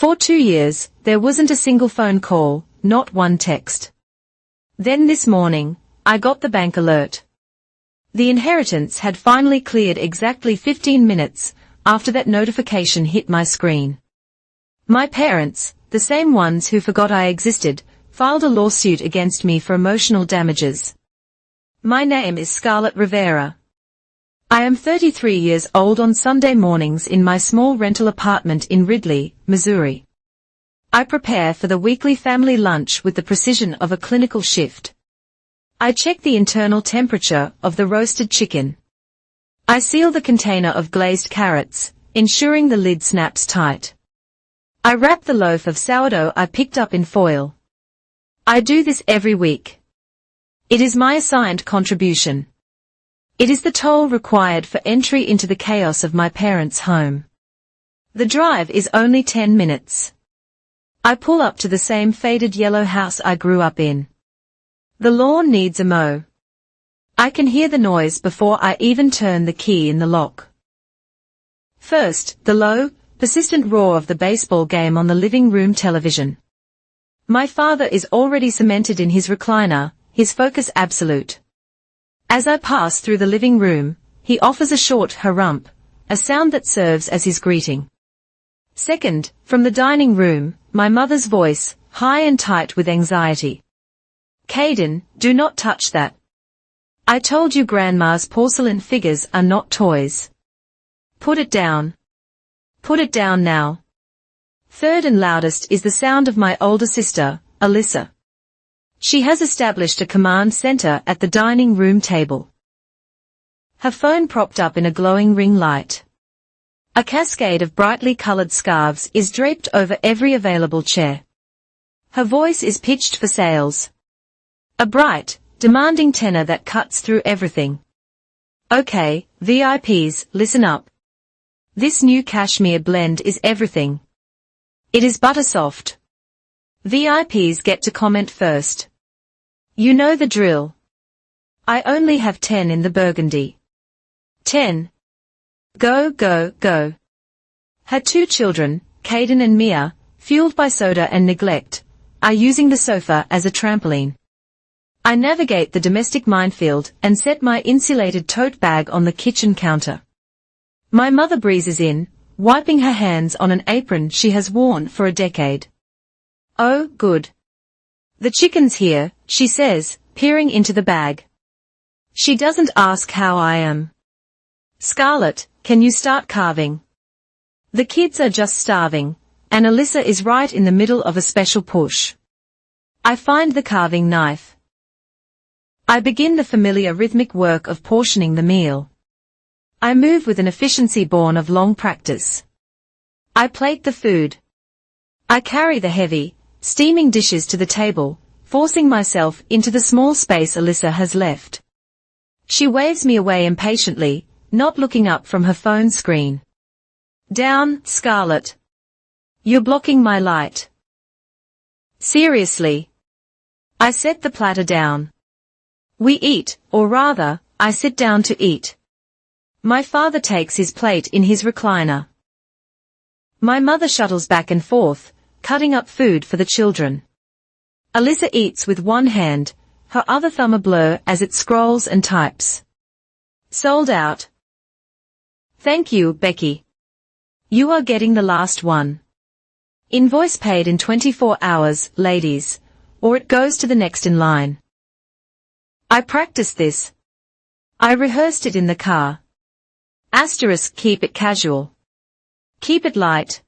For 2 years, there wasn't a single phone call, not one text. Then this morning, I got the bank alert. The inheritance had finally cleared exactly 15 minutes after that notification hit my screen. My parents, the same ones who forgot I existed, filed a lawsuit against me for emotional damages. My name is Scarlett Rivera. I am 33 years old on Sunday mornings in my small rental apartment in Ridley, Missouri. I prepare for the weekly family lunch with the precision of a clinical shift. I check the internal temperature of the roasted chicken. I seal the container of glazed carrots, ensuring the lid snaps tight. I wrap the loaf of sourdough I picked up in foil. I do this every week. It is my assigned contribution. It is the toll required for entry into the chaos of my parents' home. The drive is only 10 minutes. I pull up to the same faded yellow house I grew up in. The lawn needs a mow. I can hear the noise before I even turn the key in the lock. First, the low, persistent roar of the baseball game on the living room television. My father is already cemented in his recliner, his focus absolute. As I pass through the living room, he offers a short harump, a sound that serves as his greeting. Second, from the dining room, my mother's voice, high and tight with anxiety. Caden, do not touch that. I told you Grandma's porcelain figures are not toys. Put it down. Put it down now. Third and loudest is the sound of my older sister, Alyssa. She has established a command center at the dining room table. Her phone propped up in a glowing ring light. A cascade of brightly colored scarves is draped over every available chair. Her voice is pitched for sales. A bright, demanding tenor that cuts through everything. Okay, VIPs, listen up. This new cashmere blend is everything. It is buttersoft. VIPs get to comment first. You know the drill. I only have 10 in the burgundy. 10. Go, go, go. Her 2 children, Caden and Mia, fueled by soda and neglect, are using the sofa as a trampoline. I navigate the domestic minefield and set my insulated tote bag on the kitchen counter. My mother breezes in, wiping her hands on an apron she has worn for a decade. Oh, good. The chicken's here, she says, peering into the bag. She doesn't ask how I am. Scarlett, can you start carving? The kids are just starving, and Alyssa is right in the middle of a special push. I find the carving knife. I begin the familiar rhythmic work of portioning the meal. I move with an efficiency born of long practice. I plate the food. I carry the heavy, steaming dishes to the table, forcing myself into the small space Alyssa has left. She waves me away impatiently, not looking up from her phone screen. Down, Scarlett. You're blocking my light. Seriously. I set the platter down. We eat, or rather, I sit down to eat. My father takes his plate in his recliner. My mother shuttles back and forth, cutting up food for the children. Alyssa eats with one hand, her other thumb a blur as it scrolls and types. Sold out. Thank you, Becky. You are getting the last one. Invoice paid in 24 hours, ladies, or it goes to the next in line. I practiced this. I rehearsed it in the car. Asterisk, keep it casual. Keep it light.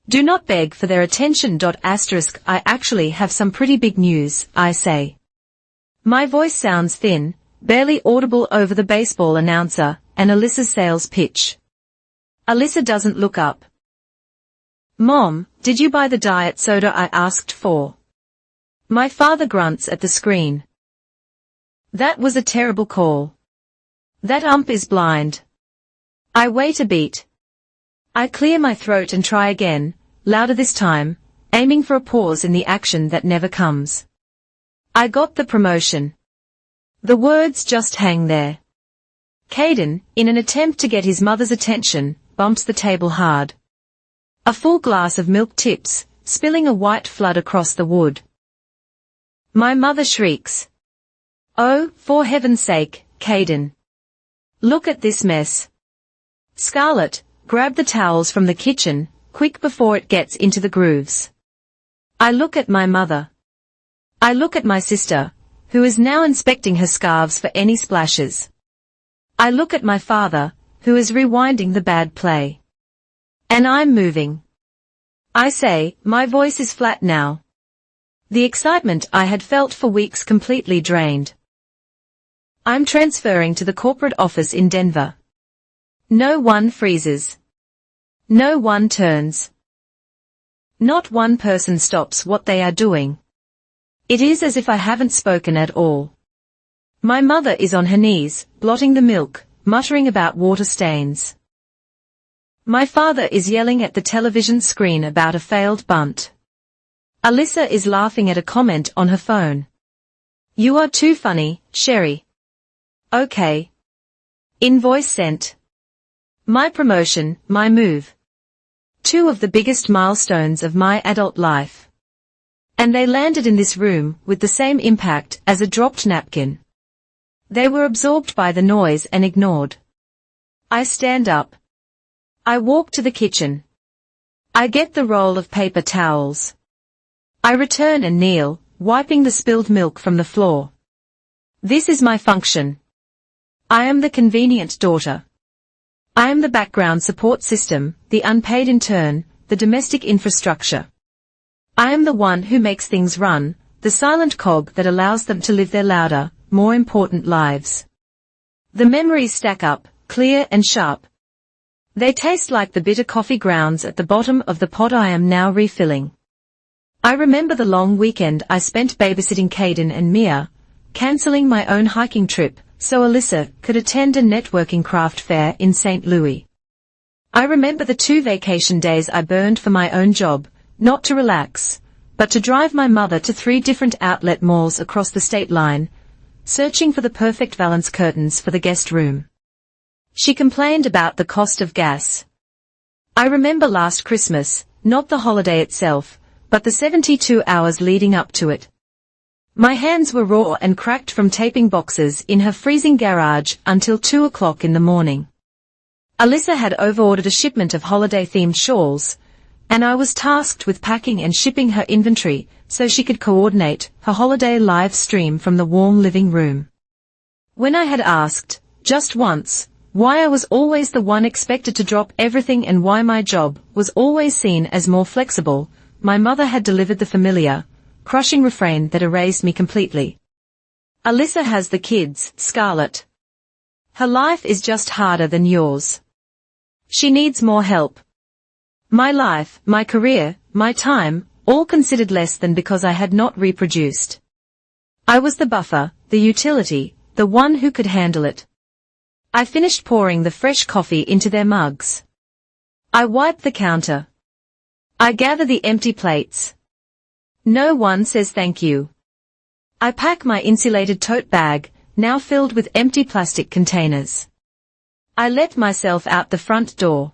Do not beg for their attention. Asterisk, I actually have some pretty big news, I say. My voice sounds thin, barely audible over the baseball announcer and Alyssa's sales pitch. Alyssa doesn't look up. Mom, did you buy the diet soda I asked for? My father grunts at the screen. That was a terrible call. That ump is blind. I wait a beat. I clear my throat and try again, louder this time, aiming for a pause in the action that never comes. I got the promotion. The words just hang there. Caden, in an attempt to get his mother's attention, bumps the table hard. A full glass of milk tips, spilling a white flood across the wood. My mother shrieks. Oh, for heaven's sake, Caden. Look at this mess. Scarlett, grab the towels from the kitchen, quick before it gets into the grooves. I look at my mother. I look at my sister, who is now inspecting her scarves for any splashes. I look at my father, who is rewinding the bad play. And I'm moving. I say, my voice is flat now. The excitement I had felt for weeks completely drained. I'm transferring to the corporate office in Denver. No one freezes. No one turns. Not one person stops what they are doing. It is as if I haven't spoken at all. My mother is on her knees, blotting the milk, muttering about water stains. My father is yelling at the television screen about a failed bunt. Alyssa is laughing at a comment on her phone. You are too funny, Sherry. Okay. Invoice sent. My promotion, my move. Two of the biggest milestones of my adult life. And they landed in this room with the same impact as a dropped napkin. They were absorbed by the noise and ignored. I stand up. I walk to the kitchen. I get the roll of paper towels. I return and kneel, wiping the spilled milk from the floor. This is my function. I am the convenient daughter. I am the background support system, the unpaid intern, the domestic infrastructure. I am the one who makes things run, the silent cog that allows them to live their louder, more important lives. The memories stack up, clear and sharp. They taste like the bitter coffee grounds at the bottom of the pot I am now refilling. I remember the long weekend I spent babysitting Caden and Mia, cancelling my own hiking trip so Alyssa could attend a networking craft fair in St. Louis. I remember the 2 vacation days I burned for my own job, not to relax, but to drive my mother to 3 different outlet malls across the state line, searching for the perfect valance curtains for the guest room. She complained about the cost of gas. I remember last Christmas, not the holiday itself, but the 72 hours leading up to it. My hands were raw and cracked from taping boxes in her freezing garage until 2 o'clock in the morning. Alyssa had overordered a shipment of holiday-themed shawls, and I was tasked with packing and shipping her inventory so she could coordinate her holiday live stream from the warm living room. When I had asked, just once, why I was always the one expected to drop everything and why my job was always seen as more flexible, my mother had delivered the familiar, crushing refrain that erased me completely. Alyssa has the kids, Scarlett. Her life is just harder than yours. She needs more help. My life, my career, my time, all considered less than because I had not reproduced. I was the buffer, the utility, the one who could handle it. I finished pouring the fresh coffee into their mugs. I wipe the counter. I gather the empty plates. No one says thank you. I pack my insulated tote bag, now filled with empty plastic containers. I let myself out the front door.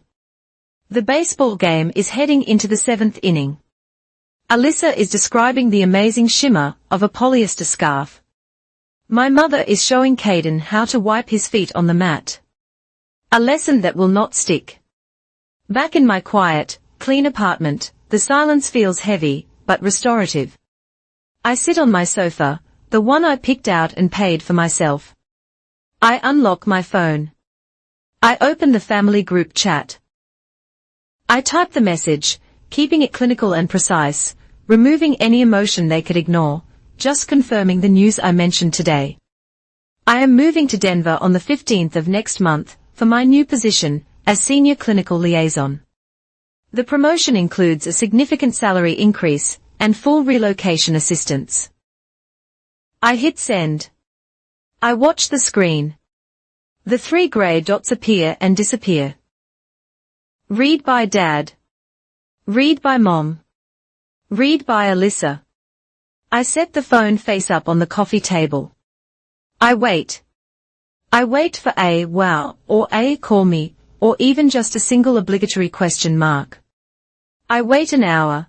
The baseball game is heading into the 7th inning. Alyssa is describing the amazing shimmer of a polyester scarf. My mother is showing Caden how to wipe his feet on the mat. A lesson that will not stick. Back in my quiet, clean apartment, the silence feels heavy, but restorative. I sit on my sofa, the one I picked out and paid for myself. I unlock my phone. I open the family group chat. I type the message, keeping it clinical and precise, removing any emotion they could ignore. Just confirming the news I mentioned today. I am moving to Denver on the 15th of next month for my new position as Senior Clinical Liaison. The promotion includes a significant salary increase and full relocation assistance. I hit send. I watch the screen. The 3 gray dots appear and disappear. Read by Dad. Read by Mom. Read by Alyssa. I set the phone face up on the coffee table. I wait. I wait for a wow or a call me, or even just a single obligatory question mark. I wait an hour.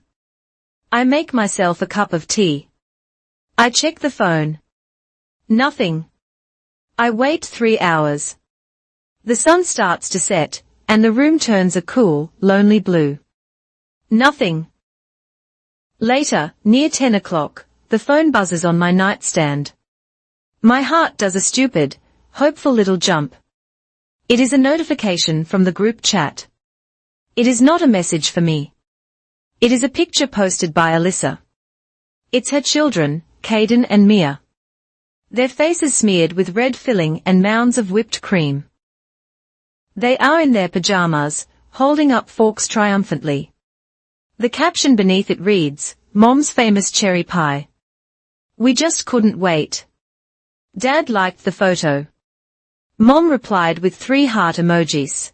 I make myself a cup of tea. I check the phone. Nothing. I wait 3 hours. The sun starts to set, and the room turns a cool, lonely blue. Nothing. Later, near 10 o'clock, the phone buzzes on my nightstand. My heart does a stupid, hopeful little jump. It is a notification from the group chat. It is not a message for me. It is a picture posted by Alyssa. It's her children, Caden and Mia. Their faces smeared with red filling and mounds of whipped cream. They are in their pajamas, holding up forks triumphantly. The caption beneath it reads, "Mom's famous cherry pie." We just couldn't wait. Dad liked the photo. Mom replied with 3 heart emojis.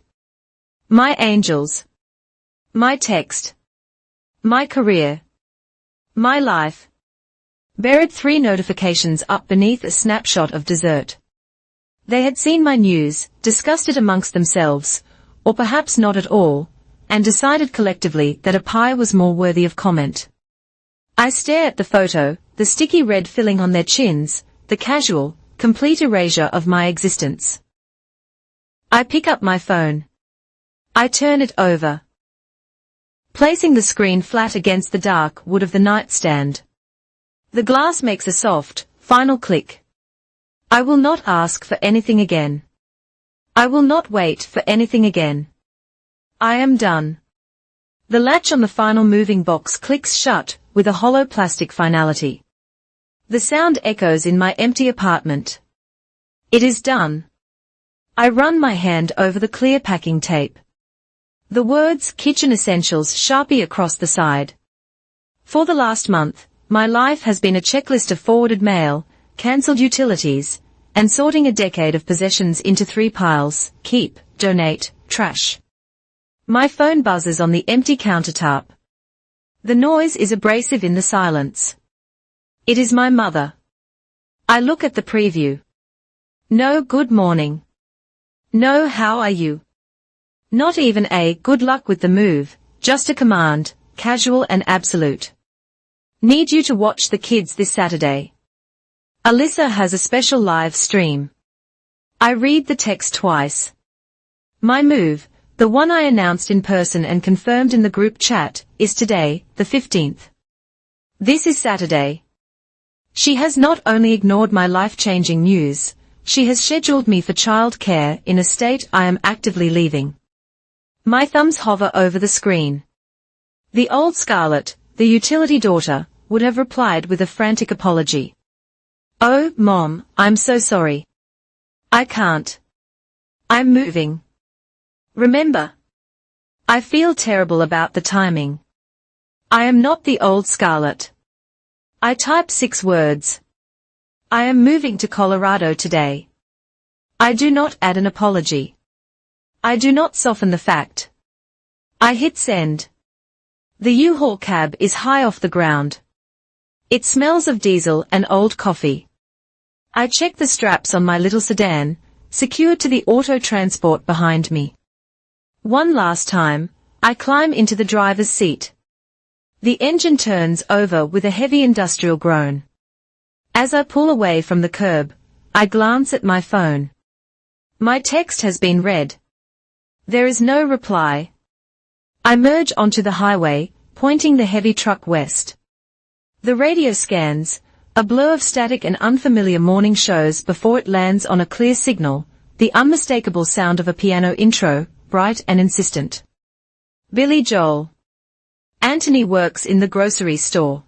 My angels. My text. My career. My life. Buried 3 notifications up beneath a snapshot of dessert. They had seen my news, discussed it amongst themselves, or perhaps not at all, and decided collectively that a pie was more worthy of comment. I stare at the photo, the sticky red filling on their chins, the casual, complete erasure of my existence. I pick up my phone. I turn it over, placing the screen flat against the dark wood of the nightstand. The glass makes a soft, final click. I will not ask for anything again. I will not wait for anything again. I am done. The latch on the final moving box clicks shut, with a hollow plastic finality. The sound echoes in my empty apartment. It is done. I run my hand over the clear packing tape. The words Kitchen Essentials sharpie across the side. For the last month, my life has been a checklist of forwarded mail, cancelled utilities, and sorting a decade of possessions into 3 piles: keep, donate, trash. My phone buzzes on the empty countertop. The noise is abrasive in the silence. It is my mother. I look at the preview. No good morning. No how are you. Not even a good luck with the move, just a command, casual and absolute. Need you to watch the kids this Saturday. Alyssa has a special live stream. I read the text twice. My move, the one I announced in person and confirmed in the group chat, is today, the 15th. This is Saturday. She has not only ignored my life-changing news, she has scheduled me for childcare in a state I am actively leaving. My thumbs hover over the screen. The old Scarlett, the utility daughter, would have replied with a frantic apology. Oh, Mom, I'm so sorry. I can't. I'm moving. Remember. I feel terrible about the timing. I am not the old Scarlett. I type 6 words. I am moving to Colorado today. I do not add an apology. I do not soften the fact. I hit send. The U-Haul cab is high off the ground. It smells of diesel and old coffee. I check the straps on my little sedan, secured to the auto transport behind me. One last time, I climb into the driver's seat. The engine turns over with a heavy industrial groan. As I pull away from the curb, I glance at my phone. My text has been read. There is no reply. I merge onto the highway, pointing the heavy truck west. The radio scans, a blur of static and unfamiliar morning shows before it lands on a clear signal, the unmistakable sound of a piano intro, bright and insistent. Billy Joel. Anthony works in the grocery store.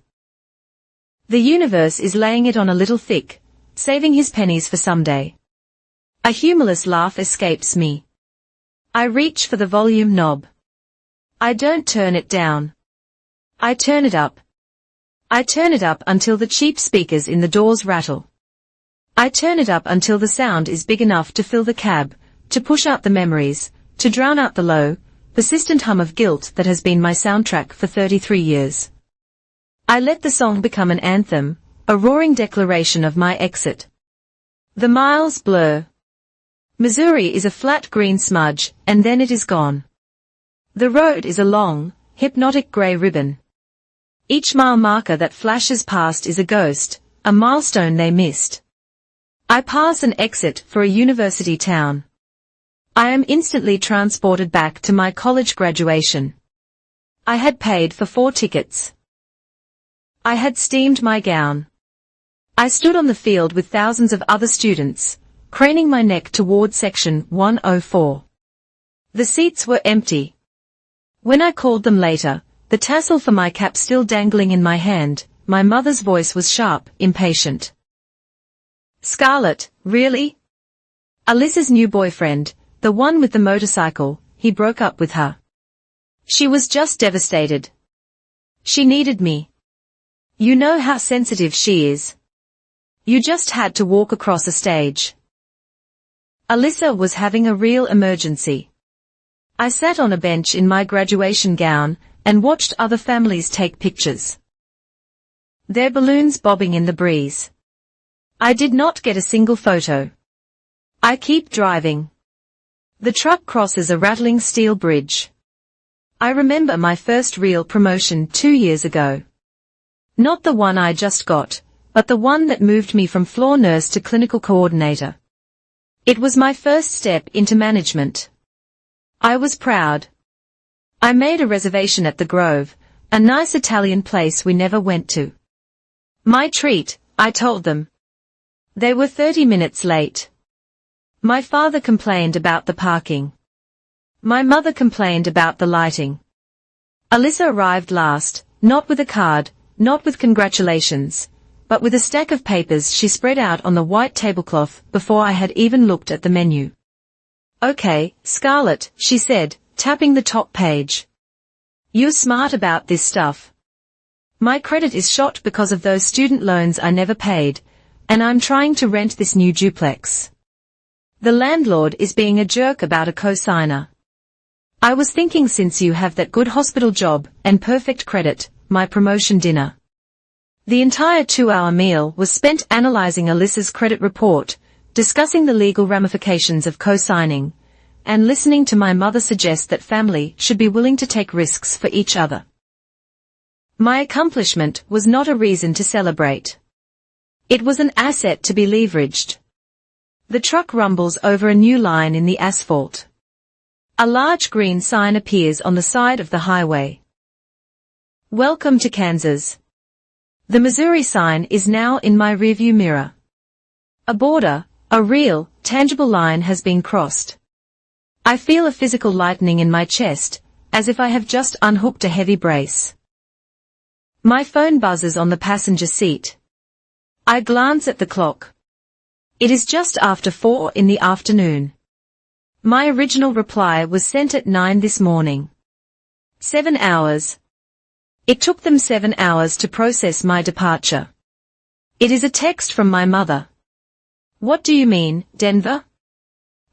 The universe is laying it on a little thick, saving his pennies for someday. A humorless laugh escapes me. I reach for the volume knob. I don't turn it down. I turn it up. I turn it up until the cheap speakers in the doors rattle. I turn it up until the sound is big enough to fill the cab, to push out the memories, to drown out the low, persistent hum of guilt that has been my soundtrack for 33 years. I let the song become an anthem, a roaring declaration of my exit. The miles blur. Missouri is a flat green smudge, and then it is gone. The road is a long, hypnotic grey ribbon. Each mile marker that flashes past is a ghost, a milestone they missed. I pass and exit for a university town. I am instantly transported back to my college graduation. I had paid for 4 tickets. I had steamed my gown. I stood on the field with thousands of other students, craning my neck toward section 104. The seats were empty. When I called them later, the tassel for my cap still dangling in my hand, my mother's voice was sharp, impatient. Scarlett, really? Alyssa's new boyfriend, the one with the motorcycle, he broke up with her. She was just devastated. She needed me. You know how sensitive she is. You just had to walk across a stage. Alyssa was having a real emergency. I sat on a bench in my graduation gown and watched other families take pictures. Their balloons bobbing in the breeze. I did not get a single photo. I keep driving. The truck crosses a rattling steel bridge. I remember my first real promotion 2 years ago. Not the one I just got, but the one that moved me from floor nurse to clinical coordinator. It was my first step into management. I was proud. I made a reservation at the Grove, a nice Italian place we never went to. My treat, I told them. They were 30 minutes late. My father complained about the parking. My mother complained about the lighting. Alyssa arrived last, not with a card, not with congratulations, but with a stack of papers she spread out on the white tablecloth before I had even looked at the menu. Okay, Scarlett, she said, tapping the top page. You're smart about this stuff. My credit is shot because of those student loans I never paid, and I'm trying to rent this new duplex. The landlord is being a jerk about a co-signer. I was thinking since you have that good hospital job and perfect credit, my promotion dinner. The entire 2-hour meal was spent analyzing Alyssa's credit report, discussing the legal ramifications of co-signing, and listening to my mother suggest that family should be willing to take risks for each other. My accomplishment was not a reason to celebrate. It was an asset to be leveraged. The truck rumbles over a new line in the asphalt. A large green sign appears on the side of the highway. Welcome to Kansas. The Missouri sign is now in my rearview mirror. A border, a real, tangible line has been crossed. I feel a physical lightening in my chest, as if I have just unhooked a heavy brace. My phone buzzes on the passenger seat. I glance at the clock. It is just after 4 in the afternoon. My original reply was sent at 9 this morning. 7 hours. It took them 7 hours to process my departure. It is a text from my mother. What do you mean, Denver?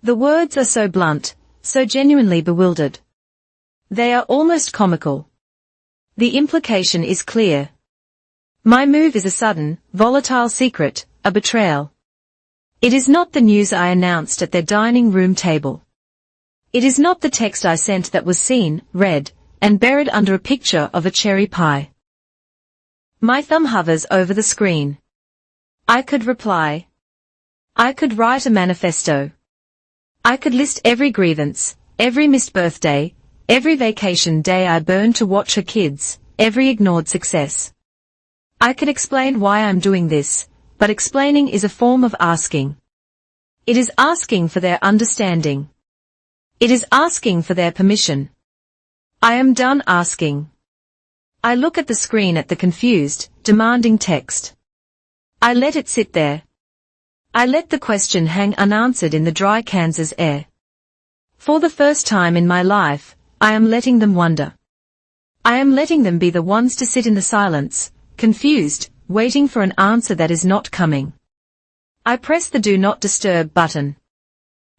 The words are so blunt, so genuinely bewildered. They are almost comical. The implication is clear. My move is a sudden, volatile secret, a betrayal. It is not the news I announced at their dining room table. It is not the text I sent that was seen, read, and buried under a picture of a cherry pie. My thumb hovers over the screen. I could reply. I could write a manifesto. I could list every grievance, every missed birthday, every vacation day I burned to watch her kids, every ignored success. I could explain why I'm doing this, but explaining is a form of asking. It is asking for their understanding. It is asking for their permission. I am done asking. I look at the screen at the confused, demanding text. I let it sit there. I let the question hang unanswered in the dry Kansas air. For the first time in my life, I am letting them wonder. I am letting them be the ones to sit in the silence, confused, waiting for an answer that is not coming. I press the Do Not Disturb button.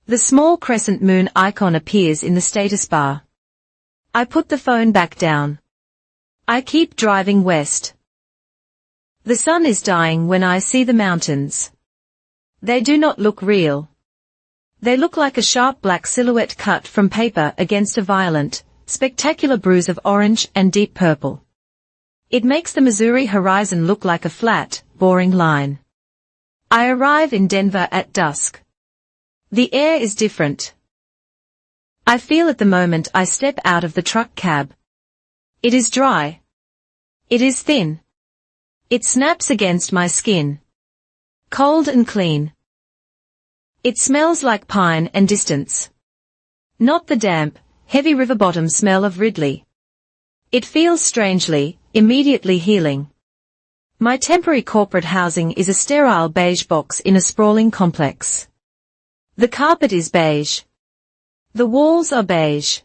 The small crescent moon icon appears in the status bar. I put the phone back down. I keep driving west. The sun is dying when I see the mountains. They do not look real. They look like a sharp black silhouette cut from paper against a violent, spectacular bruise of orange and deep purple. It makes the Missouri horizon look like a flat, boring line. I arrive in Denver at dusk. The air is different. I feel it the moment I step out of the truck cab. It is dry. It is thin. It snaps against my skin. Cold and clean. It smells like pine and distance. Not the damp, heavy river bottom smell of Ridley. It feels strangely, immediately healing. My temporary corporate housing is a sterile beige box in a sprawling complex. The carpet is beige. The walls are beige.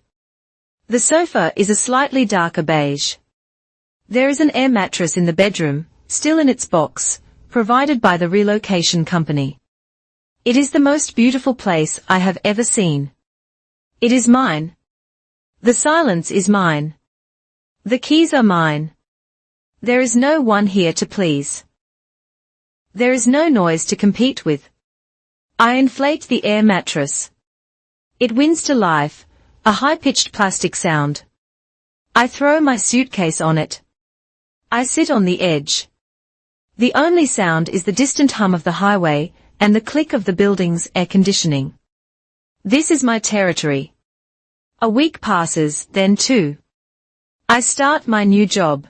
The sofa is a slightly darker beige. There is an air mattress in the bedroom, still in its box, provided by the relocation company. It is the most beautiful place I have ever seen. It is mine. The silence is mine. The keys are mine. There is no one here to please. There is no noise to compete with. I inflate the air mattress. It wins to life, a high-pitched plastic sound. I throw my suitcase on it. I sit on the edge. The only sound is the distant hum of the highway and the click of the building's air conditioning. This is my territory. A week passes, then two. I start my new job.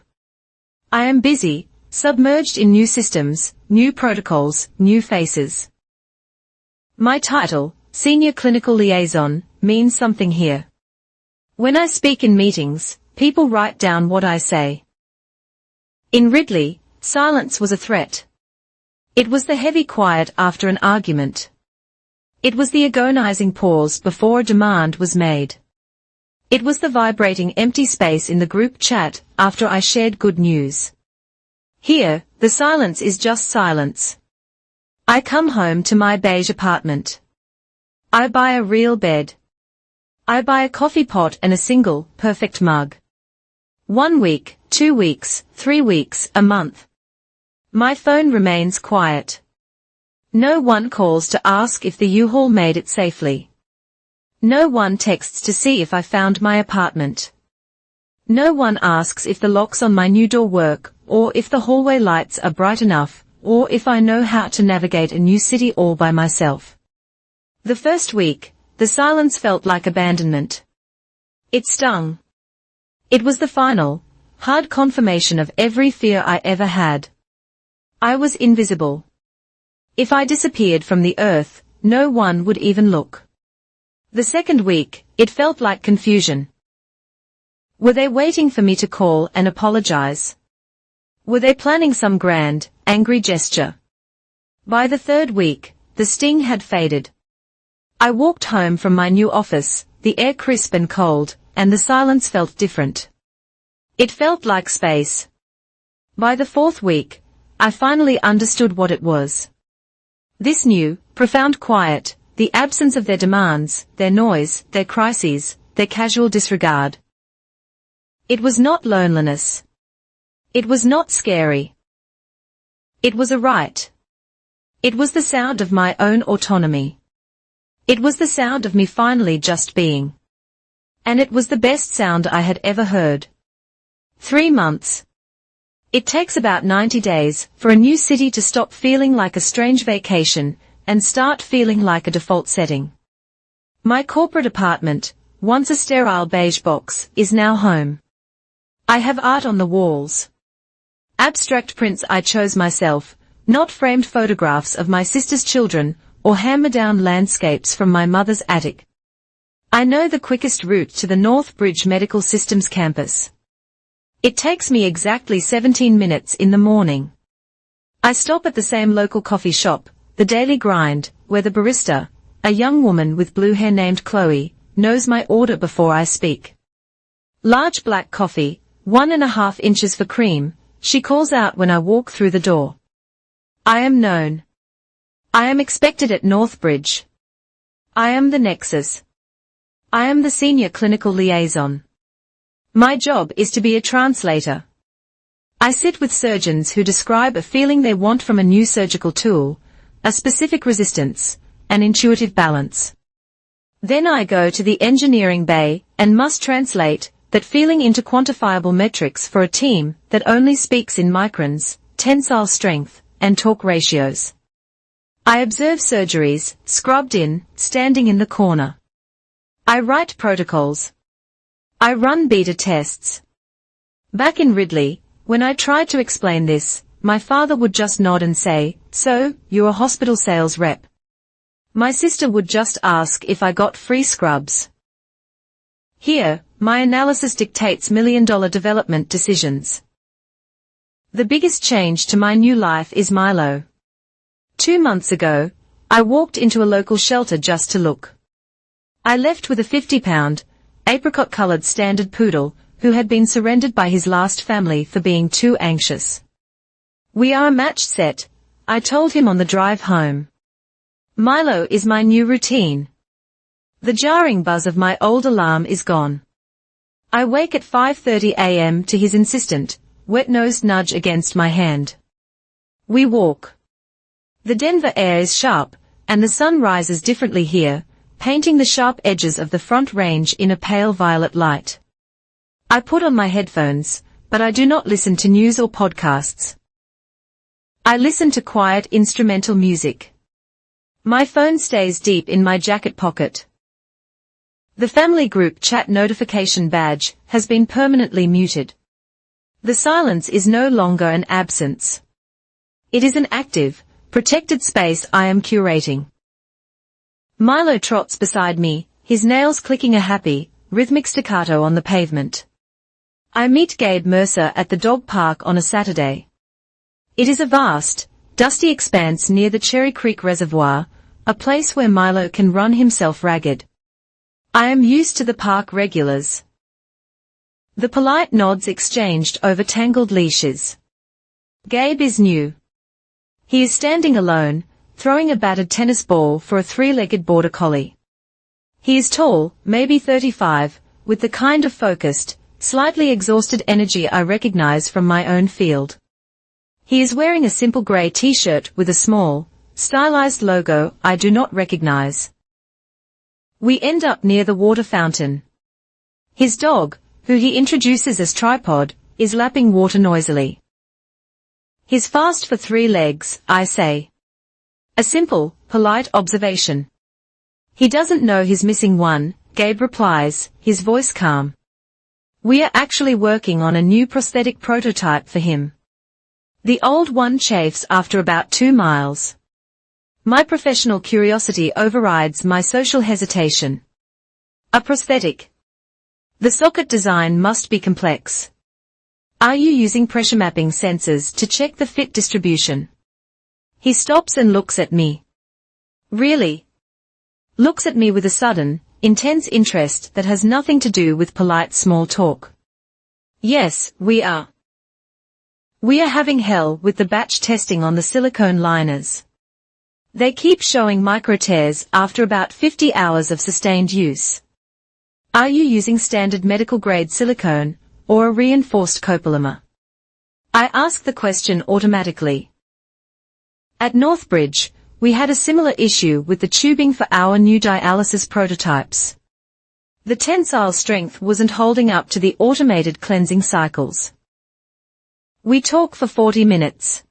I am busy, submerged in new systems, new protocols, new faces. My title, Senior Clinical Liaison, means something here. When I speak in meetings, people write down what I say. In Ridley, silence was a threat. It was the heavy quiet after an argument. It was the agonizing pause before a demand was made. It was the vibrating empty space in the group chat after I shared good news. Here, the silence is just silence. I come home to my beige apartment. I buy a real bed. I buy a coffee pot and a single, perfect mug. 1 week, 2 weeks, 3 weeks, a month. My phone remains quiet. No one calls to ask if the U-Haul made it safely. No one texts to see if I found my apartment. No one asks if the locks on my new door work, or if the hallway lights are bright enough, or if I know how to navigate a new city all by myself. The first week, the silence felt like abandonment. It stung. It was the final, hard confirmation of every fear I ever had. I was invisible. If I disappeared from the earth, no one would even look. The second week, it felt like confusion. Were they waiting for me to call and apologize? Were they planning some grand, angry gesture? By the third week, the sting had faded. I walked home from my new office, the air crisp and cold, and the silence felt different. It felt like space. By the fourth week, I finally understood what it was. This new, profound quiet, the absence of their demands, their noise, their crises, their casual disregard. It was not loneliness. It was not scary. It was a right. It was the sound of my own autonomy. It was the sound of me finally just being. And it was the best sound I had ever heard. 3 months. It takes about 90 days for a new city to stop feeling like a strange vacation and start feeling like a default setting. My corporate apartment, once a sterile beige box, is now home. I have art on the walls. Abstract prints I chose myself, not framed photographs of my sister's children or hand-me-down landscapes from my mother's attic. I know the quickest route to the North Bridge Medical Systems campus. It takes me exactly 17 minutes in the morning. I stop at the same local coffee shop, The Daily Grind, where the barista, a young woman with blue hair named Chloe, knows my order before I speak. Large black coffee, 1.5 inches for cream, she calls out when I walk through the door. I am known. I am expected at Northbridge. I am the nexus. I am the senior clinical liaison. My job is to be a translator. I sit with surgeons who describe a feeling they want from a new surgical tool, a specific resistance, an intuitive balance. Then I go to the engineering bay and must translate that feeling into quantifiable metrics for a team that only speaks in microns, tensile strength, and torque ratios. I observe surgeries, scrubbed in, standing in the corner. I write protocols. I run beta tests. Back in Ridley, when I tried to explain this, my father would just nod and say, "So, you're a hospital sales rep." My sister would just ask if I got free scrubs. Here, my analysis dictates million-dollar development decisions. The biggest change to my new life is Milo. 2 months ago, I walked into a local shelter just to look. I left with a 50-pound, apricot-colored standard poodle, who had been surrendered by his last family for being too anxious. "We are a match set," I told him on the drive home. Milo is my new routine. The jarring buzz of my old alarm is gone. I wake at 5:30 a.m. to his insistent, wet-nosed nudge against my hand. We walk. The Denver air is sharp, and the sun rises differently here, painting the sharp edges of the Front Range in a pale violet light. I put on my headphones, but I do not listen to news or podcasts. I listen to quiet instrumental music. My phone stays deep in my jacket pocket. The family group chat notification badge has been permanently muted. The silence is no longer an absence. It is an active, protected space I am curating. Milo trots beside me, his nails clicking a happy, rhythmic staccato on the pavement. I meet Gabe Mercer at the dog park on a Saturday. It is a vast, dusty expanse near the Cherry Creek Reservoir, a place where Milo can run himself ragged. I am used to the park regulars. The polite nods exchanged over tangled leashes. Gabe is new. He is standing alone, throwing a battered tennis ball for a 3-legged border collie. He is tall, maybe 35, with the kind of focused, slightly exhausted energy I recognize from my own field. He is wearing a simple gray t-shirt with a small, stylized logo I do not recognize. We end up near the water fountain. His dog, who he introduces as Tripod, is lapping water noisily. He's fast for 3 legs, I say. A simple, polite observation. He doesn't know he's missing one, Gabe replies, his voice calm. We are actually working on a new prosthetic prototype for him. The old one chafes after about 2 miles. My professional curiosity overrides my social hesitation. A prosthetic. The socket design must be complex. Are you using pressure mapping sensors to check the fit distribution? He stops and looks at me. Really? Looks at me with a sudden, intense interest that has nothing to do with polite small talk. Yes, we are. We are having hell with the batch testing on the silicone liners. They keep showing micro tears after about 50 hours of sustained use. Are you using standard medical grade silicone, or a reinforced copolymer? I ask the question automatically. At Northbridge, we had a similar issue with the tubing for our new dialysis prototypes. The tensile strength wasn't holding up to the automated cleansing cycles. We talk for 40 minutes.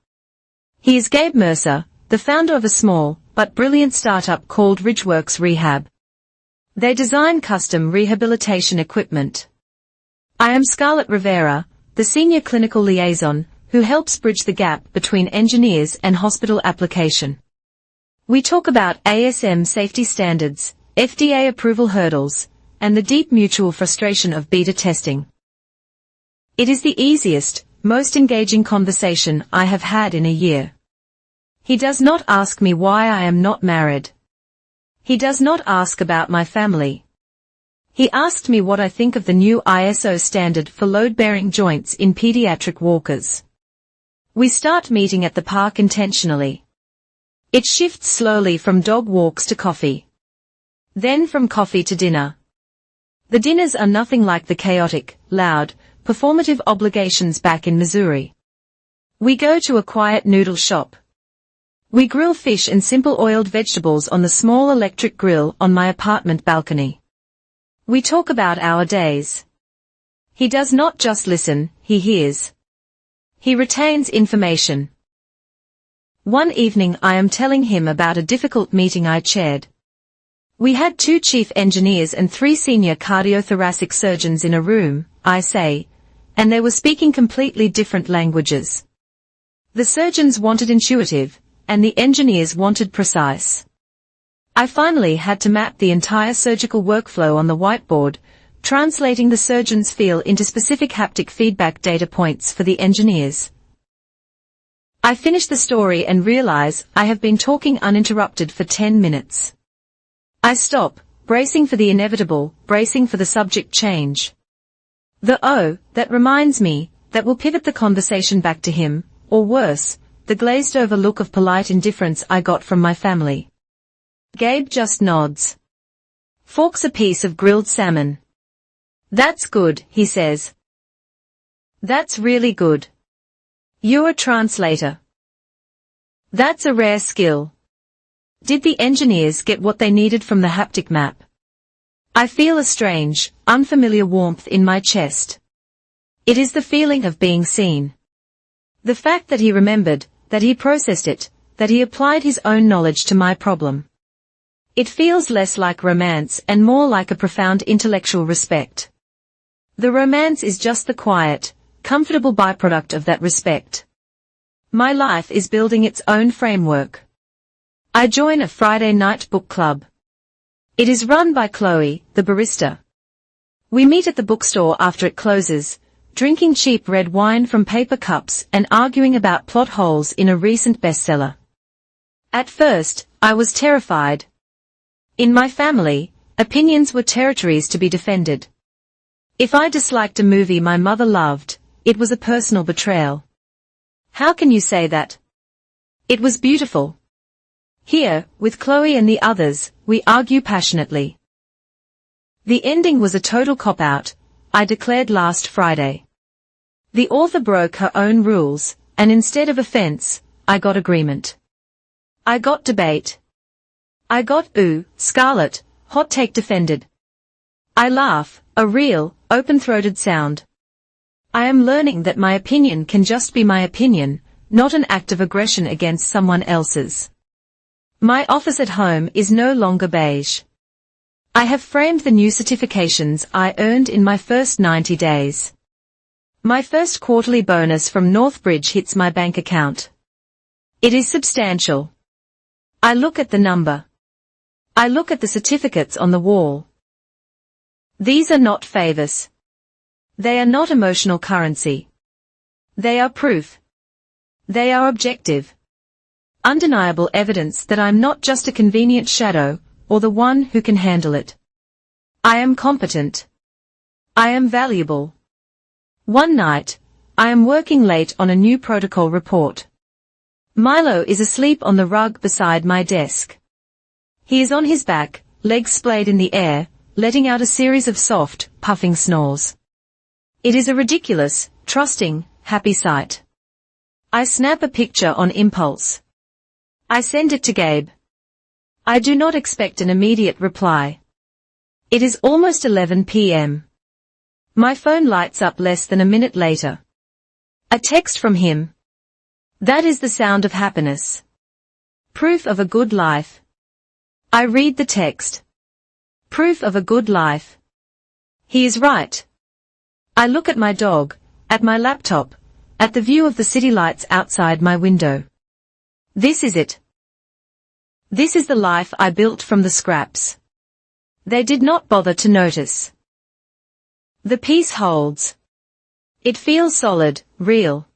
He is Gabe Mercer, the founder of a small, but brilliant startup called Ridgeworks Rehab. They design custom rehabilitation equipment. I am Scarlett Rivera, the senior clinical liaison, who helps bridge the gap between engineers and hospital application. We talk about ASM safety standards, FDA approval hurdles, and the deep mutual frustration of beta testing. It is the easiest, most engaging conversation I have had in a year. He does not ask me why I am not married. He does not ask about my family. He asked me what I think of the new ISO standard for load-bearing joints in pediatric walkers. We start meeting at the park intentionally. It shifts slowly from dog walks to coffee. Then from coffee to dinner. The dinners are nothing like the chaotic, loud, performative obligations back in Missouri. We go to a quiet noodle shop. We grill fish and simple oiled vegetables on the small electric grill on my apartment balcony. We talk about our days. He does not just listen, he hears. He retains information. One evening I am telling him about a difficult meeting I chaired. We had 2 chief engineers and 3 senior cardiothoracic surgeons in a room, I say, and they were speaking completely different languages. The surgeons wanted intuitive, and the engineers wanted precise. I finally had to map the entire surgical workflow on the whiteboard, translating the surgeon's feel into specific haptic feedback data points for the engineers. I finish the story and realize I have been talking uninterrupted for 10 minutes. I stop, bracing for the inevitable, bracing for the subject change. The "oh" that reminds me, that will pivot the conversation back to him, or worse, the glazed-over look of polite indifference I got from my family. Gabe just nods. Forks a piece of grilled salmon. "That's good," he says. "That's really good. You're a translator. That's a rare skill." Did the engineers get what they needed from the haptic map? I feel a strange, unfamiliar warmth in my chest. It is the feeling of being seen. The fact that he remembered, that he processed it, that he applied his own knowledge to my problem. It feels less like romance and more like a profound intellectual respect. The romance is just the quiet, comfortable byproduct of that respect. My life is building its own framework. I join a Friday night book club. It is run by Chloe, the barista. We meet at the bookstore after it closes, drinking cheap red wine from paper cups and arguing about plot holes in a recent bestseller. At first, I was terrified. In my family, opinions were territories to be defended. If I disliked a movie my mother loved, it was a personal betrayal. "How can you say that? It was beautiful." Here, with Chloe and the others, we argue passionately. The ending was a total cop-out, I declared last Friday. The author broke her own rules, and instead of offense, I got agreement. I got debate. I got scarlet, hot take defended. I laugh, a real, open-throated sound. I am learning that my opinion can just be my opinion, not an act of aggression against someone else's. My office at home is no longer beige. I have framed the new certifications I earned in my first 90 days. My first quarterly bonus from Northbridge hits my bank account. It is substantial. I look at the number. I look at the certificates on the wall. These are not favors. They are not emotional currency. They are proof. They are objective. Undeniable evidence that I'm not just a convenient shadow, or the one who can handle it. I am competent. I am valuable. One night, I am working late on a new protocol report. Milo is asleep on the rug beside my desk. He is on his back, legs splayed in the air, letting out a series of soft, puffing snores. It is a ridiculous, trusting, happy sight. I snap a picture on impulse. I send it to Gabe. I do not expect an immediate reply. It is almost 11 p.m. My phone lights up less than a minute later. A text from him. That is the sound of happiness. Proof of a good life. I read the text. Proof of a good life. He is right. I look at my dog, at my laptop, at the view of the city lights outside my window. This is it. This is the life I built from the scraps. They did not bother to notice. The peace holds. It feels solid, real.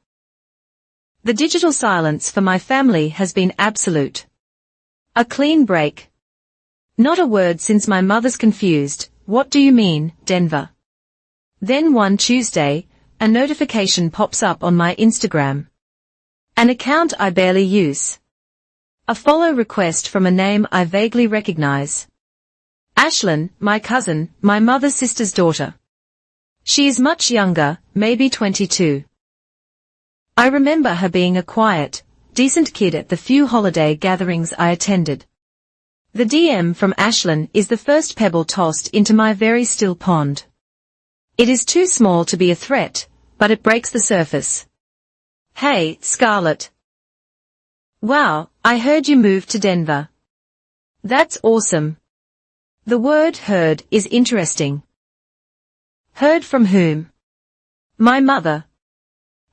The digital silence for my family has been absolute. A clean break. Not a word since my mother's confused, "What do you mean, Denver?" Then one Tuesday, a notification pops up on my Instagram. An account I barely use. A follow request from a name I vaguely recognize. Ashlyn, my cousin, my mother's sister's daughter. She is much younger, maybe 22. I remember her being a quiet, decent kid at the few holiday gatherings I attended. The DM from Ashlyn is the first pebble tossed into my very still pond. It is too small to be a threat, but it breaks the surface. Hey, Scarlett. Wow, I heard you moved to Denver. That's awesome. The word heard is interesting. Heard from whom? My mother.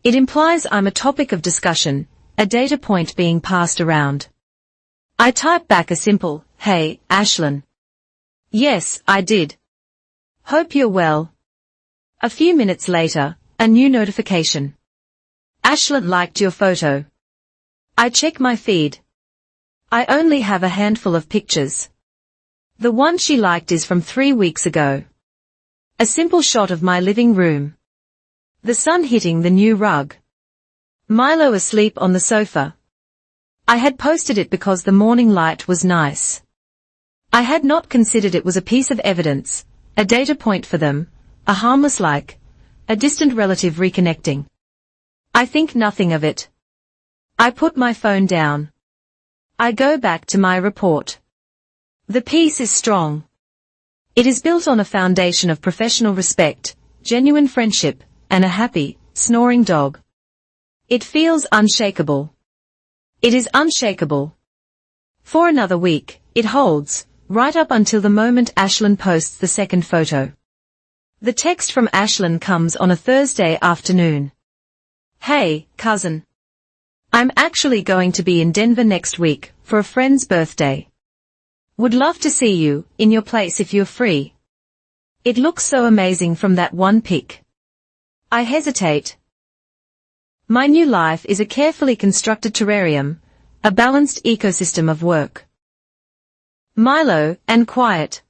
It implies I'm a topic of discussion, a data point being passed around. I type back a simple, hey, Ashlyn. Yes, I did. Hope you're well. A few minutes later, a new notification. Ashlyn liked your photo. I check my feed. I only have a handful of pictures. The one she liked is from 3 weeks ago. A simple shot of my living room. The sun hitting the new rug. Milo asleep on the sofa. I had posted it because the morning light was nice. I had not considered it was a piece of evidence, a data point for them, a harmless like, a distant relative reconnecting. I think nothing of it. I put my phone down. I go back to my report. The piece is strong. It is built on a foundation of professional respect, genuine friendship, and a happy, snoring dog. It feels unshakable. It is unshakable. For another week, it holds, right up until the moment Ashlyn posts the second photo. The text from Ashlyn comes on a Thursday afternoon. Hey, cousin. I'm actually going to be in Denver next week, for a friend's birthday. Would love to see you, in your place if you're free. It looks so amazing from that one pic. I hesitate. My new life is a carefully constructed terrarium, a balanced ecosystem of work. Milo, and quiet.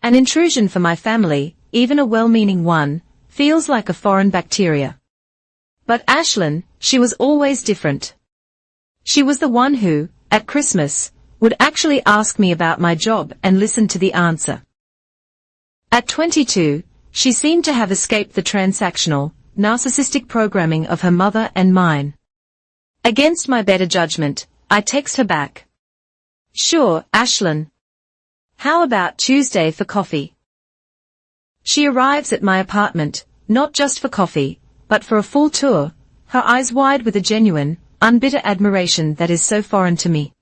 An intrusion for my family, even a well-meaning one, feels like a foreign bacteria. But Ashlyn, she was always different. She was the one who, at Christmas, would actually ask me about my job and listen to the answer. At 22, she seemed to have escaped the transactional, narcissistic programming of her mother and mine. Against my better judgment, I text her back. Sure, Ashlyn. How about Tuesday for coffee? She arrives at my apartment, not just for coffee, but for a full tour, her eyes wide with a genuine, unbitter admiration that is so foreign to me.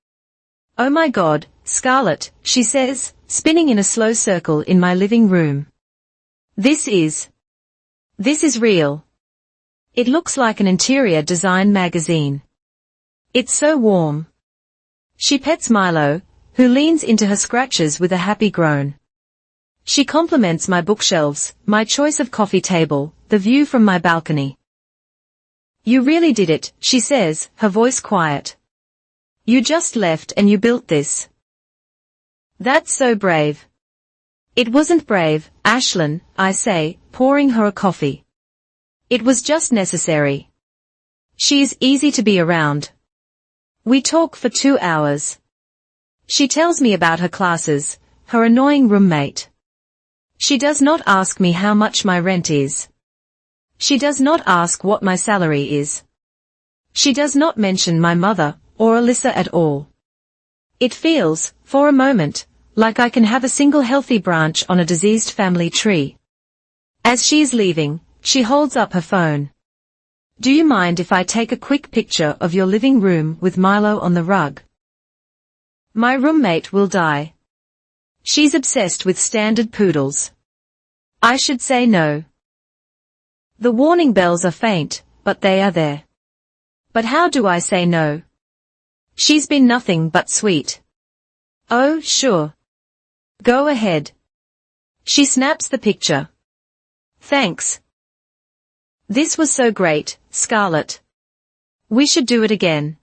Oh my God, Scarlett, she says, spinning in a slow circle in my living room. This is real. It looks like an interior design magazine. It's so warm. She pets Milo, who leans into her scratches with a happy groan. She compliments my bookshelves, my choice of coffee table, the view from my balcony. You really did it, she says, her voice quiet. You just left and you built this. That's so brave. It wasn't brave, Ashlyn, I say, pouring her a coffee. It was just necessary. She is easy to be around. We talk for 2 hours. She tells me about her classes, her annoying roommate. She does not ask me how much my rent is. She does not ask what my salary is. She does not mention my mother, or Alyssa at all. It feels, for a moment, like I can have a single healthy branch on a diseased family tree. As she is leaving, she holds up her phone. Do you mind if I take a quick picture of your living room with Milo on the rug? My roommate will die. She's obsessed with standard poodles. I should say no. The warning bells are faint, but they are there. But how do I say no? She's been nothing but sweet. Oh, sure. Go ahead. She snaps the picture. Thanks. This was so great, Scarlett. We should do it again.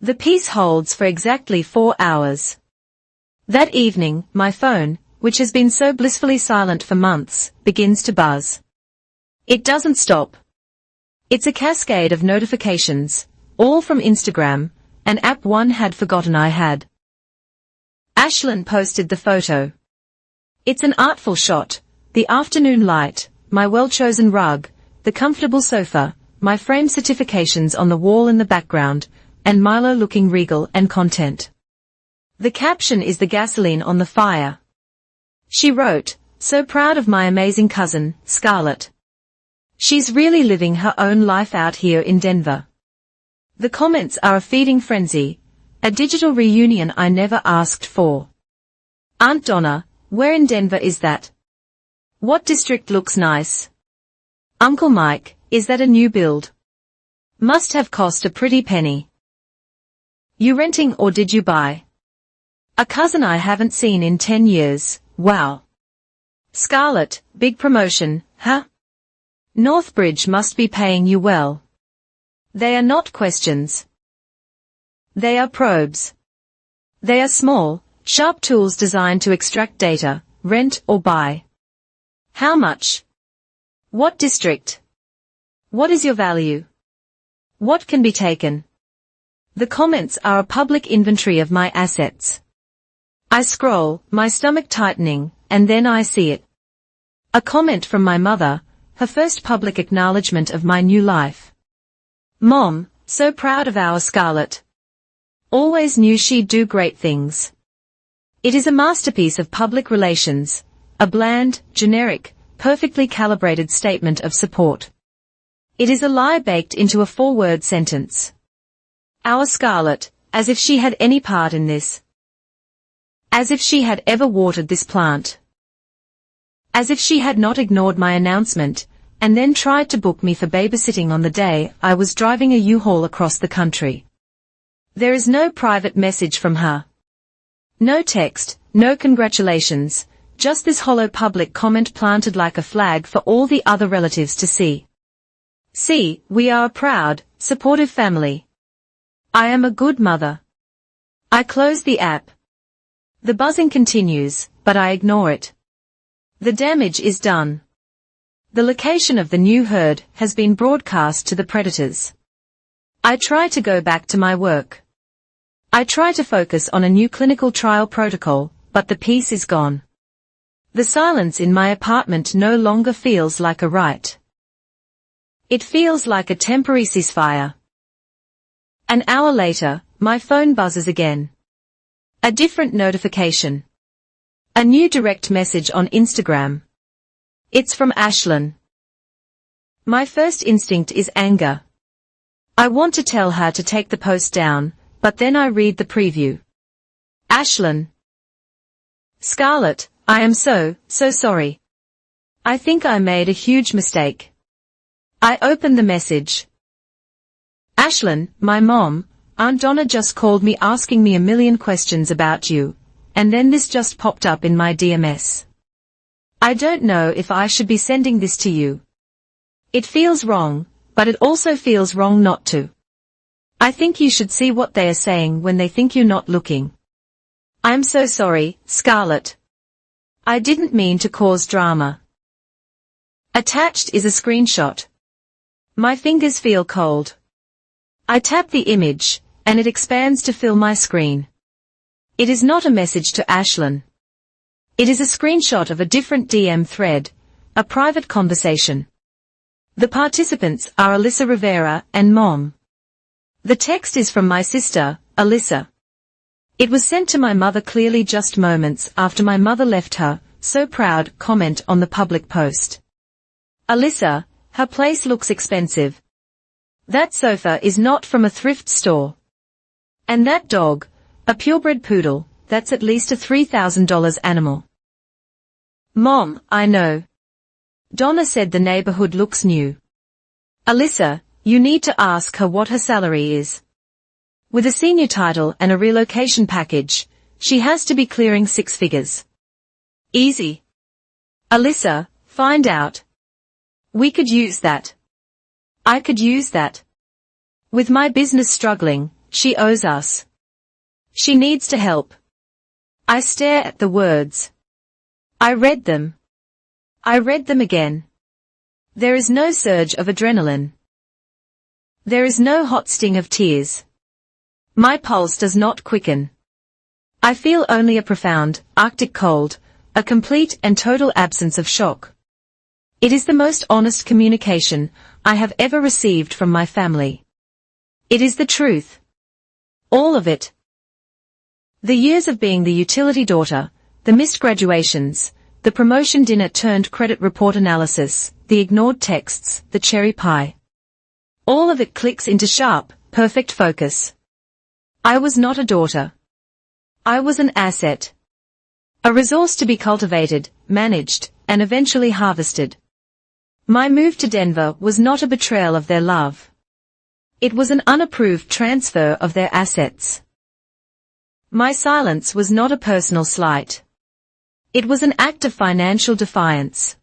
The piece holds for exactly 4 hours. That evening, my phone, which has been so blissfully silent for months, begins to buzz. It doesn't stop. It's a cascade of notifications, all from Instagram, an app one had forgotten I had. Ashlyn posted the photo. It's an artful shot, the afternoon light, my well-chosen rug, the comfortable sofa, my framed certifications on the wall in the background, and Milo looking regal and content. The caption is the gasoline on the fire. She wrote, "So proud of my amazing cousin, Scarlett. She's really living her own life out here in Denver." The comments are a feeding frenzy, a digital reunion I never asked for. Aunt Donna, where in Denver is that? What district looks nice? Uncle Mike, is that a new build? Must have cost a pretty penny. You renting or did you buy? A cousin I haven't seen in 10 years, wow. Scarlett, big promotion, huh? Northbridge must be paying you well. They are not questions. They are probes. They are small, sharp tools designed to extract data, rent or buy. How much? What district? What is your value? What can be taken? The comments are a public inventory of my assets. I scroll, my stomach tightening, and then I see it. A comment from my mother, her first public acknowledgement of my new life. Mom, so proud of our Scarlett. Always knew she'd do great things. It is a masterpiece of public relations, a bland, generic, perfectly calibrated statement of support. It is a lie baked into a 4-word sentence. Our Scarlett, as if she had any part in this. As if she had ever watered this plant. As if she had not ignored my announcement, and then tried to book me for babysitting on the day I was driving a U-Haul across the country. There is no private message from her. No text, no congratulations, just this hollow public comment planted like a flag for all the other relatives to see. See, we are a proud, supportive family. I am a good mother. I close the app. The buzzing continues, but I ignore it. The damage is done. The location of the new herd has been broadcast to the predators. I try to go back to my work. I try to focus on a new clinical trial protocol, but the peace is gone. The silence in my apartment no longer feels like a right. It feels like a temporary ceasefire. An hour later, my phone buzzes again. A different notification. A new direct message on Instagram. It's from Ashlyn. My first instinct is anger. I want to tell her to take the post down, but then I read the preview. Ashlyn. Scarlett, I am so sorry. I think I made a huge mistake. I open the message. Ashlyn, my mom, Aunt Donna just called me asking me a million questions about you, and then this just popped up in my DMS. I don't know if I should be sending this to you. It feels wrong, but it also feels wrong not to. I think you should see what they are saying when they think you're not looking. I'm so sorry, Scarlett. I didn't mean to cause drama. Attached is a screenshot. My fingers feel cold. I tap the image, and it expands to fill my screen. It is not a message to Ashlyn. It is a screenshot of a different DM thread, a private conversation. The participants are Alyssa Rivera and Mom. The text is from my sister, Alyssa. It was sent to my mother clearly just moments after my mother left her, so proud, comment on the public post. Alyssa, her place looks expensive. That sofa is not from a thrift store. And that dog, a purebred poodle, that's at least a $3,000 animal. Mom, I know. Donna said the neighborhood looks new. Alyssa, you need to ask her what her salary is. With a senior title and a relocation package, she has to be clearing 6 figures. Easy. Alyssa, find out. We could use that. I could use that. With my business struggling, she owes us. She needs to help. I stare at the words. I read them. I read them again. There is no surge of adrenaline. There is no hot sting of tears. My pulse does not quicken. I feel only a profound, arctic cold, a complete and total absence of shock. It is the most honest communication I have ever received from my family. It is the truth. All of it. The years of being the utility daughter, the missed graduations, the promotion dinner turned credit report analysis, the ignored texts, the cherry pie. All of it clicks into sharp, perfect focus. I was not a daughter. I was an asset. A resource to be cultivated, managed, and eventually harvested. My move to Denver was not a betrayal of their love. It was an unapproved transfer of their assets. My silence was not a personal slight. It was an act of financial defiance.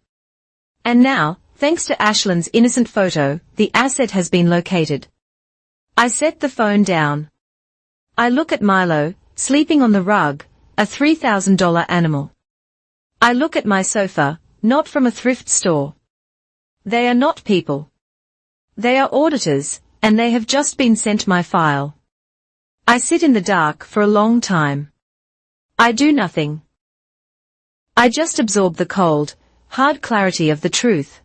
And now, thanks to Ashlyn's innocent photo, the asset has been located. I set the phone down. I look at Milo, sleeping on the rug, a $3,000 animal. I look at my sofa, not from a thrift store. They are not people. They are auditors, and they have just been sent my file. I sit in the dark for a long time. I do nothing. I just absorb the cold, hard clarity of the truth.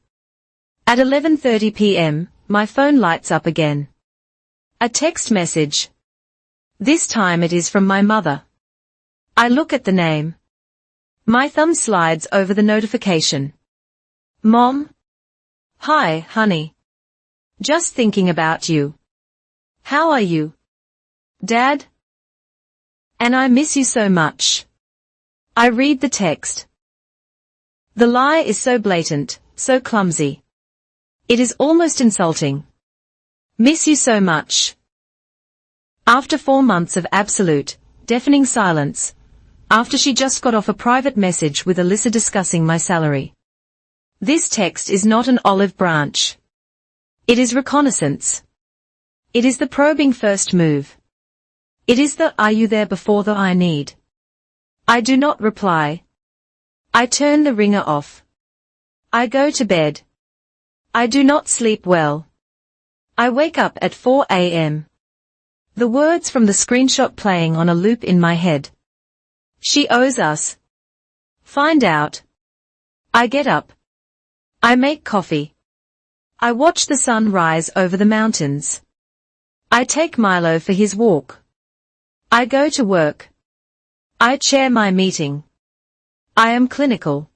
At 11:30 p.m., my phone lights up again. A text message. This time it is from my mother. I look at the name. My thumb slides over the notification. Mom? Hi, honey. Just thinking about you. How are you? Dad? And I miss you so much. I read the text. The lie is so blatant, so clumsy. It is almost insulting. Miss you so much. After 4 months of absolute, deafening silence, after she just got off a private message with Alyssa discussing my salary. This text is not an olive branch. It is reconnaissance. It is the probing first move. It is the "are you there" before the "I need." I do not reply. I turn the ringer off. I go to bed. I do not sleep well. I wake up at 4 a.m. The words from the screenshot playing on a loop in my head. She owes us. Find out. I get up. I make coffee. I watch the sun rise over the mountains. I take Milo for his walk. I go to work. I chair my meeting. I am clinical.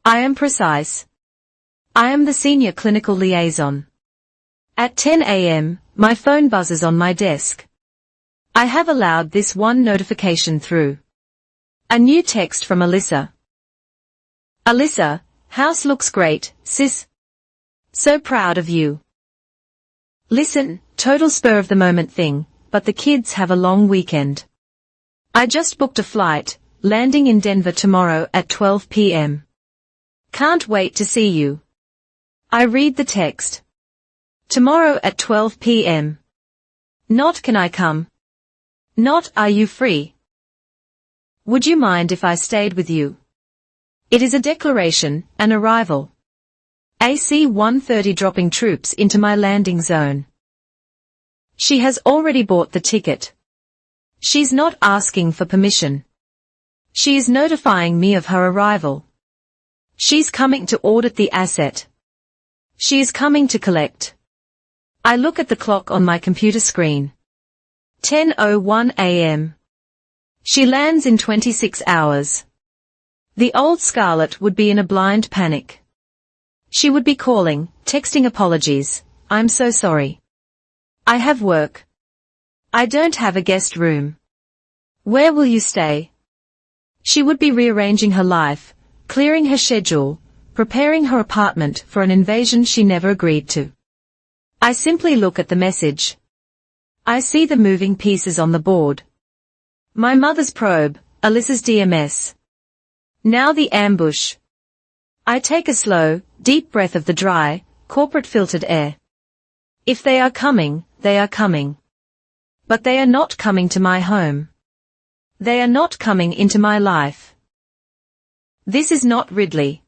I am precise. I am the senior clinical liaison. At 10 a.m., my phone buzzes on my desk. I have allowed this one notification through. A new text from Alyssa. Alyssa, house looks great, sis. So proud of you. Listen, total spur of the moment thing, but the kids have a long weekend. I just booked a flight, landing in Denver tomorrow at 12 p.m. Can't wait to see you. I read the text. Tomorrow at 12 p.m. Not can I come? Not are you free? Would you mind if I stayed with you? It is a declaration, an arrival. AC-130 dropping troops into my landing zone. She has already bought the ticket. She's not asking for permission. She is notifying me of her arrival. She's coming to audit the asset. She is coming to collect. I look at the clock on my computer screen. 10:01 a.m. She lands in 26 hours. The old Scarlett would be in a blind panic. She would be calling, texting apologies. I'm so sorry. I have work. I don't have a guest room. Where will you stay? She would be rearranging her life, clearing her schedule, preparing her apartment for an invasion she never agreed to. I simply look at the message. I see the moving pieces on the board. My mother's probe, Alyssa's DMS. Now the ambush. I take a slow, deep breath of the dry, corporate filtered air. If they are coming, they are coming. But they are not coming to my home. They are not coming into my life. This is not Ridley.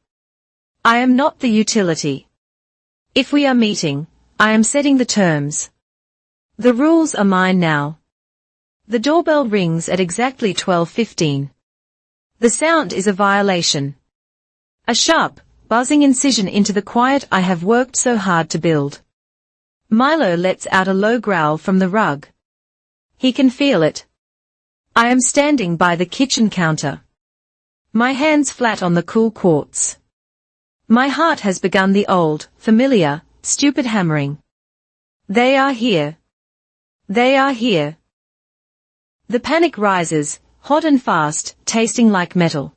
I am not the utility. If we are meeting, I am setting the terms. The rules are mine now. The doorbell rings at exactly 12:15. The sound is a violation. A sharp, buzzing incision into the quiet I have worked so hard to build. Milo lets out a low growl from the rug. He can feel it. I am standing by the kitchen counter. My hands flat on the cool quartz. My heart has begun the old, familiar, stupid hammering. They are here. They are here. The panic rises, hot and fast, tasting like metal.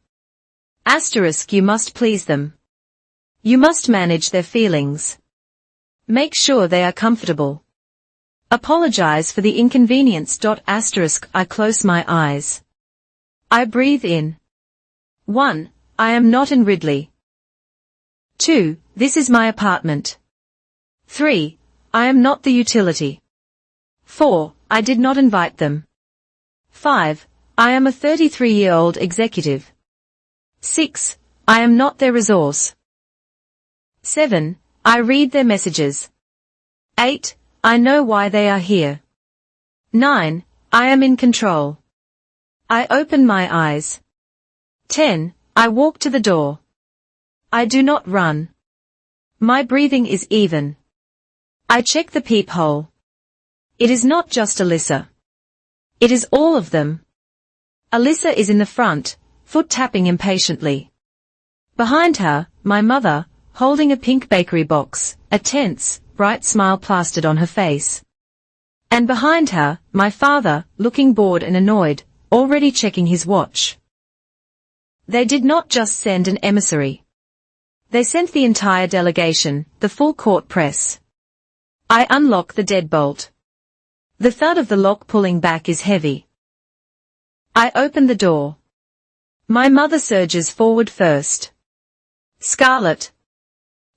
Asterisk, you must please them. You must manage their feelings. Make sure they are comfortable. Apologize for the inconvenience. Asterisk, I close my eyes. I breathe in. 1. I am not in Ridley. 2. This is my apartment. 3. I am not the utility. 4. I did not invite them. 5. I am a 33-year-old executive. 6. I am not their resource. 7. I read their messages. 8. I know why they are here. 9. I am in control. I open my eyes. 10. I walk to the door. I do not run. My breathing is even. I check the peephole. It is not just Alyssa. It is all of them. Alyssa is in the front, foot tapping impatiently. Behind her, my mother, holding a pink bakery box, a tense, bright smile plastered on her face. And behind her, my father, looking bored and annoyed, already checking his watch. They did not just send an emissary. They sent the entire delegation, the full court press. I unlock the deadbolt. The thud of the lock pulling back is heavy. I open the door. My mother surges forward first. Scarlett.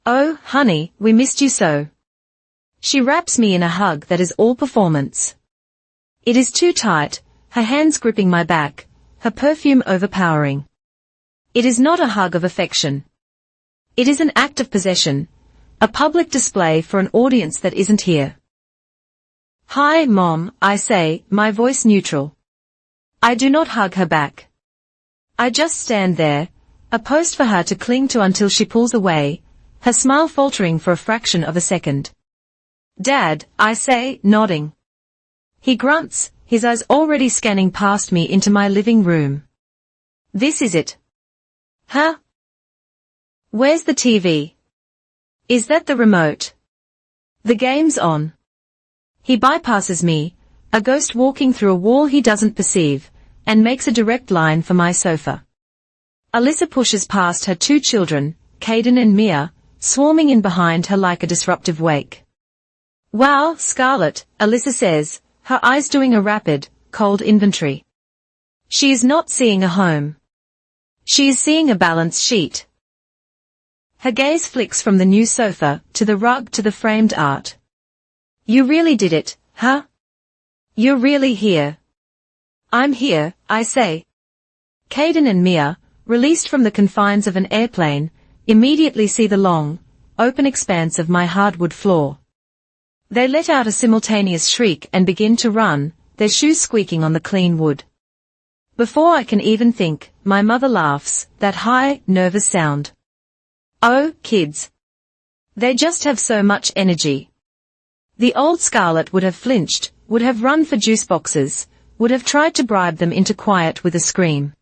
Oh, honey, we missed you so. She wraps me in a hug that is all performance. It is too tight, her hands gripping my back, her perfume overpowering. It is not a hug of affection. It is an act of possession, a public display for an audience that isn't here. Hi, Mom, I say, my voice neutral. I do not hug her back. I just stand there, a post for her to cling to until she pulls away, her smile faltering for a fraction of a second. Dad, I say, nodding. He grunts, his eyes already scanning past me into my living room. This is it. Huh? Where's the TV? Is that the remote? The game's on. He bypasses me, a ghost walking through a wall he doesn't perceive, and makes a direct line for my sofa. Alyssa pushes past her two children, Caden and Mia, swarming in behind her like a disruptive wake. Wow, Scarlett, Alyssa says, her eyes doing a rapid, cold inventory. She is not seeing a home. She is seeing a balance sheet. Her gaze flicks from the new sofa, to the rug to the framed art. You really did it, huh? You're really here. I'm here, I say. Caden and Mia, released from the confines of an airplane, immediately see the long, open expanse of my hardwood floor. They let out a simultaneous shriek and begin to run, their shoes squeaking on the clean wood. Before I can even think, my mother laughs, that high, nervous sound. Oh, kids. They just have so much energy. The old Scarlett would have flinched, would have run for juice boxes, would have tried to bribe them into quiet with a scream.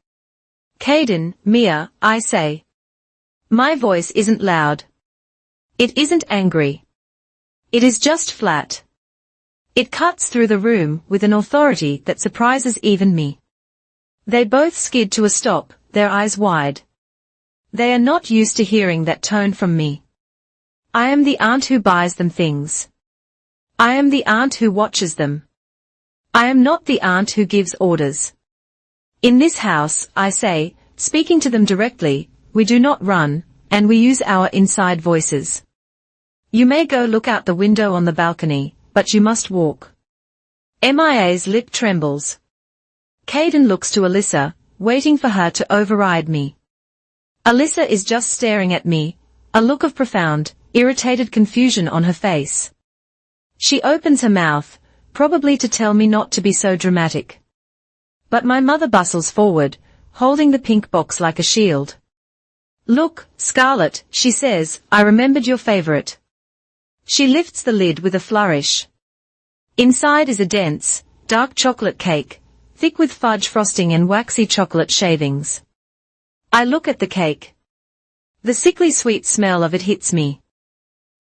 Caden, Mia, I say. My voice isn't loud. It isn't angry. It is just flat. It cuts through the room with an authority that surprises even me. They both skid to a stop, their eyes wide. They are not used to hearing that tone from me. I am the aunt who buys them things. I am the aunt who watches them. I am not the aunt who gives orders. In this house, I say, speaking to them directly, we do not run, and we use our inside voices. You may go look out the window on the balcony, but you must walk. MIA's lip trembles. Caden looks to Alyssa, waiting for her to override me. Alyssa is just staring at me, a look of profound, irritated confusion on her face. She opens her mouth, probably to tell me not to be so dramatic. But my mother bustles forward, holding the pink box like a shield. Look, Scarlett, she says, I remembered your favorite. She lifts the lid with a flourish. Inside is a dense, dark chocolate cake, thick with fudge frosting and waxy chocolate shavings. I look at the cake. The sickly sweet smell of it hits me.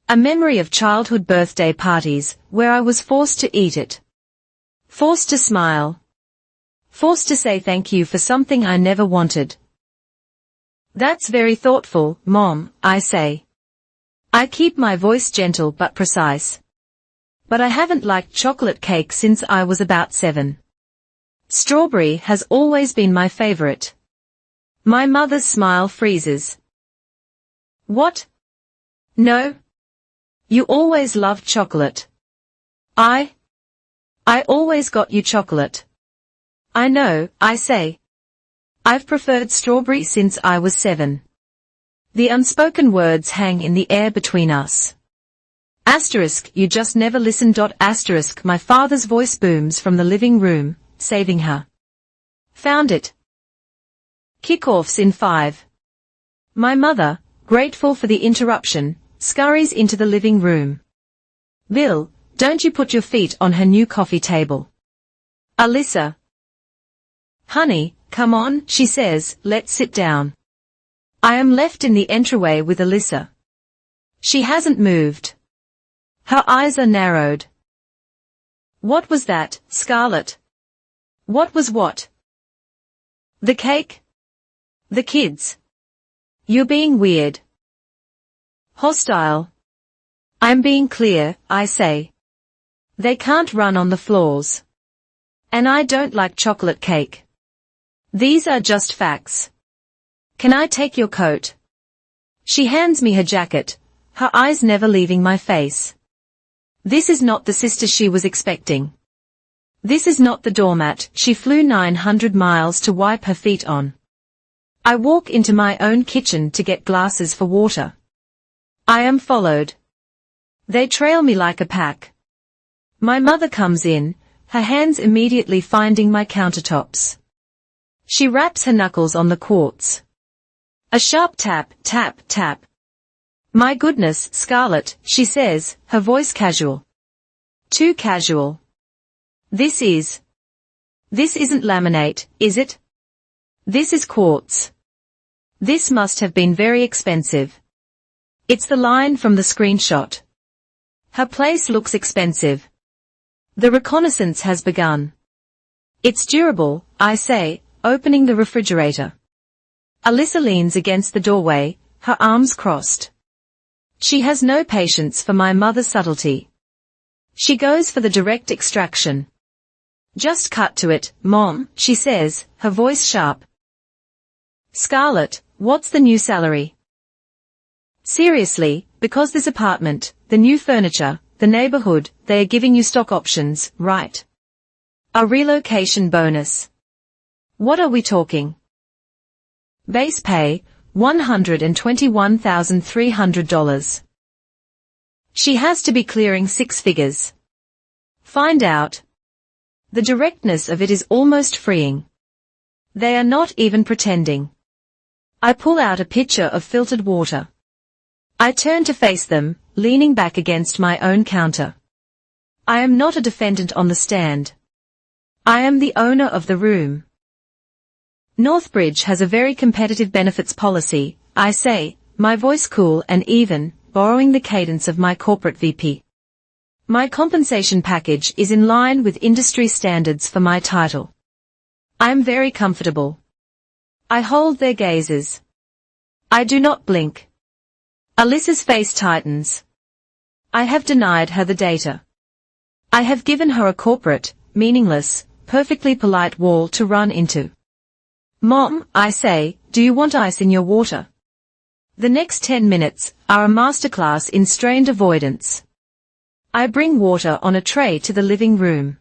A memory of childhood birthday parties, where I was forced to eat it. Forced to smile. Forced to say thank you for something I never wanted. That's very thoughtful, Mom, I say. I keep my voice gentle but precise. But I haven't liked chocolate cake since I was about 7. Strawberry has always been my favorite. My mother's smile freezes. What? No? You always loved chocolate. I always got you chocolate. I know, I say. I've preferred strawberry since I was 7. The unspoken words hang in the air between us. Asterisk, you just never listen. Asterisk, my father's voice booms from the living room, saving her. Found it. Kickoffs in 5. My mother, grateful for the interruption, scurries into the living room. Bill, don't you put your feet on her new coffee table. Alyssa. Honey, come on, she says, let's sit down. I am left in the entryway with Alyssa. She hasn't moved. Her eyes are narrowed. What was that, Scarlett? What was what? The cake? The kids. You're being weird. Hostile. I'm being clear, I say. They can't run on the floors. And I don't like chocolate cake. These are just facts. Can I take your coat? She hands me her jacket, her eyes never leaving my face. This is not the sister she was expecting. This is not the doormat she flew 900 miles to wipe her feet on. I walk into my own kitchen to get glasses for water. I am followed. They trail me like a pack. My mother comes in, her hands immediately finding my countertops. She raps her knuckles on the quartz. A sharp tap, tap, tap. My goodness, Scarlett, she says, her voice casual. Too casual. This isn't laminate, is it? This is quartz. This must have been very expensive. It's the line from the screenshot. Her place looks expensive. The reconnaissance has begun. It's durable, I say, opening the refrigerator. Alyssa leans against the doorway, her arms crossed. She has no patience for my mother's subtlety. She goes for the direct extraction. Just cut to it, Mom, she says, her voice sharp. Scarlett, what's the new salary? Seriously, because this apartment, the new furniture, the neighborhood, they are giving you stock options, right? A relocation bonus. What are we talking? Base pay, $121,300. She has to be clearing 6 figures. Find out. The directness of it is almost freeing. They are not even pretending. I pull out a pitcher of filtered water. I turn to face them, leaning back against my own counter. I am not a defendant on the stand. I am the owner of the room. Northbridge has a very competitive benefits policy, I say, my voice cool and even, borrowing the cadence of my corporate VP. My compensation package is in line with industry standards for my title. I am very comfortable. I hold their gazes. I do not blink. Alyssa's face tightens. I have denied her the data. I have given her a corporate, meaningless, perfectly polite wall to run into. Mom, I say, do you want ice in your water? The next 10 minutes are a masterclass in strained avoidance. I bring water on a tray to the living room.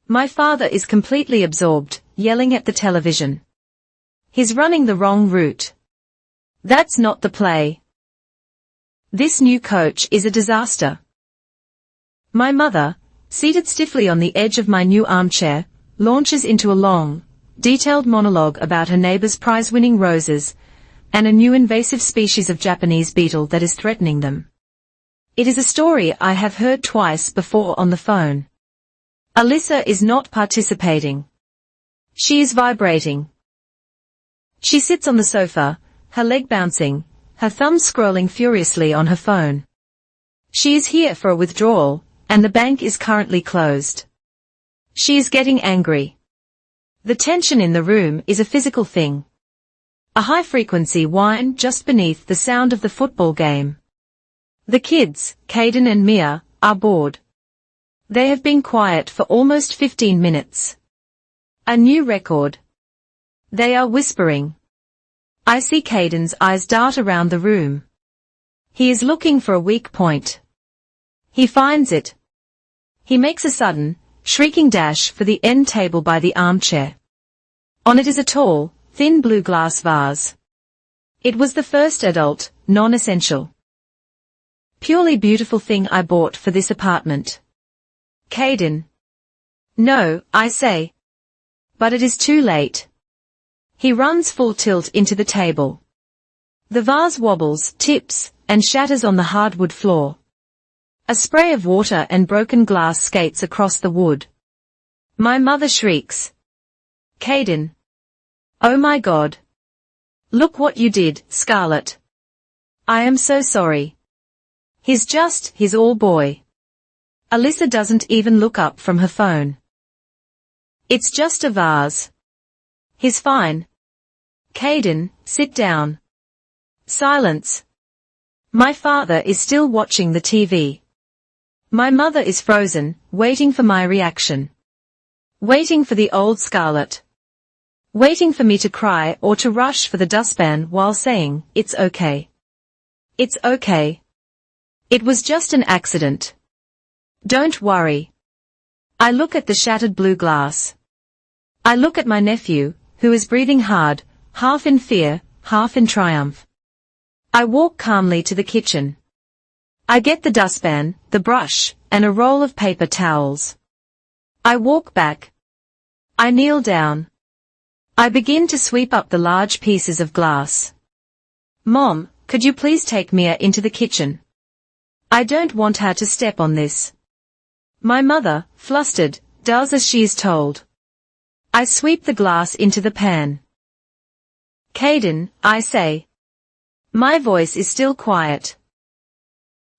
My father is completely absorbed, yelling at the television. He's running the wrong route. That's not the play. This new coach is a disaster. My mother, seated stiffly on the edge of my new armchair, launches into a long, detailed monologue about her neighbor's prize-winning roses, and a new invasive species of Japanese beetle that is threatening them. It is a story I have heard twice before on the phone. Alyssa is not participating. She is vibrating. She sits on the sofa, her leg bouncing, her thumb scrolling furiously on her phone. She is here for a withdrawal, and the bank is currently closed. She is getting angry. The tension in the room is a physical thing. A high-frequency whine just beneath the sound of the football game. The kids, Caden and Mia, are bored. They have been quiet for almost 15 minutes. A new record. They are whispering. I see Caden's eyes dart around the room. He is looking for a weak point. He finds it. He makes a sudden, shrieking dash for the end table by the armchair. On it is a tall, thin blue glass vase. It was the first adult, non-essential, purely beautiful thing I bought for this apartment. Caden. No, I say. But it is too late. He runs full tilt into the table. The vase wobbles, tips, and shatters on the hardwood floor. A spray of water and broken glass skates across the wood. My mother shrieks. Caden. Oh my God. Look what you did, Scarlett. I am so sorry. He's just his all boy. Alyssa doesn't even look up from her phone. It's just a vase. He's fine. Caden, sit down. Silence. My father is still watching the TV. My mother is frozen, waiting for my reaction. Waiting for the old Scarlett. Waiting for me to cry or to rush for the dustpan while saying, it's okay. It's okay. It was just an accident. Don't worry. I look at the shattered blue glass. I look at my nephew, who is breathing hard, half in fear, half in triumph. I walk calmly to the kitchen. I get the dustpan, the brush, and a roll of paper towels. I walk back. I kneel down. I begin to sweep up the large pieces of glass. Mom, could you please take Mia into the kitchen? I don't want her to step on this. My mother, flustered, does as she is told. I sweep the glass into the pan. Caden, I say. My voice is still quiet.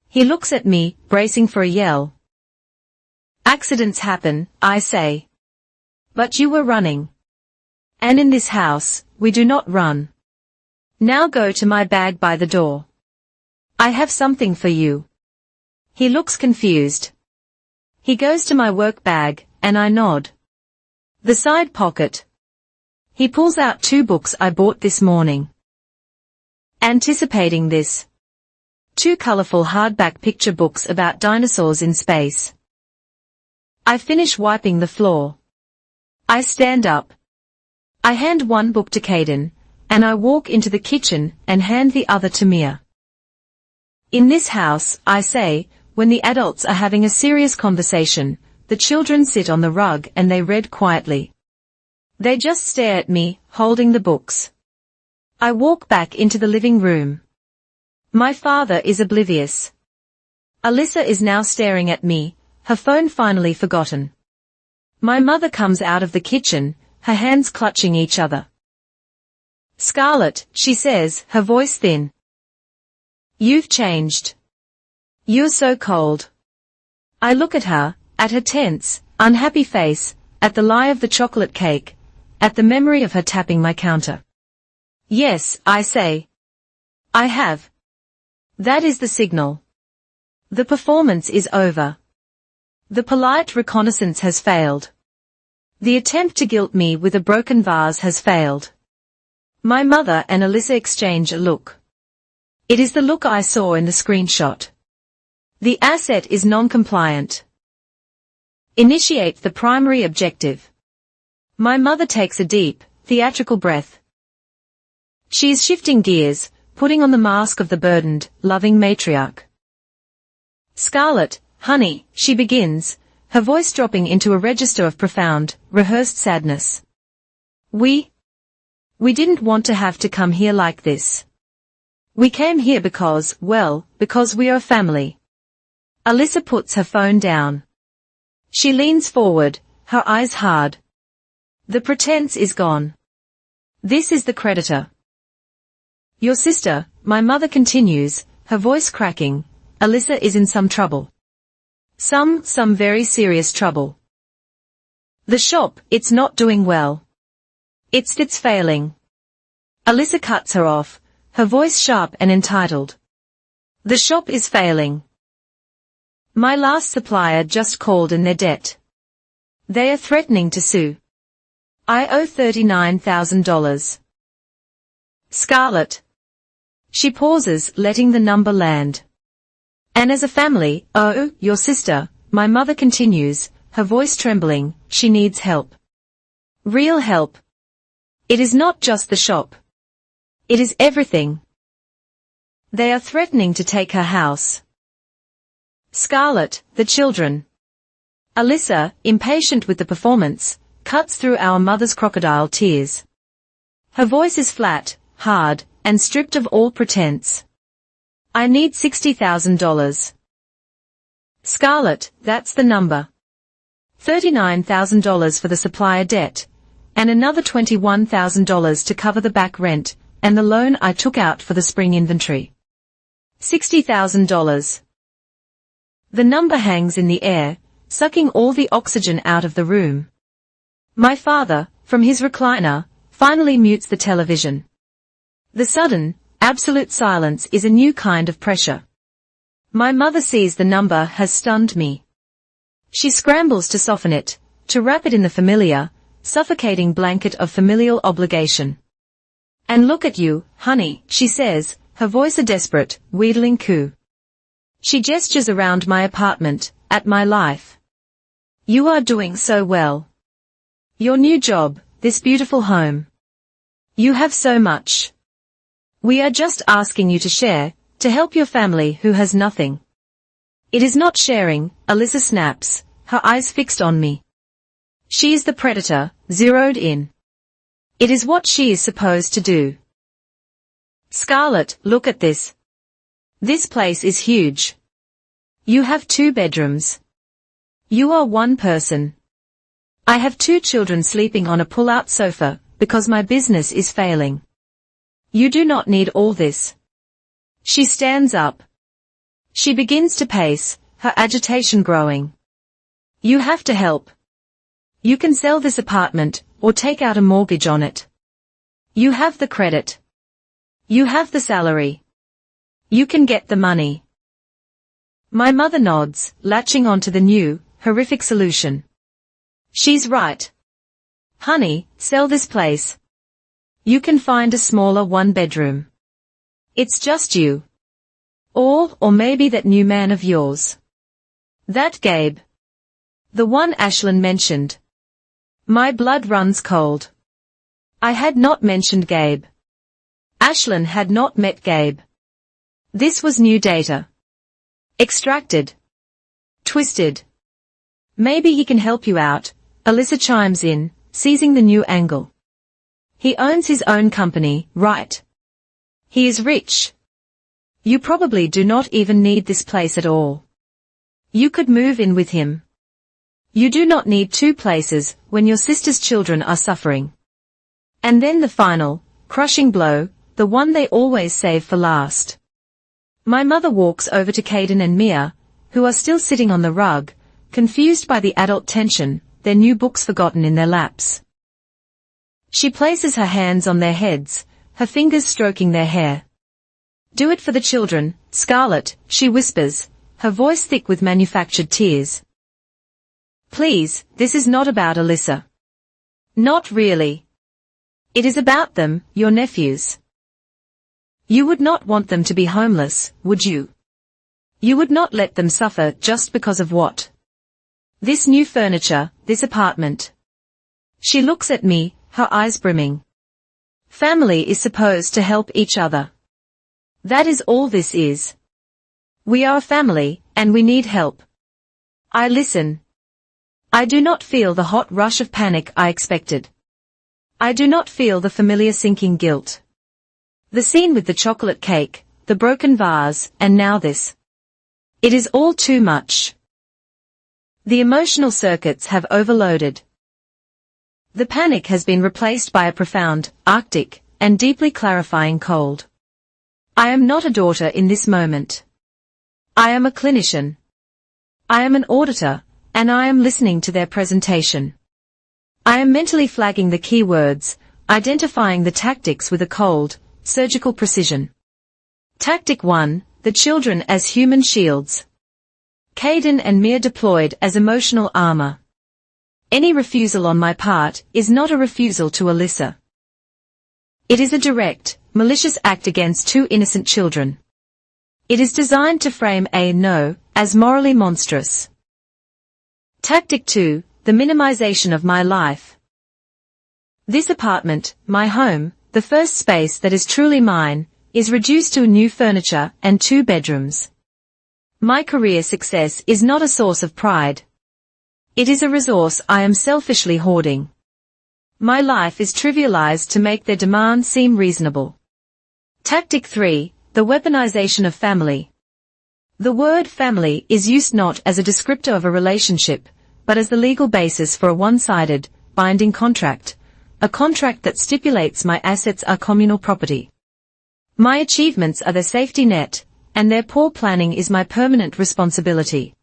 He looks at me, bracing for a yell. Accidents happen, I say. But you were running. And in this house, we do not run. Now go to my bag by the door. I have something for you. He looks confused. He goes to my work bag, and I nod. The side pocket. He pulls out 2 books I bought this morning. Anticipating this. 2 colorful hardback picture books about dinosaurs in space. I finish wiping the floor. I stand up. I hand 1 book to Caden, and I walk into the kitchen and hand the other to Mia. In this house, I say, when the adults are having a serious conversation, the children sit on the rug and they read quietly. They just stare at me, holding the books. I walk back into the living room. My father is oblivious. Alyssa is now staring at me, her phone finally forgotten. My mother comes out of the kitchen, her hands clutching each other. Scarlett, she says, her voice thin. You've changed. You're so cold. I look at her tense, unhappy face, at the lie of the chocolate cake, at the memory of her tapping my counter. Yes, I say. I have. That is the signal. The performance is over. The polite reconnaissance has failed. The attempt to guilt me with a broken vase has failed. My mother and Alyssa exchange a look. It is the look I saw in the screenshot. The asset is non-compliant. Initiate the primary objective. My mother takes a deep, theatrical breath. She is shifting gears, putting on the mask of the burdened, loving matriarch. Scarlett, honey, she begins, her voice dropping into a register of profound, rehearsed sadness. We didn't want to have to come here like this. We came here because we are a family. Alyssa puts her phone down. She leans forward, her eyes hard. The pretense is gone. This is the creditor. Your sister, my mother continues, her voice cracking. Alyssa is in some trouble. Some very serious trouble. The shop, it's not doing well. It's failing. Alyssa cuts her off, her voice sharp and entitled. The shop is failing. My last supplier just called in their debt. They are threatening to sue. I owe $39,000. Scarlett. She pauses, letting the number land. And as a family, oh, your sister, my mother continues, her voice trembling, she needs help. Real help. It is not just the shop. It is everything. They are threatening to take her house. Scarlett, the children. Alyssa, impatient with the performance, cuts through our mother's crocodile tears. Her voice is flat, hard, and stripped of all pretense. I need $60,000. Scarlett, that's the number. $39,000 for the supplier debt, and another $21,000 to cover the back rent, and the loan I took out for the spring inventory. $60,000. The number hangs in the air, sucking all the oxygen out of the room. My father, from his recliner, finally mutes the television. The sudden, absolute silence is a new kind of pressure. My mother sees the number has stunned me. She scrambles to soften it, to wrap it in the familiar, suffocating blanket of familial obligation. And look at you, honey, she says, her voice a desperate, wheedling coo. She gestures around my apartment, at my life. You are doing so well. Your new job, this beautiful home. You have so much. We are just asking you to share, to help your family who has nothing. It is not sharing, Alyssa snaps, her eyes fixed on me. She is the predator, zeroed in. It is what she is supposed to do. Scarlett, look at this. This place is huge. You have 2 bedrooms. You are one person. I have 2 children sleeping on a pull-out sofa, because my business is failing. You do not need all this. She stands up. She begins to pace, her agitation growing. You have to help. You can sell this apartment, or take out a mortgage on it. You have the credit. You have the salary. You can get the money. My mother nods, latching onto the new, horrific solution. She's right. Honey, sell this place. You can find a smaller 1-bedroom. It's just you. Or maybe that new man of yours. That Gabe. The one Ashlyn mentioned. My blood runs cold. I had not mentioned Gabe. Ashlyn had not met Gabe. This was new data. Extracted. Twisted. Maybe he can help you out, Alyssa chimes in, seizing the new angle. He owns his own company, right? He is rich. You probably do not even need this place at all. You could move in with him. You do not need 2 places when your sister's children are suffering. And then the final, crushing blow, the one they always save for last. My mother walks over to Caden and Mia, who are still sitting on the rug, confused by the adult tension, their new books forgotten in their laps. She places her hands on their heads, her fingers stroking their hair. Do it for the children, Scarlett, she whispers, her voice thick with manufactured tears. Please, this is not about Alyssa. Not really. It is about them, your nephews. You would not want them to be homeless, would you? You would not let them suffer just because of what? This new furniture, this apartment. She looks at me, her eyes brimming. Family is supposed to help each other. That is all this is. We are a family, and we need help. I listen. I do not feel the hot rush of panic I expected. I do not feel the familiar sinking guilt. The scene with the chocolate cake, the broken vase, and now this. It is all too much. The emotional circuits have overloaded. The panic has been replaced by a profound, arctic, and deeply clarifying cold. I am not a daughter in this moment. I am a clinician. I am an auditor, and I am listening to their presentation. I am mentally flagging the key words, identifying the tactics with a cold, surgical precision. Tactic 1, the children as human shields. Caden and Mia deployed as emotional armor. Any refusal on my part is not a refusal to Alyssa. It is a direct, malicious act against two innocent children. It is designed to frame a no as morally monstrous. Tactic 2, the minimization of my life. This apartment, my home, the first space that is truly mine, is reduced to new furniture and 2 bedrooms. My career success is not a source of pride. It is a resource I am selfishly hoarding. My life is trivialized to make their demands seem reasonable. Tactic 3, the weaponization of family. The word family is used not as a descriptor of a relationship, but as the legal basis for a one-sided, binding contract, a contract that stipulates my assets are communal property. My achievements are their safety net, and their poor planning is my permanent responsibility.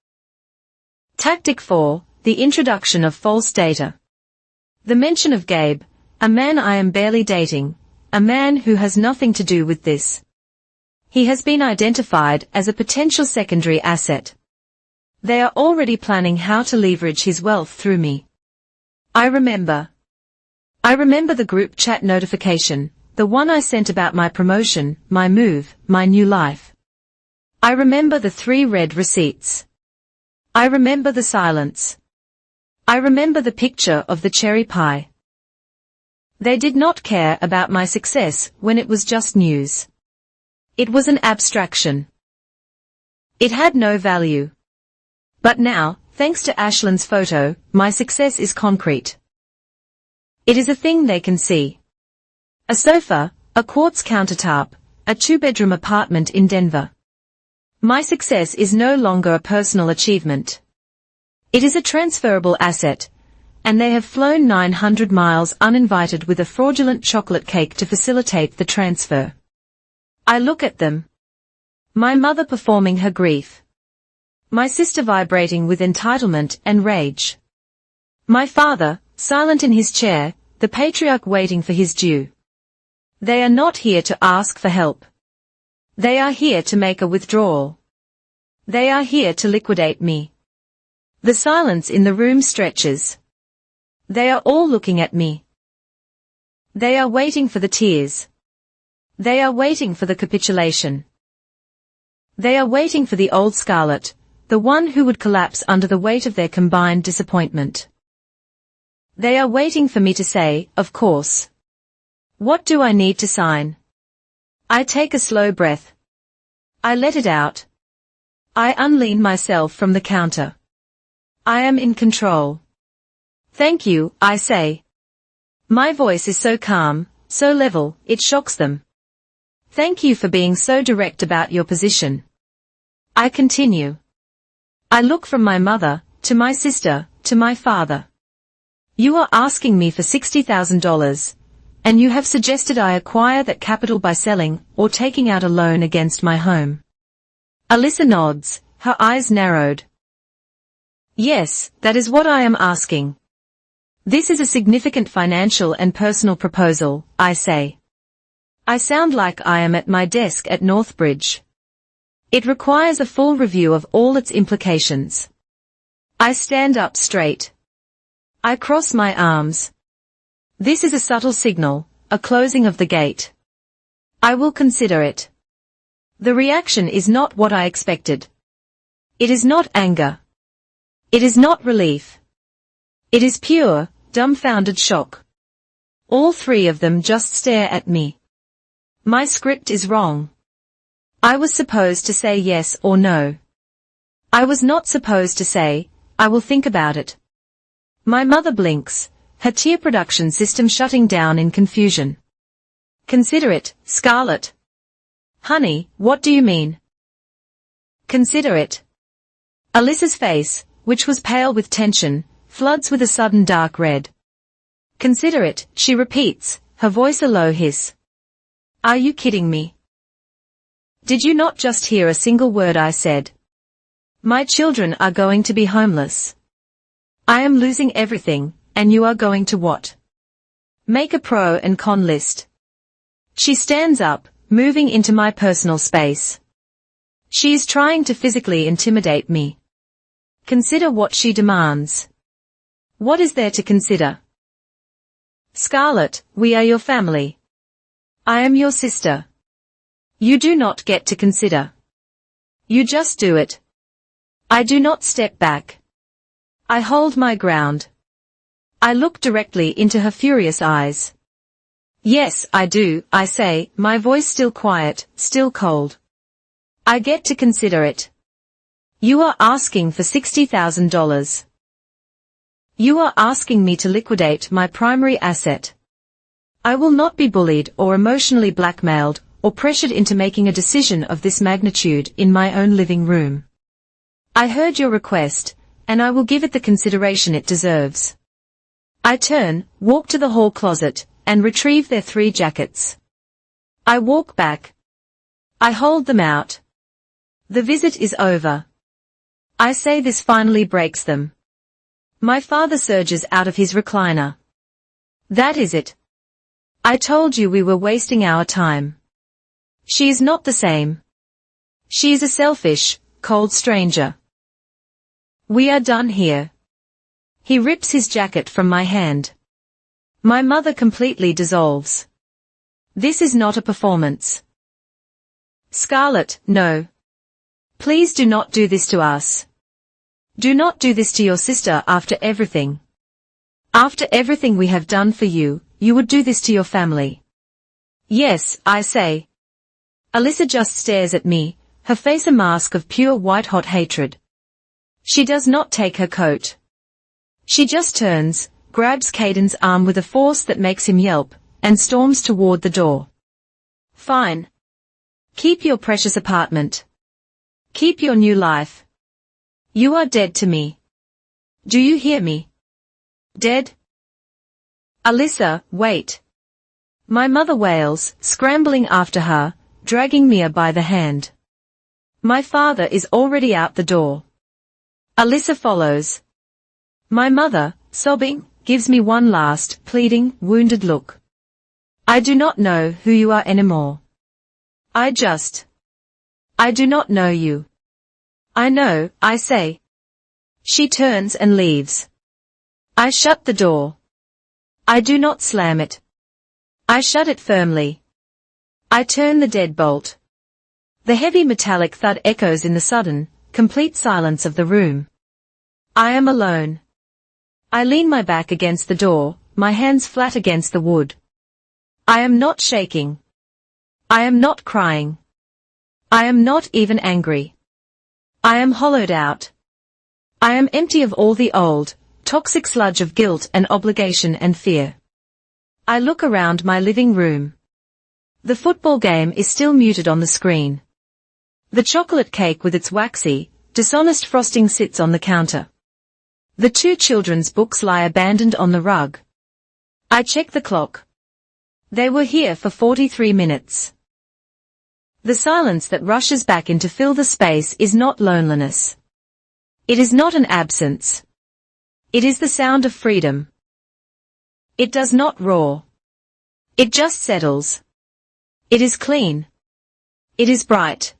Tactic 4, the introduction of false data. The mention of Gabe, a man I am barely dating, a man who has nothing to do with this. He has been identified as a potential secondary asset. They are already planning how to leverage his wealth through me. I remember the group chat notification, the one I sent about my promotion, my move, my new life. I remember the 3 red receipts. I remember the silence. I remember the picture of the cherry pie. They did not care about my success when it was just news. It was an abstraction. It had no value. But now, thanks to Ashlyn's photo, my success is concrete. It is a thing they can see. A sofa, a quartz countertop, a 2-bedroom apartment in Denver. My success is no longer a personal achievement. It is a transferable asset, and they have flown 900 miles uninvited with a fraudulent chocolate cake to facilitate the transfer. I look at them. My mother performing her grief. My sister vibrating with entitlement and rage. My father, silent in his chair, the patriarch waiting for his due. They are not here to ask for help. They are here to make a withdrawal. They are here to liquidate me. The silence in the room stretches. They are all looking at me. They are waiting for the tears. They are waiting for the capitulation. They are waiting for the old Scarlet, the one who would collapse under the weight of their combined disappointment. They are waiting for me to say, of course. What do I need to sign? I take a slow breath. I let it out. I unlean myself from the counter. I am in control. Thank you, I say. My voice is so calm, so level, it shocks them. Thank you for being so direct about your position. I continue. I look from my mother, to my sister, to my father. You are asking me for $60,000, and you have suggested I acquire that capital by selling or taking out a loan against my home. Alyssa nods, her eyes narrowed. Yes, that is what I am asking. This is a significant financial and personal proposal, I say. I sound like I am at my desk at Northbridge. It requires a full review of all its implications. I stand up straight. I cross my arms. This is a subtle signal, a closing of the gate. I will consider it. The reaction is not what I expected. It is not anger. It is not relief. It is pure, dumbfounded shock. All 3 of them just stare at me. My script is wrong. I was supposed to say yes or no. I was not supposed to say, I will think about it. My mother blinks, her tear production system shutting down in confusion. Consider it, Scarlett. Honey, what do you mean? Consider it. Alyssa's face, which was pale with tension, floods with a sudden dark red. Consider it, she repeats, her voice a low hiss. Are you kidding me? Did you not just hear a single word I said? My children are going to be homeless. I am losing everything, and you are going to what? Make a pro and con list. She stands up, moving into my personal space. She is trying to physically intimidate me. Consider what she demands. What is there to consider? Scarlett, we are your family. I am your sister. You do not get to consider. You just do it. I do not step back. I hold my ground. I look directly into her furious eyes. Yes, I do, I say, my voice still quiet, still cold. I get to consider it. You are asking for $60,000. You are asking me to liquidate my primary asset. I will not be bullied or emotionally blackmailed or pressured into making a decision of this magnitude in my own living room. I heard your request, and I will give it the consideration it deserves. I turn, walk to the hall closet, and retrieve their 3 jackets. I walk back. I hold them out. The visit is over. I say this finally breaks them. My father surges out of his recliner. That is it. I told you we were wasting our time. She is not the same. She is a selfish, cold stranger. We are done here. He rips his jacket from my hand. My mother completely dissolves. This is not a performance. Scarlett, no. Please do not do this to us. Do not do this to your sister after everything. After everything we have done for you, you would do this to your family. Yes, I say. Alyssa just stares at me, her face a mask of pure white-hot hatred. She does not take her coat. She just turns, grabs Caden's arm with a force that makes him yelp, and storms toward the door. Fine. Keep your precious apartment. Keep your new life. You are dead to me. Do you hear me? Dead? Alyssa, wait. My mother wails, scrambling after her, dragging Mia by the hand. My father is already out the door. Alyssa follows. My mother, sobbing, gives me one last, pleading, wounded look. I do not know who you are anymore. I do not know you. I know, I say. She turns and leaves. I shut the door. I do not slam it. I shut it firmly. I turn the deadbolt. The heavy metallic thud echoes in the sudden, complete silence of the room. I am alone. I lean my back against the door, my hands flat against the wood. I am not shaking. I am not crying. I am not even angry. I am hollowed out. I am empty of all the old, toxic sludge of guilt and obligation and fear. I look around my living room. The football game is still muted on the screen. The chocolate cake with its waxy, dishonest frosting sits on the counter. The 2 children's books lie abandoned on the rug. I check the clock. They were here for 43 minutes. The silence that rushes back in to fill the space is not loneliness. It is not an absence. It is the sound of freedom. It does not roar. It just settles. It is clean. It is bright.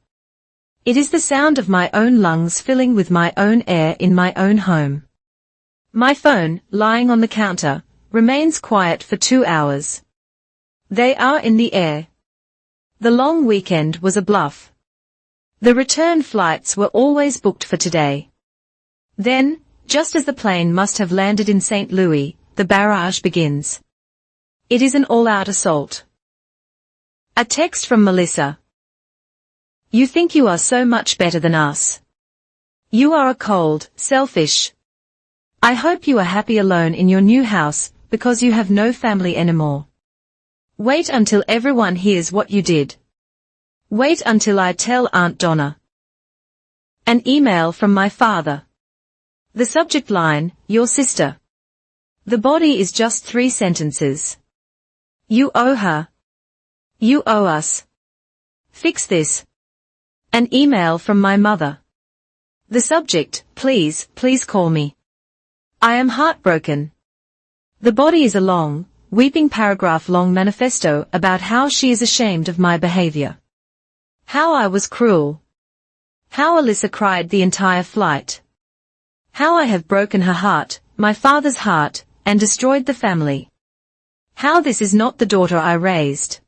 It is the sound of my own lungs filling with my own air in my own home. My phone, lying on the counter, remains quiet for 2 hours. They are in the air. The long weekend was a bluff. The return flights were always booked for today. Then, just as the plane must have landed in St. Louis, the barrage begins. It is an all-out assault. A text from Melissa. You think you are so much better than us. You are a cold, selfish. I hope you are happy alone in your new house, because you have no family anymore. Wait until everyone hears what you did. Wait until I tell Aunt Donna. An email from my father. The subject line, your sister. The body is just 3 sentences. You owe her. You owe us. Fix this. An email from my mother. The subject, please call me. I am heartbroken. The body is a long, weeping paragraph-long manifesto about how she is ashamed of my behavior. How I was cruel. How Alyssa cried the entire flight. How I have broken her heart, my father's heart, and destroyed the family. How this is not the daughter I raised.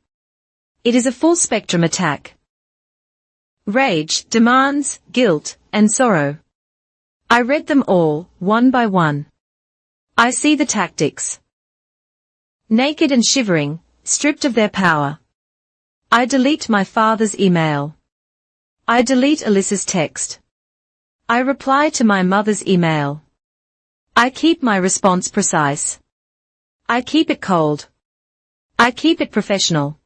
It is a full-spectrum attack. Rage, demands, guilt, and sorrow. I read them all, one by one. I see the tactics. Naked and shivering, stripped of their power. I delete my father's email. I delete Alyssa's text. I reply to my mother's email. I keep my response precise. I keep it cold. I keep it professional.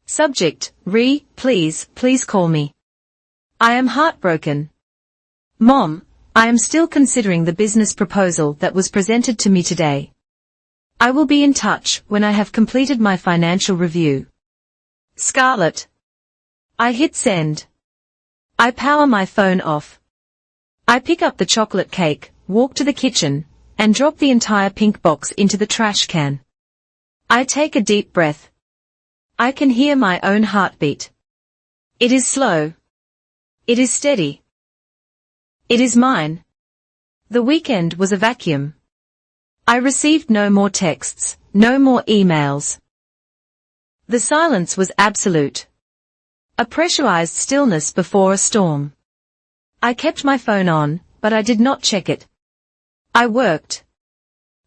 Subject, please call me. I am heartbroken. Mom, I am still considering the business proposal that was presented to me today. I will be in touch when I have completed my financial review. Scarlett. I hit send. I power my phone off. I pick up the chocolate cake, walk to the kitchen, and drop the entire pink box into the trash can. I take a deep breath. I can hear my own heartbeat. It is slow. It is steady. It is mine. The weekend was a vacuum. I received no more texts, no more emails. The silence was absolute. A pressurized stillness before a storm. I kept my phone on, but I did not check it. I worked.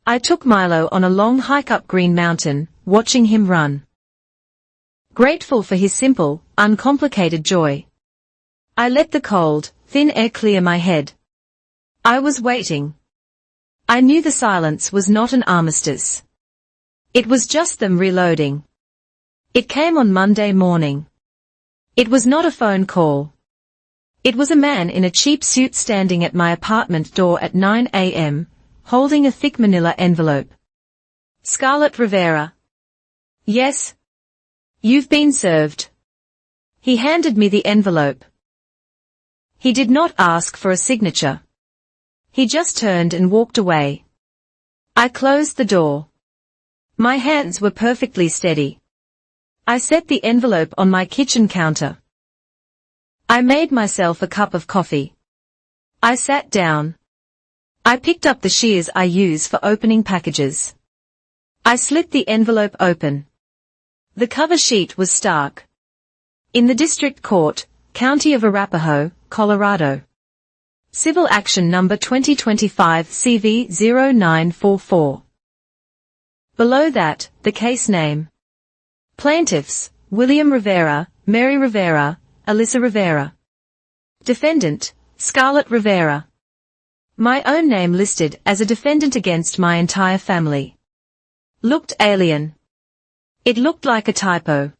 I took Milo on a long hike up Green Mountain, watching him run. Grateful for his simple, uncomplicated joy. I let the cold, thin air clear my head. I was waiting. I knew the silence was not an armistice. It was just them reloading. It came on Monday morning. It was not a phone call. It was a man in a cheap suit standing at my apartment door at 9 a.m., holding a thick manila envelope. Scarlett Rivera. Yes. You've been served. He handed me the envelope. He did not ask for a signature. He just turned and walked away. I closed the door. My hands were perfectly steady. I set the envelope on my kitchen counter. I made myself a cup of coffee. I sat down. I picked up the shears I use for opening packages. I slit the envelope open. The cover sheet was stark. In the District Court, County of Arapahoe, Colorado. Civil Action Number 2025 CV 0944. Below that, the case name. Plaintiffs, William Rivera, Mary Rivera, Alyssa Rivera. Defendant, Scarlett Rivera. My own name listed as a defendant against my entire family. Looked alien. It looked like a typo.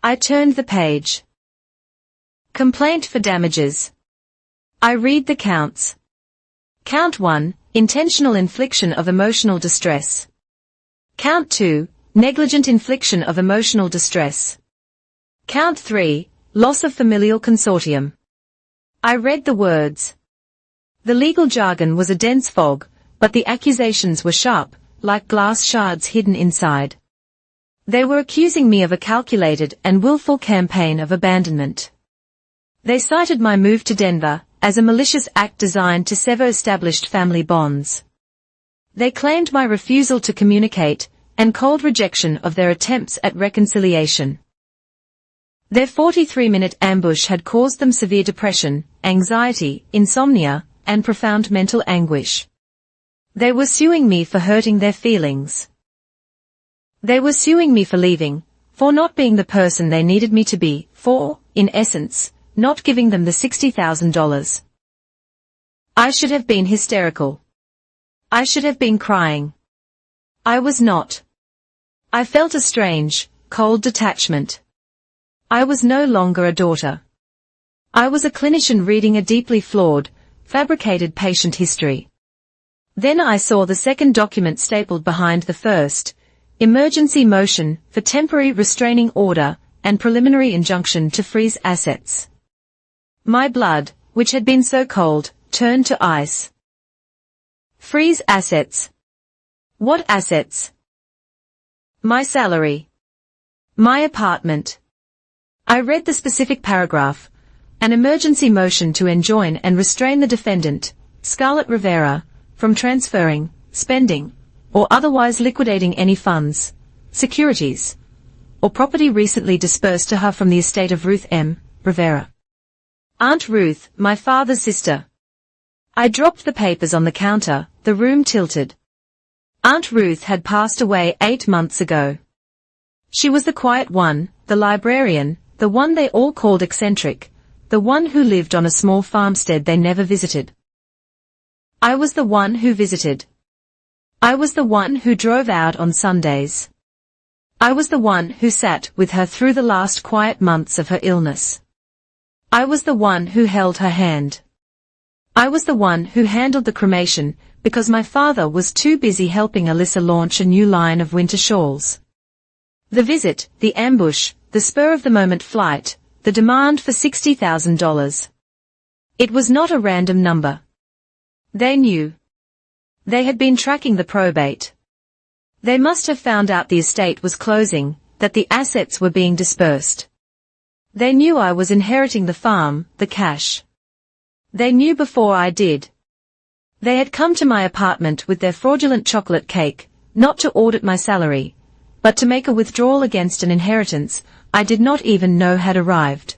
I turned the page. Complaint for damages. I read the counts. Count 1, intentional infliction of emotional distress. Count 2, negligent infliction of emotional distress. Count 3, loss of familial consortium. I read the words. The legal jargon was a dense fog, but the accusations were sharp, like glass shards hidden inside. They were accusing me of a calculated and willful campaign of abandonment. They cited my move to Denver as a malicious act designed to sever established family bonds. They claimed my refusal to communicate and cold rejection of their attempts at reconciliation. Their 43-minute ambush had caused them severe depression, anxiety, insomnia, and profound mental anguish. They were suing me for hurting their feelings. They were suing me for leaving, for not being the person they needed me to be, for, in essence, not giving them the $60,000. I should have been hysterical. I should have been crying. I was not. I felt a strange, cold detachment. I was no longer a daughter. I was a clinician reading a deeply flawed, fabricated patient history. Then I saw the second document stapled behind the first, emergency motion for temporary restraining order and preliminary injunction to freeze assets. My blood, which had been so cold, turned to ice. Freeze assets. What assets? My salary. My apartment. I read the specific paragraph. An emergency motion to enjoin and restrain the defendant, Scarlett Rivera, from transferring, spending, or otherwise liquidating any funds, securities, or property recently dispersed to her from the estate of Ruth M. Rivera. Aunt Ruth, my father's sister. I dropped the papers on the counter, the room tilted. Aunt Ruth had passed away 8 months ago. She was the quiet one, the librarian, the one they all called eccentric, the one who lived on a small farmstead they never visited. I was the one who visited. I was the one who drove out on Sundays. I was the one who sat with her through the last quiet months of her illness. I was the one who held her hand. I was the one who handled the cremation, because my father was too busy helping Alyssa launch a new line of winter shawls. The visit, the ambush, the spur-of-the-moment flight, the demand for $60,000. It was not a random number. They knew. They had been tracking the probate. They must have found out the estate was closing, that the assets were being dispersed. They knew I was inheriting the farm, the cash. They knew before I did. They had come to my apartment with their fraudulent chocolate cake, not to audit my salary, but to make a withdrawal against an inheritance I did not even know had arrived.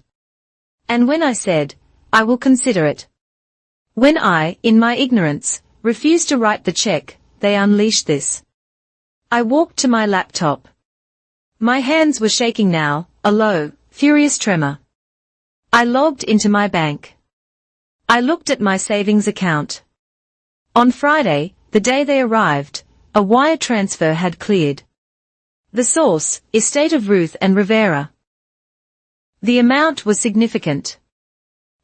And when I said, I will consider it. When I, in my ignorance, refused to write the check, they unleashed this. I walked to my laptop. My hands were shaking now, a low, furious tremor. I logged into my bank. I looked at my savings account. On Friday, the day they arrived, a wire transfer had cleared. The source, estate of Ruth and Rivera. The amount was significant.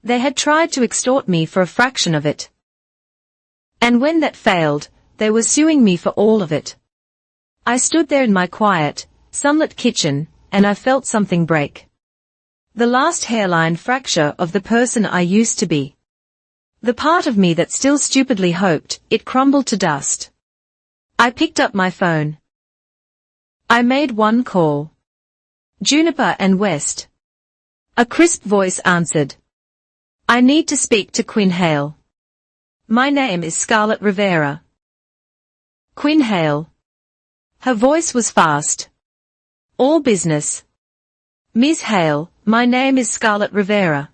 They had tried to extort me for a fraction of it. And when that failed, they were suing me for all of it. I stood there in my quiet, sunlit kitchen, and I felt something break. The last hairline fracture of the person I used to be. The part of me that still stupidly hoped, it crumbled to dust. I picked up my phone. I made one call. Juniper and West. A crisp voice answered. I need to speak to Quinn Hale. My name is Scarlett Rivera. Quinn Hale. Her voice was fast. All business. Ms. Hale, my name is Scarlett Rivera.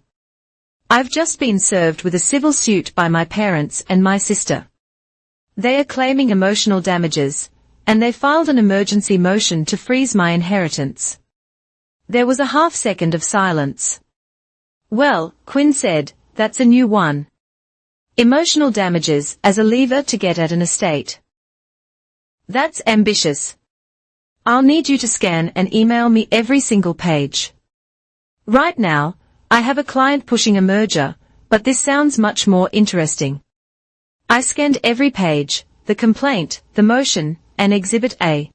I've just been served with a civil suit by my parents and my sister. They are claiming emotional damages, and they filed an emergency motion to freeze my inheritance. There was a half-second of silence. Well, Quinn said, that's a new one. Emotional damages as a lever to get at an estate. That's ambitious. I'll need you to scan and email me every single page. Right now, I have a client pushing a merger, but this sounds much more interesting. I scanned every page, the complaint, the motion, and Exhibit A.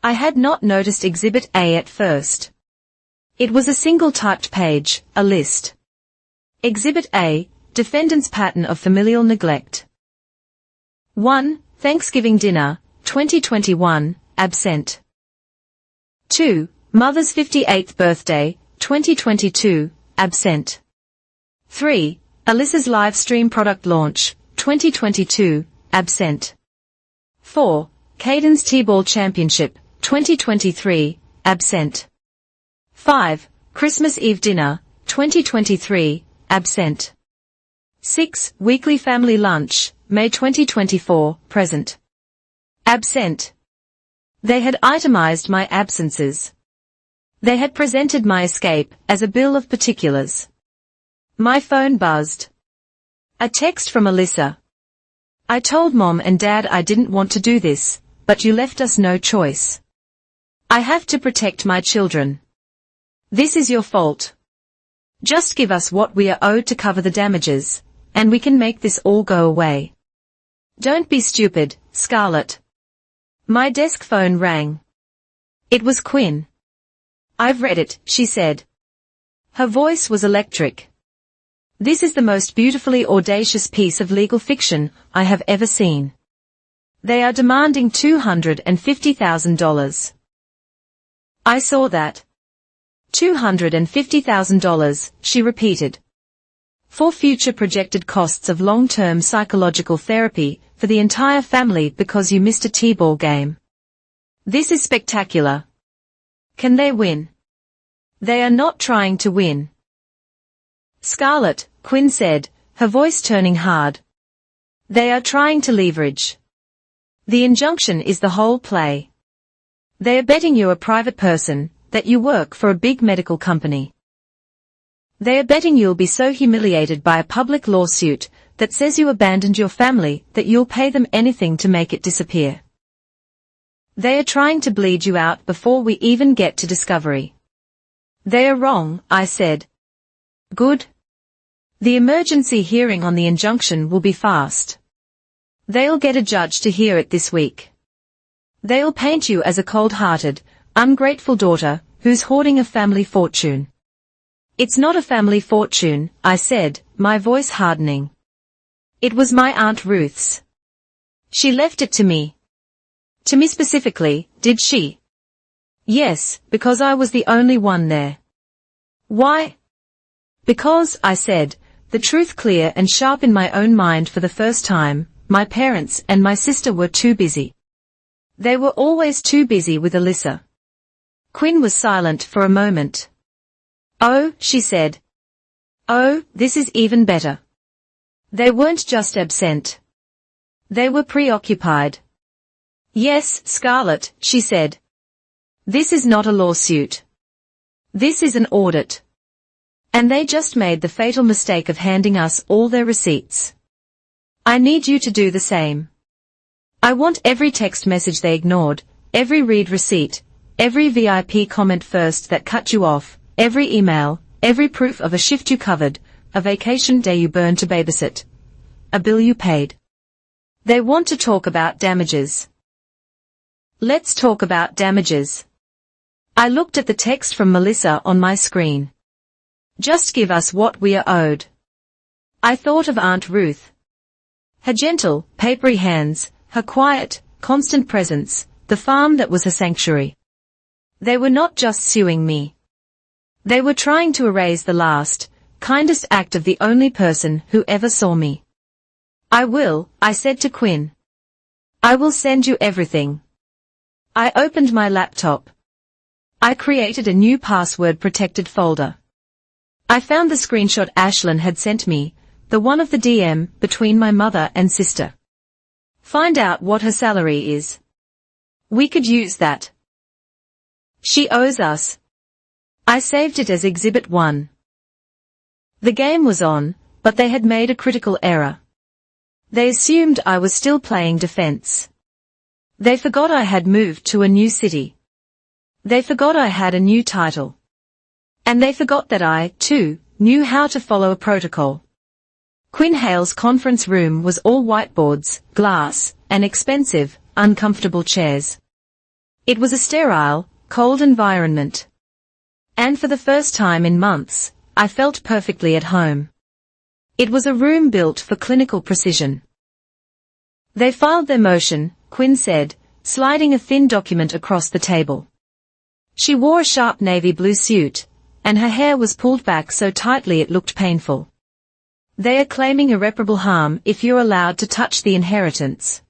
I had not noticed Exhibit A at first. It was a single typed page, a list. Exhibit A, Defendant's Pattern of Familial Neglect. 1. Thanksgiving Dinner, 2021, absent. 2. Mother's 58th Birthday, 2022, absent. 3. Alyssa's live stream product launch, 2022, absent. 4. Caden's T-Ball Championship, 2023, absent. 5. Christmas Eve Dinner, 2023, absent. 6. Weekly Family Lunch, May 2024, present. Absent. They had itemized my absences. They had presented my escape as a bill of particulars. My phone buzzed. A text from Alyssa. I told Mom and Dad I didn't want to do this, but you left us no choice. I have to protect my children. This is your fault. Just give us what we are owed to cover the damages, and we can make this all go away. Don't be stupid, Scarlett. My desk phone rang. It was Quinn. I've read it, she said. Her voice was electric. This is the most beautifully audacious piece of legal fiction I have ever seen. They are demanding $250,000. I saw that. $250,000, she repeated. For future projected costs of long-term psychological therapy for the entire family because you missed a T-ball game. This is spectacular. Can they win? They are not trying to win. Scarlett, Quinn said, her voice turning hard. They are trying to leverage. The injunction is the whole play. They are betting you're a private person, that you work for a big medical company. They are betting you'll be so humiliated by a public lawsuit that says you abandoned your family that you'll pay them anything to make it disappear. They are trying to bleed you out before we even get to discovery. They are wrong, I said. Good. The emergency hearing on the injunction will be fast. They'll get a judge to hear it this week. They'll paint you as a cold-hearted, ungrateful daughter who's hoarding a family fortune. It's not a family fortune, I said, my voice hardening. It was my Aunt Ruth's. She left it to me. To me specifically, did she? Yes, because I was the only one there. Why? Because, I said, the truth clear and sharp in my own mind for the first time, my parents and my sister were too busy. They were always too busy with Alyssa. Quinn was silent for a moment. Oh, she said. Oh, this is even better. They weren't just absent. They were preoccupied. Yes, Scarlett, she said. This is not a lawsuit. This is an audit. And they just made the fatal mistake of handing us all their receipts. I need you to do the same. I want every text message they ignored, every read receipt, every VIP comment first that cut you off, every email, every proof of a shift you covered, a vacation day you burned to babysit, a bill you paid. They want to talk about damages. Let's talk about damages. I looked at the text from Melissa on my screen. Just give us what we are owed. I thought of Aunt Ruth. Her gentle, papery hands, her quiet, constant presence, the farm that was her sanctuary. They were not just suing me. They were trying to erase the last, kindest act of the only person who ever saw me. I will, I said to Quinn. I will send you everything. I opened my laptop. I created a new password-protected folder. I found the screenshot Ashlyn had sent me, the one of the DM between my mother and sister. Find out what her salary is. We could use that. She owes us. I saved it as Exhibit 1. The game was on, but they had made a critical error. They assumed I was still playing defense. They forgot I had moved to a new city. They forgot I had a new title. And they forgot that I, too, knew how to follow a protocol. Quinn Hale's conference room was all whiteboards, glass, and expensive, uncomfortable chairs. It was a sterile, cold environment. And for the first time in months, I felt perfectly at home. It was a room built for clinical precision. They filed their motion, Quinn said, sliding a thin document across the table. She wore a sharp navy blue suit, and her hair was pulled back so tightly it looked painful. They are claiming irreparable harm if you're allowed to touch the inheritance.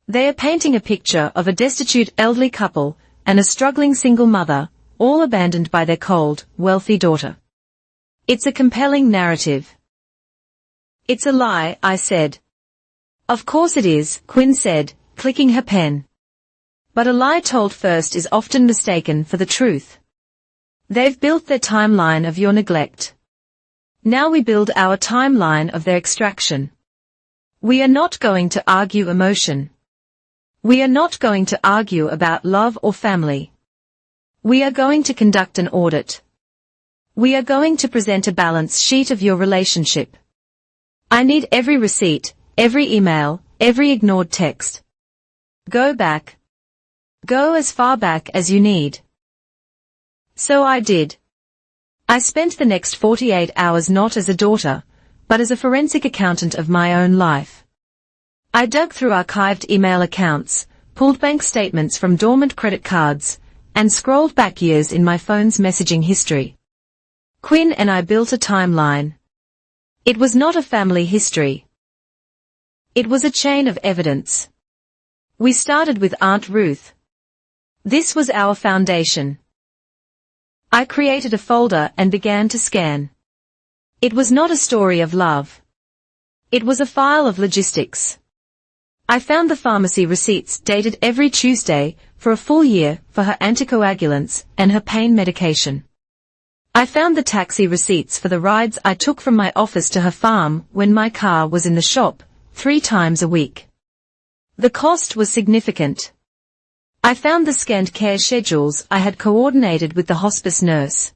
They are painting a picture of a destitute elderly couple and a struggling single mother, all abandoned by their cold, wealthy daughter. It's a compelling narrative. It's a lie, I said. Of course it is, Quinn said, clicking her pen. But a lie told first is often mistaken for the truth. They've built their timeline of your neglect. Now we build our timeline of their extraction. We are not going to argue emotion. We are not going to argue about love or family. We are going to conduct an audit. We are going to present a balance sheet of your relationship. I need every receipt, every email, every ignored text. Go back. Go as far back as you need. So I did. I spent the next 48 hours not as a daughter, but as a forensic accountant of my own life. I dug through archived email accounts, pulled bank statements from dormant credit cards, and scrolled back years in my phone's messaging history. Quinn and I built a timeline. It was not a family history. It was a chain of evidence. We started with Aunt Ruth. This was our foundation. I created a folder and began to scan. It was not a story of love. It was a file of logistics. I found the pharmacy receipts dated every Tuesday for a full year for her anticoagulants and her pain medication. I found the taxi receipts for the rides I took from my office to her farm when my car was in the shop, 3 times a week. The cost was significant. I found the scanned care schedules I had coordinated with the hospice nurse.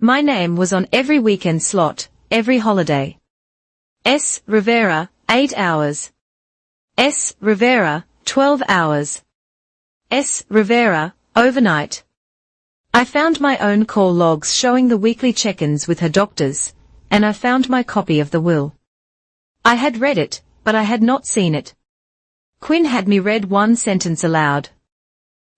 My name was on every weekend slot, every holiday. S. Rivera, 8 hours. S. Rivera, 12 hours. S. Rivera, overnight. I found my own call logs showing the weekly check-ins with her doctors, and I found my copy of the will. I had read it, but I had not seen it. Quinn had me read one sentence aloud.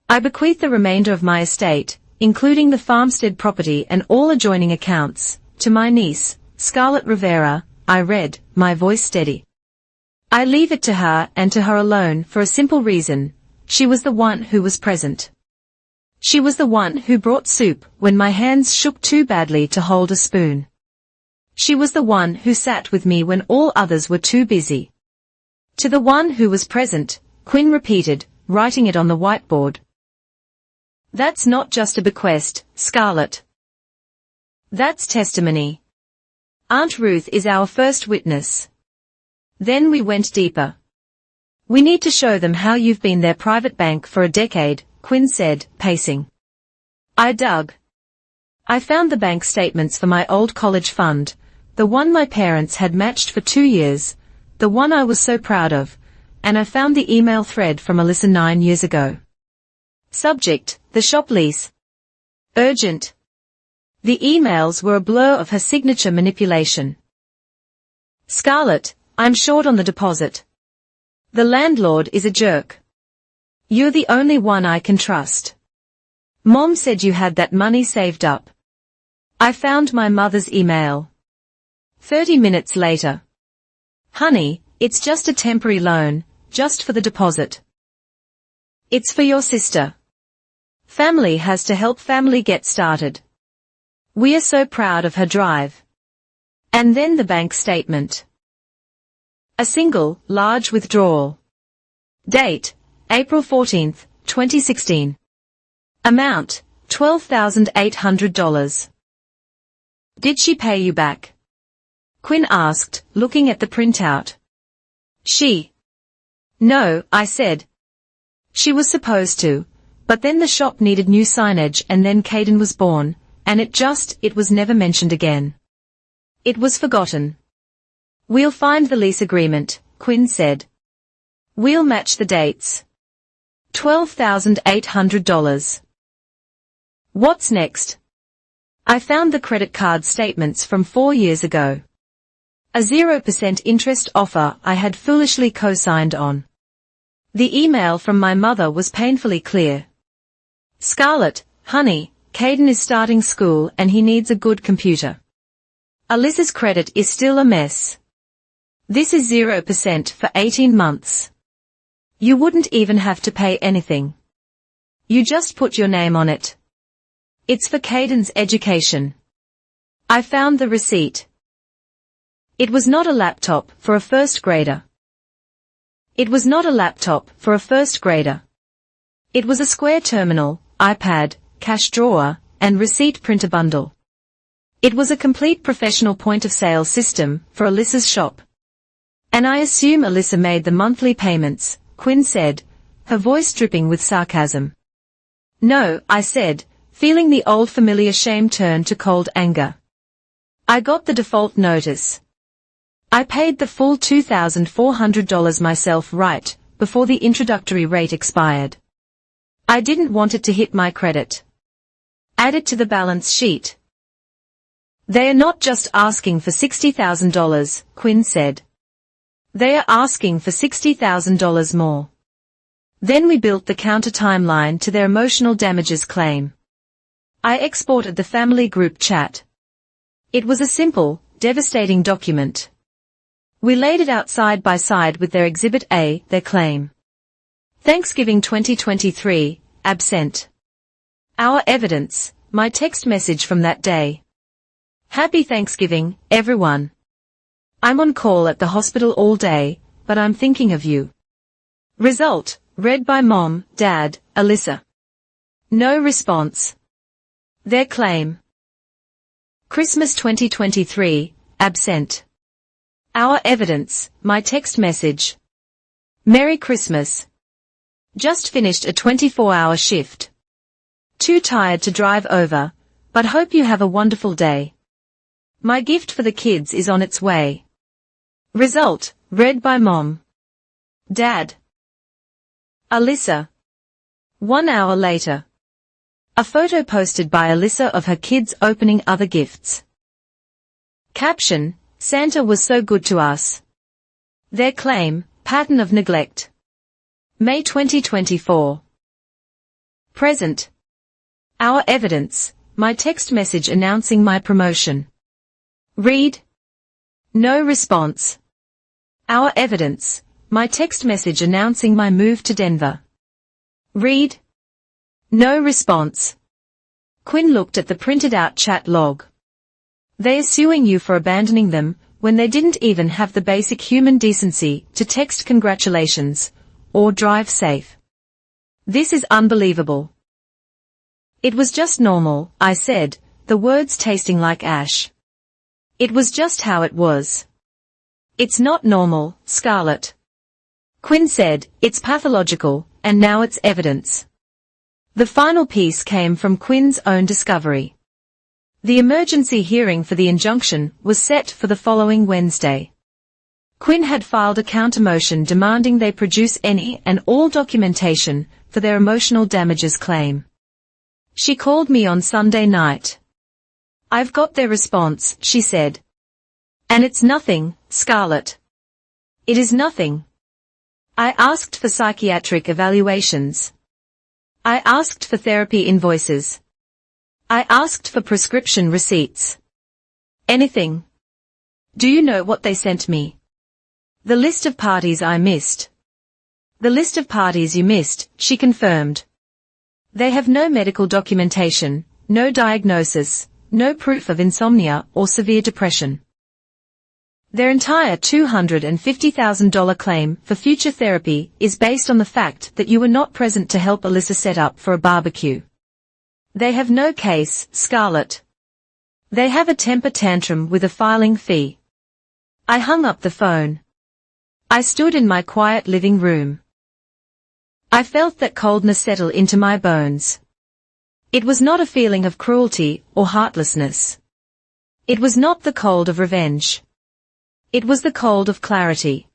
I bequeath the remainder of my estate, including the farmstead property and all adjoining accounts, to my niece, Scarlett Rivera, I read, my voice steady. I leave it to her and to her alone for a simple reason. She was the one who was present. She was the one who brought soup when my hands shook too badly to hold a spoon. She was the one who sat with me when all others were too busy. To the one who was present, Quinn repeated, writing it on the whiteboard. That's not just a bequest, Scarlett. That's testimony. Aunt Ruth is our first witness. Then we went deeper. We need to show them how you've been their private bank for a decade, Quinn said, pacing. I dug. I found the bank statements for my old college fund, the one my parents had matched for 2 years, the one I was so proud of, and I found the email thread from Alyssa 9 years ago. Subject, the shop lease. Urgent. The emails were a blur of her signature manipulation. Scarlett, I'm short on the deposit. The landlord is a jerk. You're the only one I can trust. Mom said you had that money saved up. I found my mother's email. 30 minutes later. Honey, it's just a temporary loan, just for the deposit. It's for your sister. Family has to help family get started. We are so proud of her drive. And then the bank statement. A single, large withdrawal. Date, April 14, 2016. Amount, $12,800. Did she pay you back? Quinn asked, looking at the printout. No, I said. She was supposed to, but then the shop needed new signage and then Caden was born, and it was never mentioned again. It was forgotten. We'll find the lease agreement, Quinn said. We'll match the dates. $12,800. What's next? I found the credit card statements from 4 years ago. A 0% interest offer I had foolishly co-signed on. The email from my mother was painfully clear. Scarlett, honey, Caden is starting school and he needs a good computer. Alyssa's credit is still a mess. This is 0% for 18 months. You wouldn't even have to pay anything. You just put your name on it. It's for Caden's education. I found the receipt. It was not a laptop for a first grader. It was not a laptop for a first grader. It was a square terminal, iPad, cash drawer, and receipt printer bundle. It was a complete professional point-of-sale system for Alyssa's shop. And I assume Alyssa made the monthly payments, Quinn said, her voice dripping with sarcasm. No, I said, feeling the old familiar shame turn to cold anger. I got the default notice. I paid the full $2,400 myself right before the introductory rate expired. I didn't want it to hit my credit. Add it to the balance sheet. They are not just asking for $60,000, Quinn said. They are asking for $60,000 more. Then we built the counter timeline to their emotional damages claim. I exported the family group chat. It was a simple, devastating document. We laid it out side by side with their Exhibit A, their claim. Thanksgiving 2023, absent. Our evidence, my text message from that day. Happy Thanksgiving, everyone. I'm on call at the hospital all day, but I'm thinking of you. Result, read by Mom, Dad, Alyssa. No response. Their claim. Christmas 2023, absent. Our evidence, my text message. Merry Christmas. Just finished a 24-hour shift. Too tired to drive over, but hope you have a wonderful day. My gift for the kids is on its way. Result, read by Mom. Dad. Alyssa. 1 hour later. A photo posted by Alyssa of her kids opening other gifts. Caption, Santa was so good to us. Their claim, pattern of neglect. May 2024. Present. Our evidence, my text message announcing my promotion. Read. No response. Our evidence, my text message announcing my move to Denver. Read. No response. Quinn looked at the printed out chat log. They are suing you for abandoning them when they didn't even have the basic human decency to text congratulations or drive safe. This is unbelievable. It was just normal, I said, the words tasting like ash. It was just how it was. It's not normal, Scarlett. Quinn said, it's pathological, and now it's evidence. The final piece came from Quinn's own discovery. The emergency hearing for the injunction was set for the following Wednesday. Quinn had filed a counter-motion demanding they produce any and all documentation for their emotional damages claim. She called me on Sunday night. I've got their response, she said. And it's nothing, Scarlett. It is nothing. I asked for psychiatric evaluations. I asked for therapy invoices. I asked for prescription receipts. Anything. Do you know what they sent me? The list of parties I missed. The list of parties you missed, she confirmed. They have no medical documentation, no diagnosis, no proof of insomnia or severe depression. Their entire $250,000 claim for future therapy is based on the fact that you were not present to help Alyssa set up for a barbecue. They have no case, Scarlett. They have a temper tantrum with a filing fee. I hung up the phone. I stood in my quiet living room. I felt that coldness settle into my bones. It was not a feeling of cruelty or heartlessness. It was not the cold of revenge. It was the cold of clarity.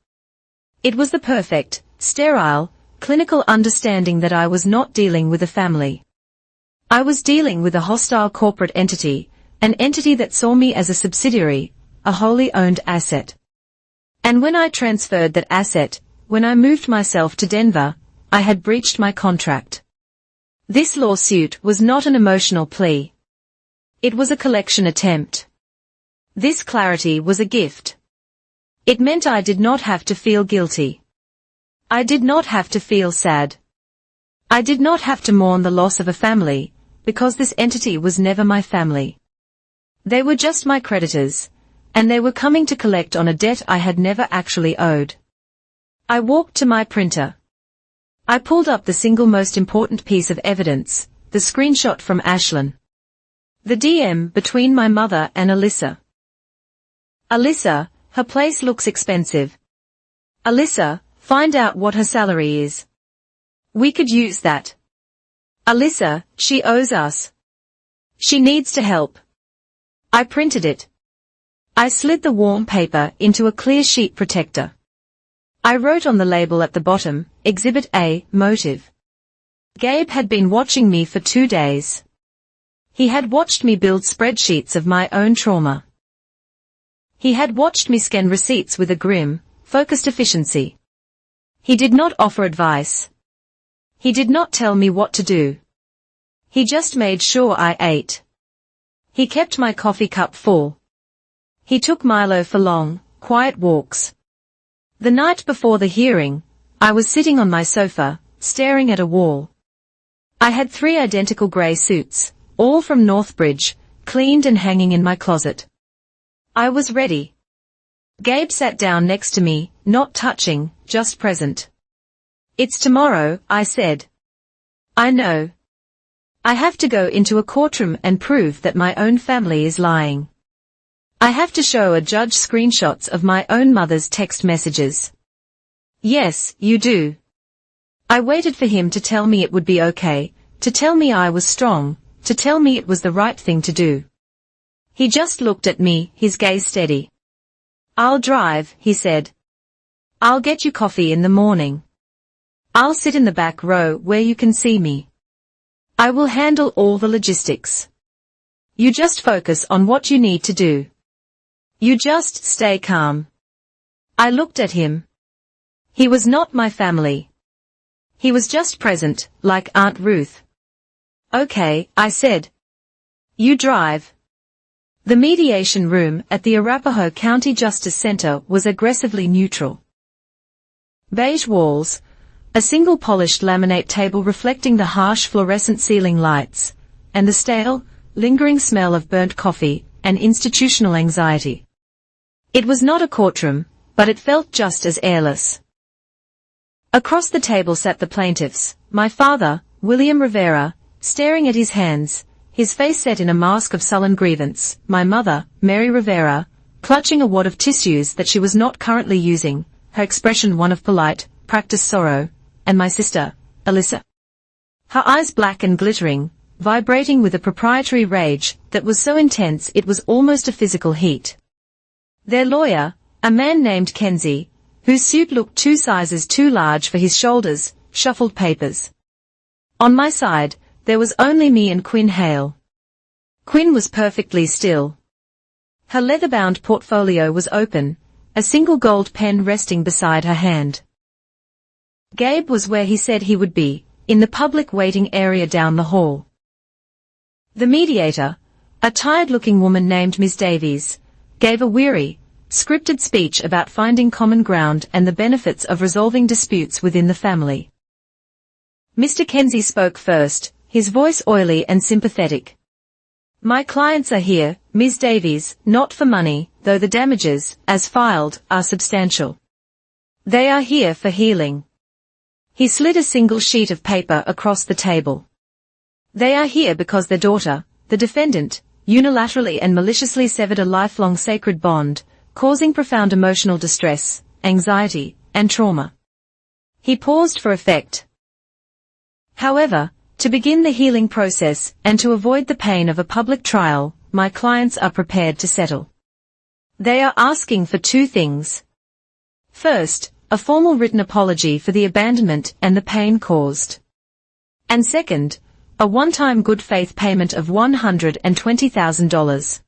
It was the perfect, sterile, clinical understanding that I was not dealing with a family. I was dealing with a hostile corporate entity, an entity that saw me as a subsidiary, a wholly owned asset. And when I transferred that asset, when I moved myself to Denver, I had breached my contract. This lawsuit was not an emotional plea. It was a collection attempt. This clarity was a gift. It meant I did not have to feel guilty. I did not have to feel sad. I did not have to mourn the loss of a family, because this entity was never my family. They were just my creditors, and they were coming to collect on a debt I had never actually owed. I walked to my printer. I pulled up the single most important piece of evidence, the screenshot from Ashlyn. The DM between my mother and Alyssa. Alyssa, her place looks expensive. Alyssa, find out what her salary is. We could use that. Alyssa, she owes us. She needs to help. I printed it. I slid the warm paper into a clear sheet protector. I wrote on the label at the bottom, Exhibit A, Motive. Gabe had been watching me for 2 days. He had watched me build spreadsheets of my own trauma. He had watched me scan receipts with a grim, focused efficiency. He did not offer advice. He did not tell me what to do. He just made sure I ate. He kept my coffee cup full. He took Milo for long, quiet walks. The night before the hearing, I was sitting on my sofa, staring at a wall. I had 3 identical grey suits, all from Northbridge, cleaned and hanging in my closet. I was ready. Gabe sat down next to me, not touching, just present. It's tomorrow, I said. I know. I have to go into a courtroom and prove that my own family is lying. I have to show a judge screenshots of my own mother's text messages. Yes, you do. I waited for him to tell me it would be okay, to tell me I was strong, to tell me it was the right thing to do. He just looked at me, his gaze steady. I'll drive, he said. I'll get you coffee in the morning. I'll sit in the back row where you can see me. I will handle all the logistics. You just focus on what you need to do. You just stay calm. I looked at him. He was not my family. He was just present, like Aunt Ruth. Okay, I said. You drive. The mediation room at the Arapahoe County Justice Center was aggressively neutral. Beige walls, a single polished laminate table reflecting the harsh fluorescent ceiling lights, and the stale, lingering smell of burnt coffee and institutional anxiety. It was not a courtroom, but it felt just as airless. Across the table sat the plaintiffs, my father, William Rivera, staring at his hands, his face set in a mask of sullen grievance, my mother, Mary Rivera, clutching a wad of tissues that she was not currently using, her expression one of polite, practiced sorrow, and my sister, Alyssa. Her eyes black and glittering, vibrating with a proprietary rage that was so intense it was almost a physical heat. Their lawyer, a man named Kenzie, whose suit looked 2 sizes too large for his shoulders, shuffled papers. On my side, there was only me and Quinn Hale. Quinn was perfectly still. Her leather-bound portfolio was open, a single gold pen resting beside her hand. Gabe was where he said he would be, in the public waiting area down the hall. The mediator, a tired-looking woman named Ms. Davies, gave a weary, scripted speech about finding common ground and the benefits of resolving disputes within the family. Mr. Kenzie spoke first, his voice oily and sympathetic. My clients are here, Ms. Davies, not for money, though the damages, as filed, are substantial. They are here for healing. He slid a single sheet of paper across the table. They are here because their daughter, the defendant, unilaterally and maliciously severed a lifelong sacred bond, causing profound emotional distress, anxiety, and trauma. He paused for effect. However, to begin the healing process and to avoid the pain of a public trial, my clients are prepared to settle. They are asking for 2 things. First, a formal written apology for the abandonment and the pain caused. And second, a one-time good faith payment of $120,000.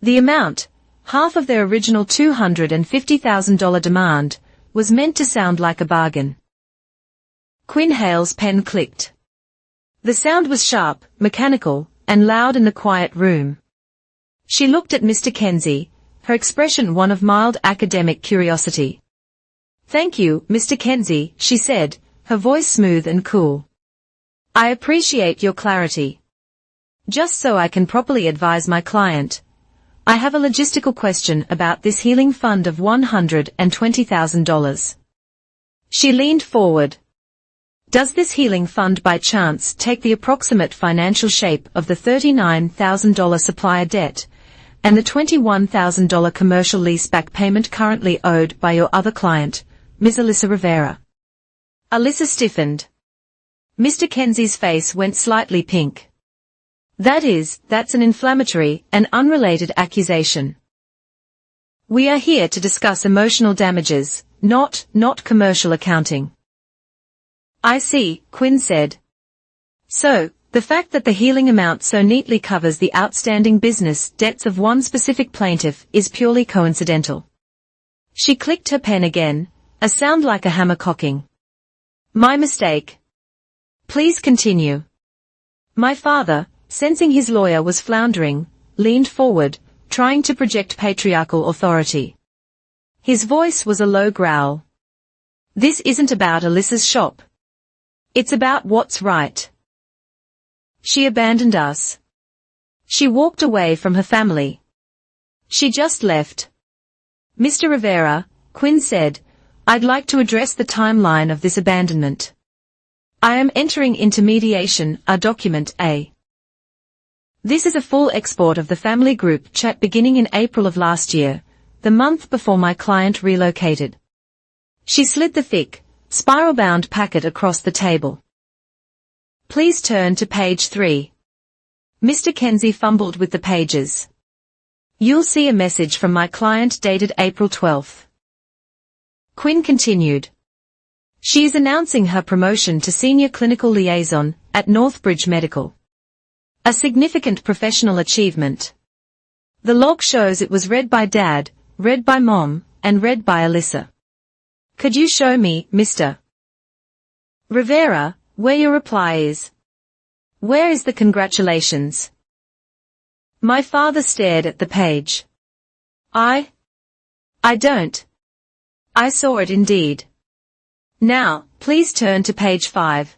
The amount, half of their original $250,000 demand, was meant to sound like a bargain. Quinn Hale's pen clicked. The sound was sharp, mechanical, and loud in the quiet room. She looked at Mr. Kenzie, her expression one of mild academic curiosity. Thank you, Mr. Kenzie, she said, her voice smooth and cool. I appreciate your clarity. Just so I can properly advise my client, I have a logistical question about this healing fund of $120,000. She leaned forward. Does this healing fund by chance take the approximate financial shape of the $39,000 supplier debt and the $21,000 commercial leaseback payment currently owed by your other client, Ms. Alyssa Rivera? Alyssa stiffened. Mr. Kenzie's face went slightly pink. That's an inflammatory and unrelated accusation. We are here to discuss emotional damages, not commercial accounting. I see, Quinn said. So, the fact that the healing amount so neatly covers the outstanding business debts of one specific plaintiff is purely coincidental. She clicked her pen again, a sound like a hammer cocking. My mistake. Please continue. My father, sensing his lawyer was floundering, leaned forward, trying to project patriarchal authority. His voice was a low growl. This isn't about Alyssa's shop. It's about what's right. She abandoned us. She walked away from her family. She just left. Mr. Rivera, Quinn said, I'd like to address the timeline of this abandonment. I am entering into mediation, document A. This is a full export of the family group chat beginning in April of last year, the month before my client relocated. She slid the thick, spiral-bound packet across the table. Please turn to page 3. Mr. Kenzie fumbled with the pages. You'll see a message from my client dated April 12th. Quinn continued. She is announcing her promotion to Senior Clinical Liaison at Northbridge Medical. A significant professional achievement. The log shows it was read by Dad, read by Mom, and read by Alyssa. Could you show me, Mr. Rivera, where your reply is? Where is the congratulations? My father stared at the page. I don't. I saw it indeed. Now, please turn to page 5.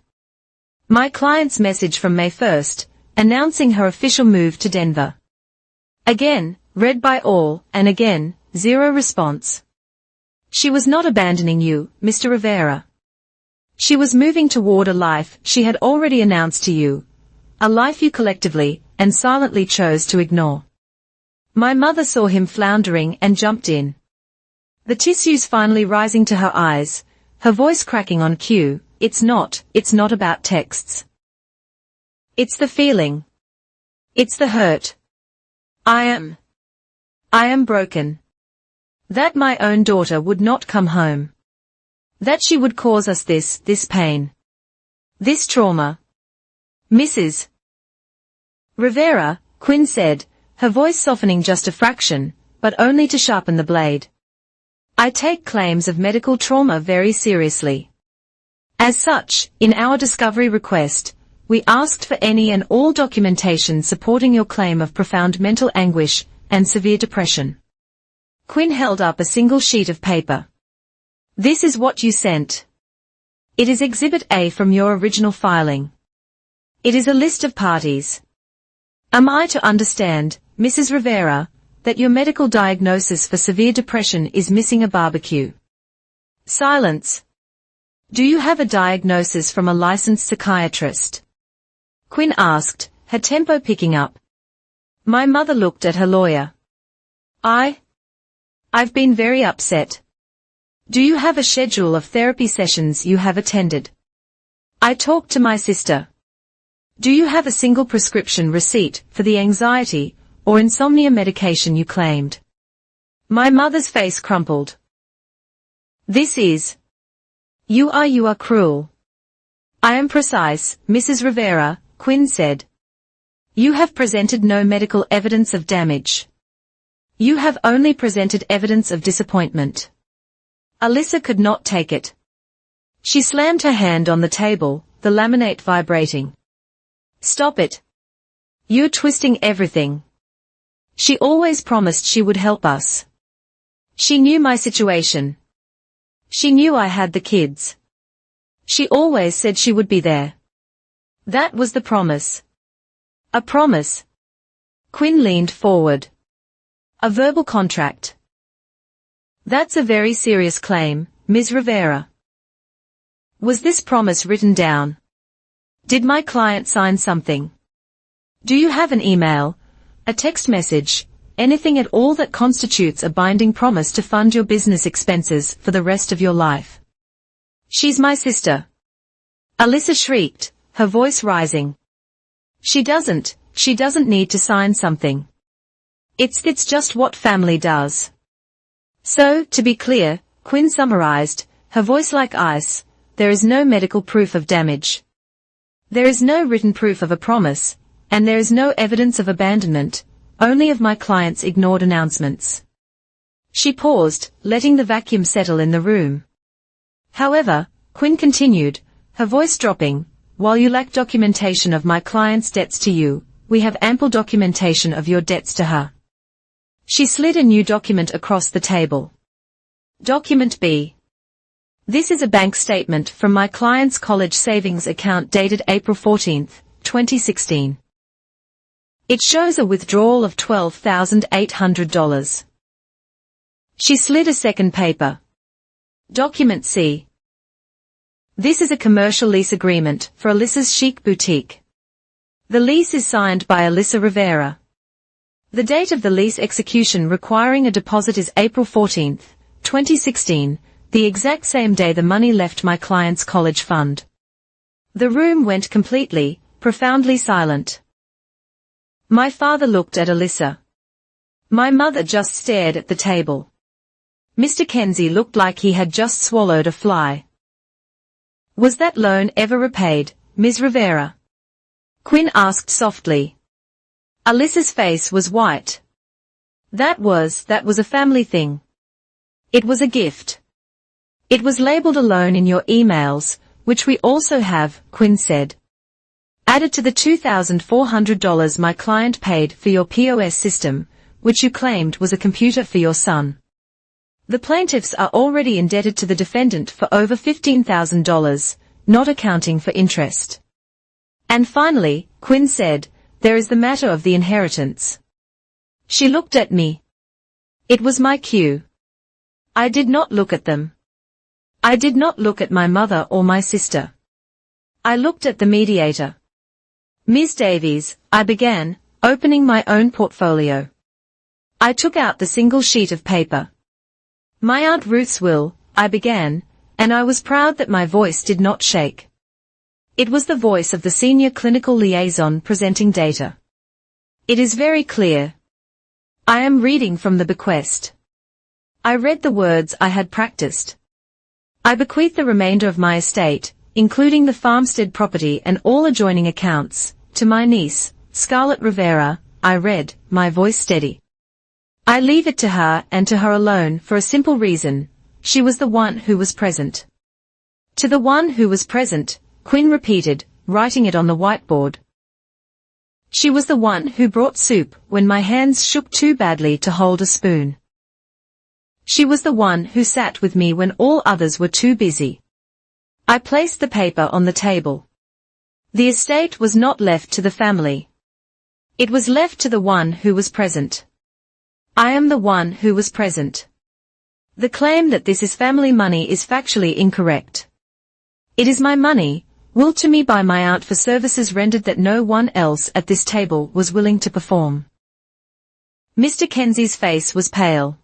My client's message from May 1st, announcing her official move to Denver. Again, read by all, and again, zero response. She was not abandoning you, Mr. Rivera. She was moving toward a life she had already announced to you, a life you collectively and silently chose to ignore. My mother saw him floundering and jumped in. The tissues finally rising to her eyes, her voice cracking on cue, it's not about texts. It's the feeling. It's the hurt. I am broken. That my own daughter would not come home. That she would cause us this pain. This trauma. Mrs. Rivera, Quinn said, her voice softening just a fraction, but only to sharpen the blade. I take claims of medical trauma very seriously. As such, in our discovery request, we asked for any and all documentation supporting your claim of profound mental anguish and severe depression. Quinn held up a single sheet of paper. This is what you sent. It is Exhibit A from your original filing. It is a list of parties. Am I to understand, Mrs. Rivera, that your medical diagnosis for severe depression is missing a barbecue? Silence. Do you have a diagnosis from a licensed psychiatrist? Quinn asked, her tempo picking up. My mother looked at her lawyer. I've been very upset. Do you have a schedule of therapy sessions you have attended? I talked to my sister. Do you have a single prescription receipt for the anxiety or insomnia medication you claimed? My mother's face crumpled. You are cruel. I am precise, Mrs. Rivera, Quinn said. You have presented no medical evidence of damage. You have only presented evidence of disappointment. Alyssa could not take it. She slammed her hand on the table, the laminate vibrating. Stop it. You're twisting everything. She always promised she would help us. She knew my situation. She knew I had the kids. She always said she would be there. That was the promise. A promise. Quinn leaned forward. A verbal contract. That's a very serious claim, Ms. Rivera. Was this promise written down? Did my client sign something? Do you have an email, a text message, anything at all that constitutes a binding promise to fund your business expenses for the rest of your life? She's my sister. Alyssa shrieked, her voice rising. She doesn't need to sign something. It's just what family does. So, to be clear, Quinn summarized, her voice like ice, there is no medical proof of damage. There is no written proof of a promise, and there is no evidence of abandonment, only of my client's ignored announcements. She paused, letting the vacuum settle in the room. However, Quinn continued, her voice dropping, while you lack documentation of my client's debts to you, we have ample documentation of your debts to her. She slid a new document across the table. Document B. This is a bank statement from my client's college savings account dated April 14, 2016. It shows a withdrawal of $12,800. She slid a second paper. Document C. This is a commercial lease agreement for Alyssa's chic boutique. The lease is signed by Alyssa Rivera. The date of the lease execution requiring a deposit is April 14, 2016, the exact same day the money left my client's college fund. The room went completely, profoundly silent. My father looked at Alyssa. My mother just stared at the table. Mr. Kenzie looked like he had just swallowed a fly. Was that loan ever repaid, Ms. Rivera? Quinn asked softly. Alyssa's face was white. That was a family thing. It was a gift. It was labeled a loan in your emails, which we also have, Quinn said. Added to the $2,400 my client paid for your POS system, which you claimed was a computer for your son. The plaintiffs are already indebted to the defendant for over $15,000, not accounting for interest. And finally, Quinn said, there is the matter of the inheritance. She looked at me. It was my cue. I did not look at them. I did not look at my mother or my sister. I looked at the mediator. Ms. Davies, I began, opening my own portfolio. I took out the single sheet of paper. My Aunt Ruth's will, I began, and I was proud that my voice did not shake. It was the voice of the senior clinical liaison presenting data. It is very clear. I am reading from the bequest. I read the words I had practiced. I bequeath the remainder of my estate, including the farmstead property and all adjoining accounts, to my niece, Scarlett Rivera, I read, my voice steady. I leave it to her and to her alone for a simple reason, she was the one who was present. To the one who was present, Quinn repeated, writing it on the whiteboard. She was the one who brought soup when my hands shook too badly to hold a spoon. She was the one who sat with me when all others were too busy. I placed the paper on the table. The estate was not left to the family. It was left to the one who was present. I am the one who was present. The claim that this is family money is factually incorrect. It is my money, willed to me by my aunt for services rendered that no one else at this table was willing to perform. Mr. Kenzie's face was pale.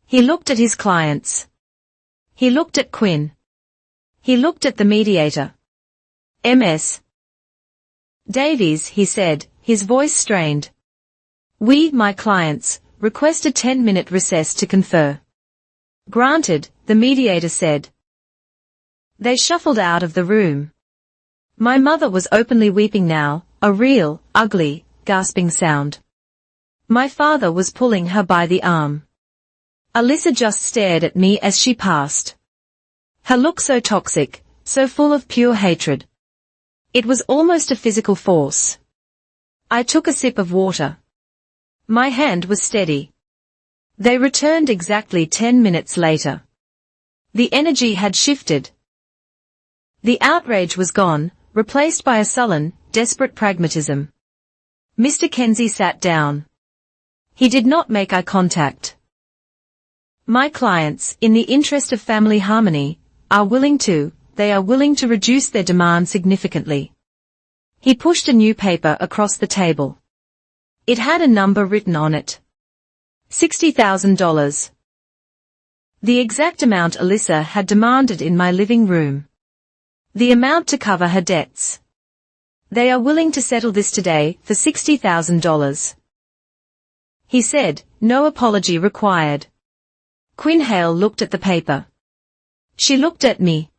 He looked at his clients. He looked at Quinn. He looked at the mediator. Ms. Davies, he said, his voice strained. We, my clients, request a 10-minute recess to confer. Granted, the mediator said. They shuffled out of the room. My mother was openly weeping now, a real, ugly, gasping sound. My father was pulling her by the arm. Alyssa just stared at me as she passed. Her look so toxic, so full of pure hatred. It was almost a physical force. I took a sip of water. My hand was steady. They returned exactly 10 minutes later. The energy had shifted. The outrage was gone, replaced by a sullen, desperate pragmatism. Mr. Kenzie sat down. He did not make eye contact. My clients, in the interest of family harmony, are willing to reduce their demand significantly. He pushed a new paper across the table. It had a number written on it. $60,000. The exact amount Alyssa had demanded in my living room. The amount to cover her debts. They are willing to settle this today for $60,000. He said, no apology required. Quinn Hale looked at the paper. She looked at me.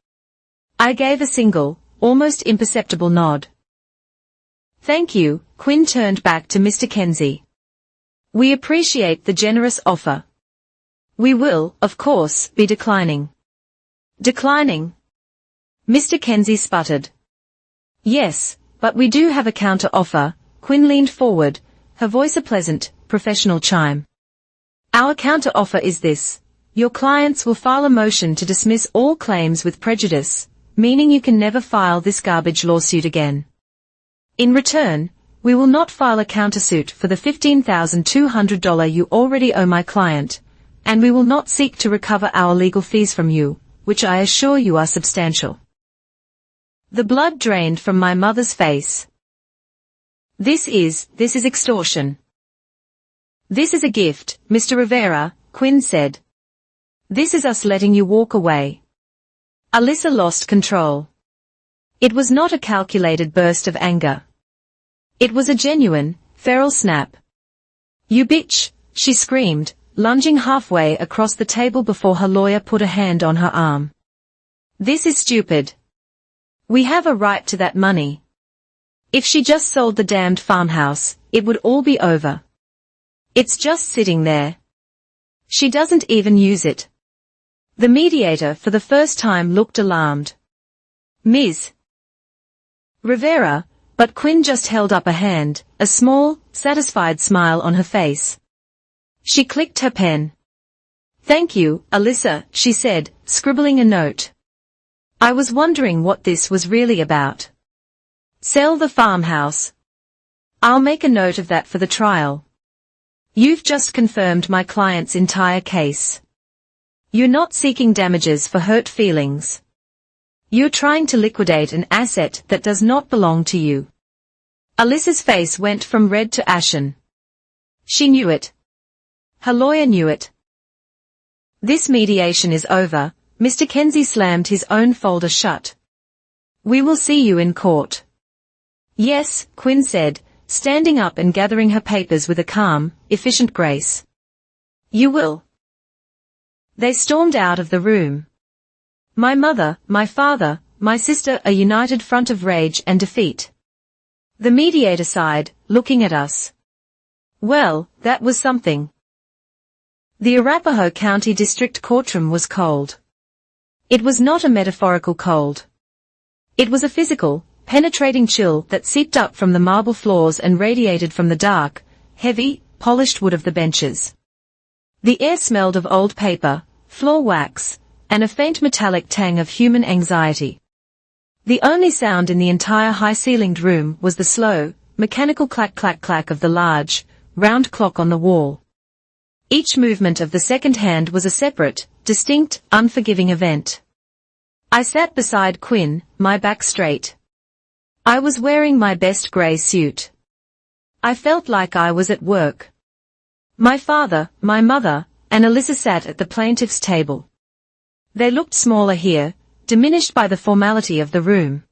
I gave a single, almost imperceptible nod. Thank you, Quinn turned back to Mr. Kenzie. We appreciate the generous offer. We will, of course, be declining. Declining? Mr. Kenzie sputtered. Yes, but we do have a counter-offer. Quinn leaned forward, her voice a pleasant, professional chime. Our counter-offer is this. Your clients will file a motion to dismiss all claims with prejudice, meaning you can never file this garbage lawsuit again. In return, we will not file a countersuit for the $15,200 you already owe my client, and we will not seek to recover our legal fees from you, which I assure you are substantial. The blood drained from my mother's face. This is extortion. This is a gift, Mr. Rivera, Quinn said. This is us letting you walk away. Alyssa lost control. It was not a calculated burst of anger. It was a genuine, feral snap. You bitch, she screamed, lunging halfway across the table before her lawyer put a hand on her arm. This is stupid. We have a right to that money. If she just sold the damned farmhouse, it would all be over. It's just sitting there. She doesn't even use it. The mediator for the first time looked alarmed. Ms. Rivera, but Quinn just held up a hand, a small, satisfied smile on her face. She clicked her pen. Thank you, Alyssa, she said, scribbling a note. I was wondering what this was really about. Sell the farmhouse. I'll make a note of that for the trial. You've just confirmed my client's entire case. You're not seeking damages for hurt feelings. You're trying to liquidate an asset that does not belong to you. Alyssa's face went from red to ashen. She knew it. Her lawyer knew it. This mediation is over. Mr. Kenzie slammed his own folder shut. We will see you in court. Yes, Quinn said, standing up and gathering her papers with a calm, efficient grace. You will. They stormed out of the room. My mother, my father, my sister, a united front of rage and defeat. The mediator sighed, looking at us. Well, that was something. The Arapahoe County District courtroom was cold. It was not a metaphorical cold. It was a physical, penetrating chill that seeped up from the marble floors and radiated from the dark, heavy, polished wood of the benches. The air smelled of old paper, floor wax, and a faint metallic tang of human anxiety. The only sound in the entire high-ceilinged room was the slow, mechanical clack-clack-clack of the large, round clock on the wall. Each movement of the second hand was a separate, distinct, unforgiving event. I sat beside Quinn, my back straight. I was wearing my best grey suit. I felt like I was at work. My father, my mother, and Alyssa sat at the plaintiff's table. They looked smaller here, diminished by the formality of the room.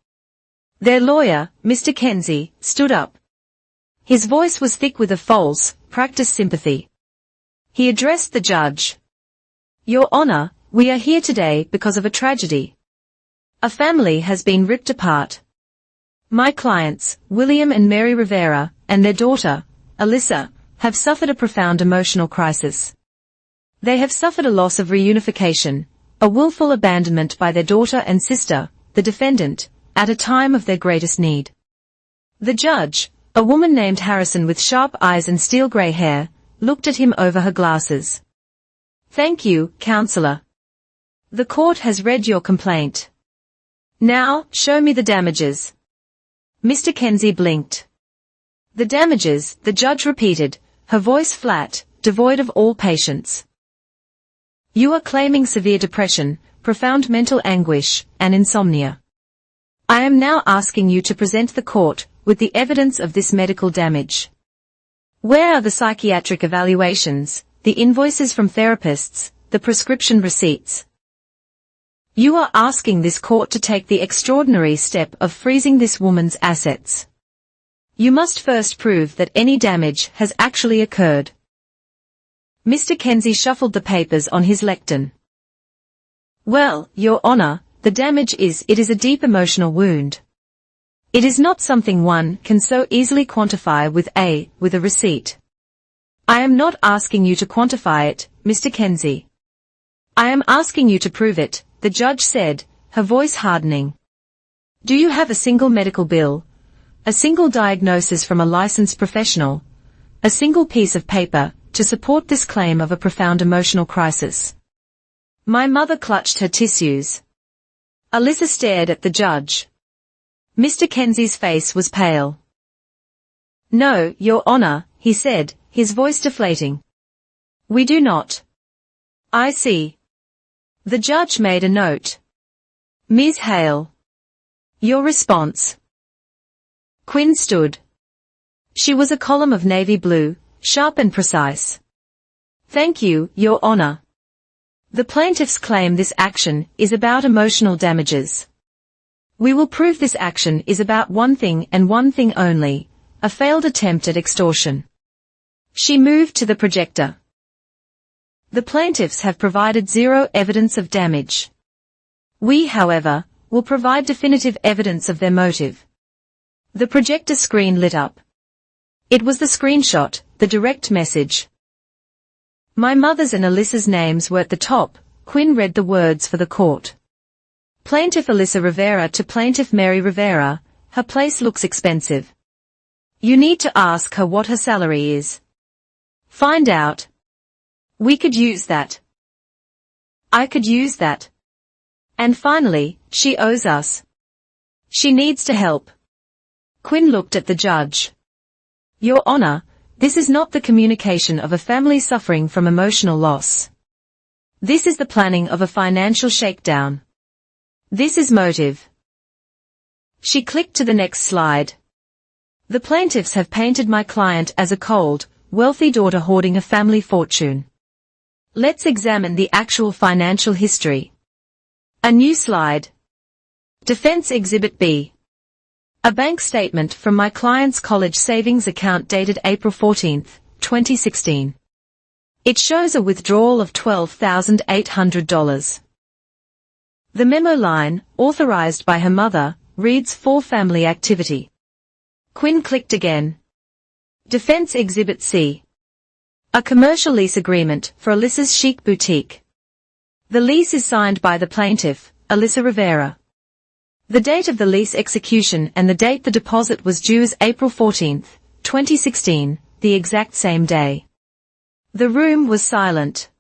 Their lawyer, Mr. Kenzie, stood up. His voice was thick with a false, practiced sympathy. He addressed the judge. Your Honor, we are here today because of a tragedy. A family has been ripped apart. My clients, William and Mary Rivera, and their daughter, Alyssa, have suffered a profound emotional crisis. They have suffered a loss of reunification, a willful abandonment by their daughter and sister, the defendant, at a time of their greatest need. The judge, a woman named Harrison with sharp eyes and steel gray hair, looked at him over her glasses. Thank you, counselor. The court has read your complaint. Now, show me the damages. Mr. Kenzie blinked. The damages, the judge repeated, her voice flat, devoid of all patience. You are claiming severe depression, profound mental anguish, and insomnia. I am now asking you to present the court with the evidence of this medical damage. Where are the psychiatric evaluations, the invoices from therapists, the prescription receipts? You are asking this court to take the extraordinary step of freezing this woman's assets. You must first prove that any damage has actually occurred. Mr. Kenzie shuffled the papers on his lectern. Well, Your Honor, the damage is it is a deep emotional wound. It is not something one can so easily quantify with a receipt. I am not asking you to quantify it, Mr. Kenzie. I am asking you to prove it, the judge said, her voice hardening. Do you have a single medical bill, a single diagnosis from a licensed professional, a single piece of paper, to support this claim of a profound emotional crisis? My mother clutched her tissues. Alyssa stared at the judge. Mr. Kenzie's face was pale. No, Your Honor, he said, his voice deflating. We do not. I see. The judge made a note. Ms. Hale. Your response. Quinn stood. She was a column of navy blue, sharp and precise. Thank you, Your Honor. The plaintiffs claim this action is about emotional damages. We will prove this action is about one thing and one thing only, a failed attempt at extortion. She moved to the projector. The plaintiffs have provided zero evidence of damage. We, however, will provide definitive evidence of their motive. The projector screen lit up. It was the screenshot, the direct message. My mother's and Alyssa's names were at the top. Quinn read the words for the court. Plaintiff Alyssa Rivera to Plaintiff Mary Rivera, her place looks expensive. You need to ask her what her salary is. Find out. We could use that. I could use that. And finally, she owes us. She needs to help. Quinn looked at the judge. Your Honor, this is not the communication of a family suffering from emotional loss. This is the planning of a financial shakedown. This is motive. She clicked to the next slide. The plaintiffs have painted my client as a cold, wealthy daughter hoarding a family fortune. Let's examine the actual financial history. A new slide. Defense Exhibit B. A bank statement from my client's college savings account dated April 14, 2016. It shows a withdrawal of $12,800. The memo line, authorized by her mother, reads for family activity. Quinn clicked again. Defense Exhibit C. A commercial lease agreement for Alyssa's chic boutique. The lease is signed by the plaintiff, Alyssa Rivera. The date of the lease execution and the date the deposit was due is April 14, 2016, the exact same day. The room was silent.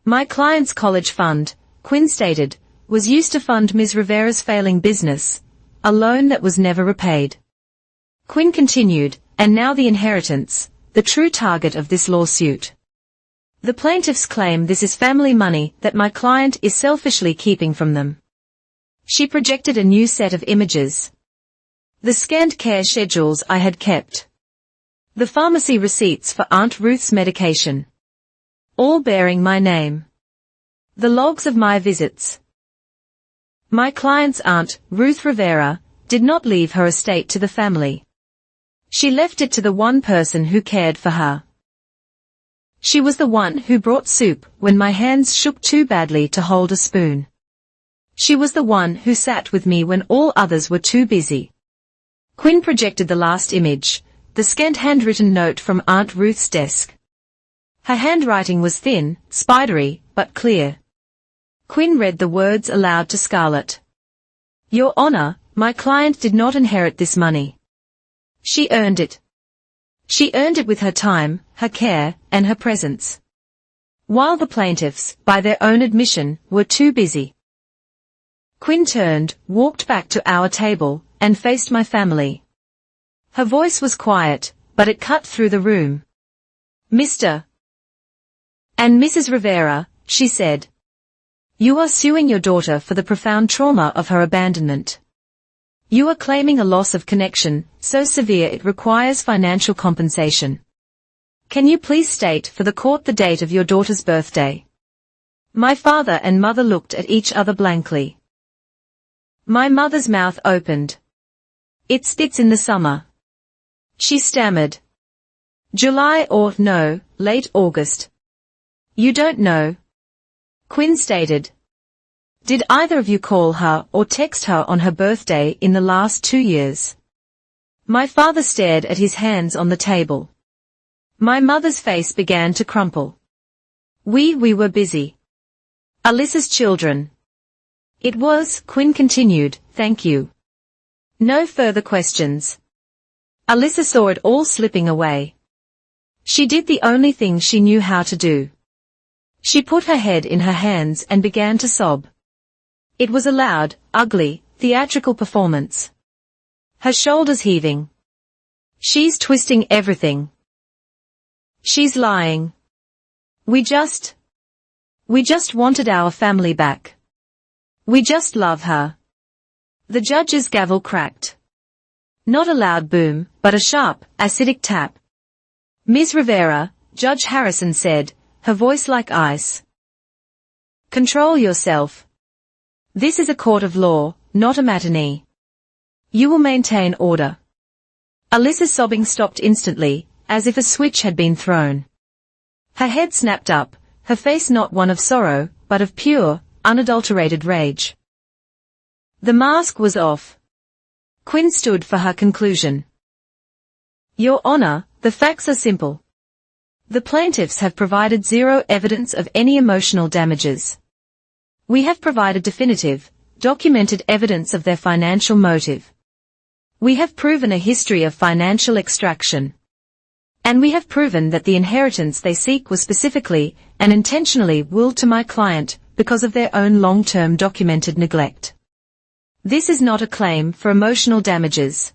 My client's college fund, Quinn stated, was used to fund Ms. Rivera's failing business, a loan that was never repaid. Quinn continued, and now the inheritance, the true target of this lawsuit. The plaintiffs claim this is family money that my client is selfishly keeping from them. She projected a new set of images. The scanned care schedules I had kept. The pharmacy receipts for Aunt Ruth's medication. All bearing my name. The logs of my visits. My client's Aunt, Ruth Rivera, did not leave her estate to the family. She left it to the one person who cared for her. She was the one who brought soup when my hands shook too badly to hold a spoon. She was the one who sat with me when all others were too busy. Quinn projected the last image, the scant handwritten note from Aunt Ruth's desk. Her handwriting was thin, spidery, but clear. Quinn read the words aloud to Scarlett. Your Honor, my client did not inherit this money. She earned it. She earned it with her time, her care, and her presence. While the plaintiffs, by their own admission, were too busy. Quinn turned, walked back to our table, and faced my family. Her voice was quiet, but it cut through the room. Mr. and Mrs. Rivera, she said. You are suing your daughter for the profound trauma of her abandonment. You are claiming a loss of connection, so severe it requires financial compensation. Can you please state for the court the date of your daughter's birthday? My father and mother looked at each other blankly. My mother's mouth opened. It's in the summer. She stammered. July or, no, late August. You don't know? Quinn stated. Did either of you call her or text her on her birthday in the last 2 years? My father stared at his hands on the table. My mother's face began to crumple. We were busy. Alyssa's children. It was, Quinn continued, thank you. No further questions. Alyssa saw it all slipping away. She did the only thing she knew how to do. She put her head in her hands and began to sob. It was a loud, ugly, theatrical performance. Her shoulders heaving. She's twisting everything. She's lying. We just wanted our family back. We just love her. The judge's gavel cracked. Not a loud boom, but a sharp, acidic tap. Ms. Rivera, Judge Harrison said, her voice like ice. Control yourself. This is a court of law, not a matinee. You will maintain order. Alyssa's sobbing stopped instantly, as if a switch had been thrown. Her head snapped up, her face not one of sorrow, but of pure, unadulterated rage. The mask was off. Quinn stood for her conclusion. Your Honor, the facts are simple. The plaintiffs have provided zero evidence of any emotional damages. We have provided definitive, documented evidence of their financial motive. We have proven a history of financial extraction. And we have proven that the inheritance they seek was specifically and intentionally willed to my client because of their own long-term documented neglect. This is not a claim for emotional damages.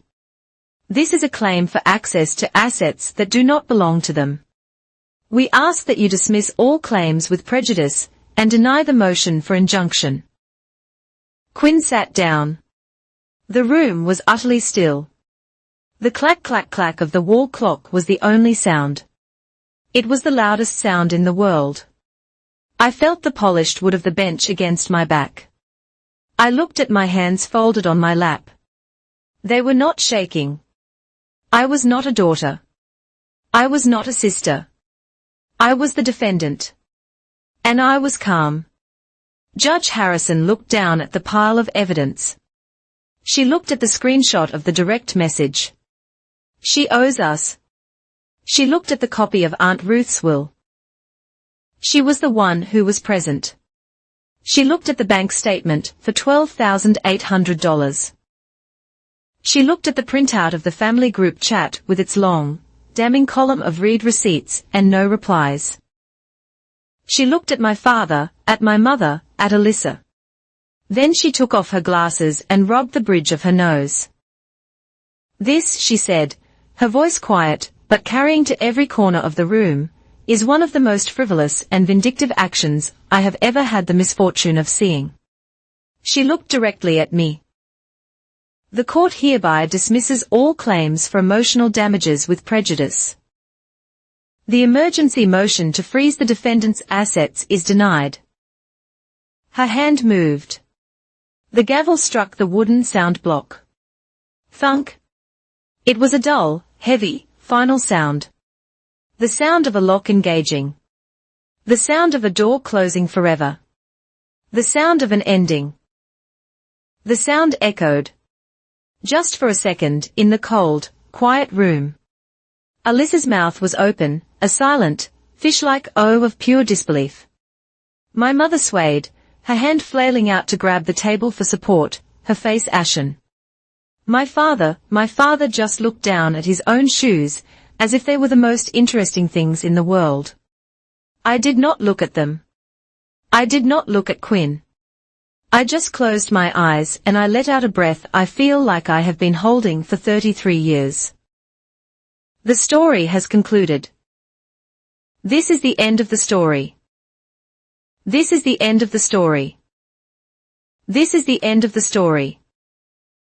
This is a claim for access to assets that do not belong to them. We ask that you dismiss all claims with prejudice and deny the motion for injunction. Quinn sat down. The room was utterly still. The clack-clack-clack of the wall clock was the only sound. It was the loudest sound in the world. I felt the polished wood of the bench against my back. I looked at my hands folded on my lap. They were not shaking. I was not a daughter. I was not a sister. I was the defendant. And I was calm. Judge Harrison looked down at the pile of evidence. She looked at the screenshot of the direct message. She owes us. She looked at the copy of Aunt Ruth's will. She was the one who was present. She looked at the bank statement for $12,800. She looked at the printout of the family group chat with its long, damning column of read receipts and no replies. She looked at my father, at my mother, at Alyssa. Then she took off her glasses and rubbed the bridge of her nose. This, she said, her voice quiet, but carrying to every corner of the room, is one of the most frivolous and vindictive actions I have ever had the misfortune of seeing. She looked directly at me. The court hereby dismisses all claims for emotional damages with prejudice. The emergency motion to freeze the defendant's assets is denied. Her hand moved. The gavel struck the wooden sound block. Thunk. It was a dull, heavy, final sound. The sound of a lock engaging. The sound of a door closing forever. The sound of an ending. The sound echoed. Just for a second, in the cold, quiet room. Alyssa's mouth was open, a silent, fish-like O of pure disbelief. My mother swayed, her hand flailing out to grab the table for support, her face ashen. My father just looked down at his own shoes, as if they were the most interesting things in the world. I did not look at them. I did not look at Quinn. I just closed my eyes and I let out a breath I feel like I have been holding for 33 years. The story has concluded. This is the end of the story. This is the end of the story. This is the end of the story.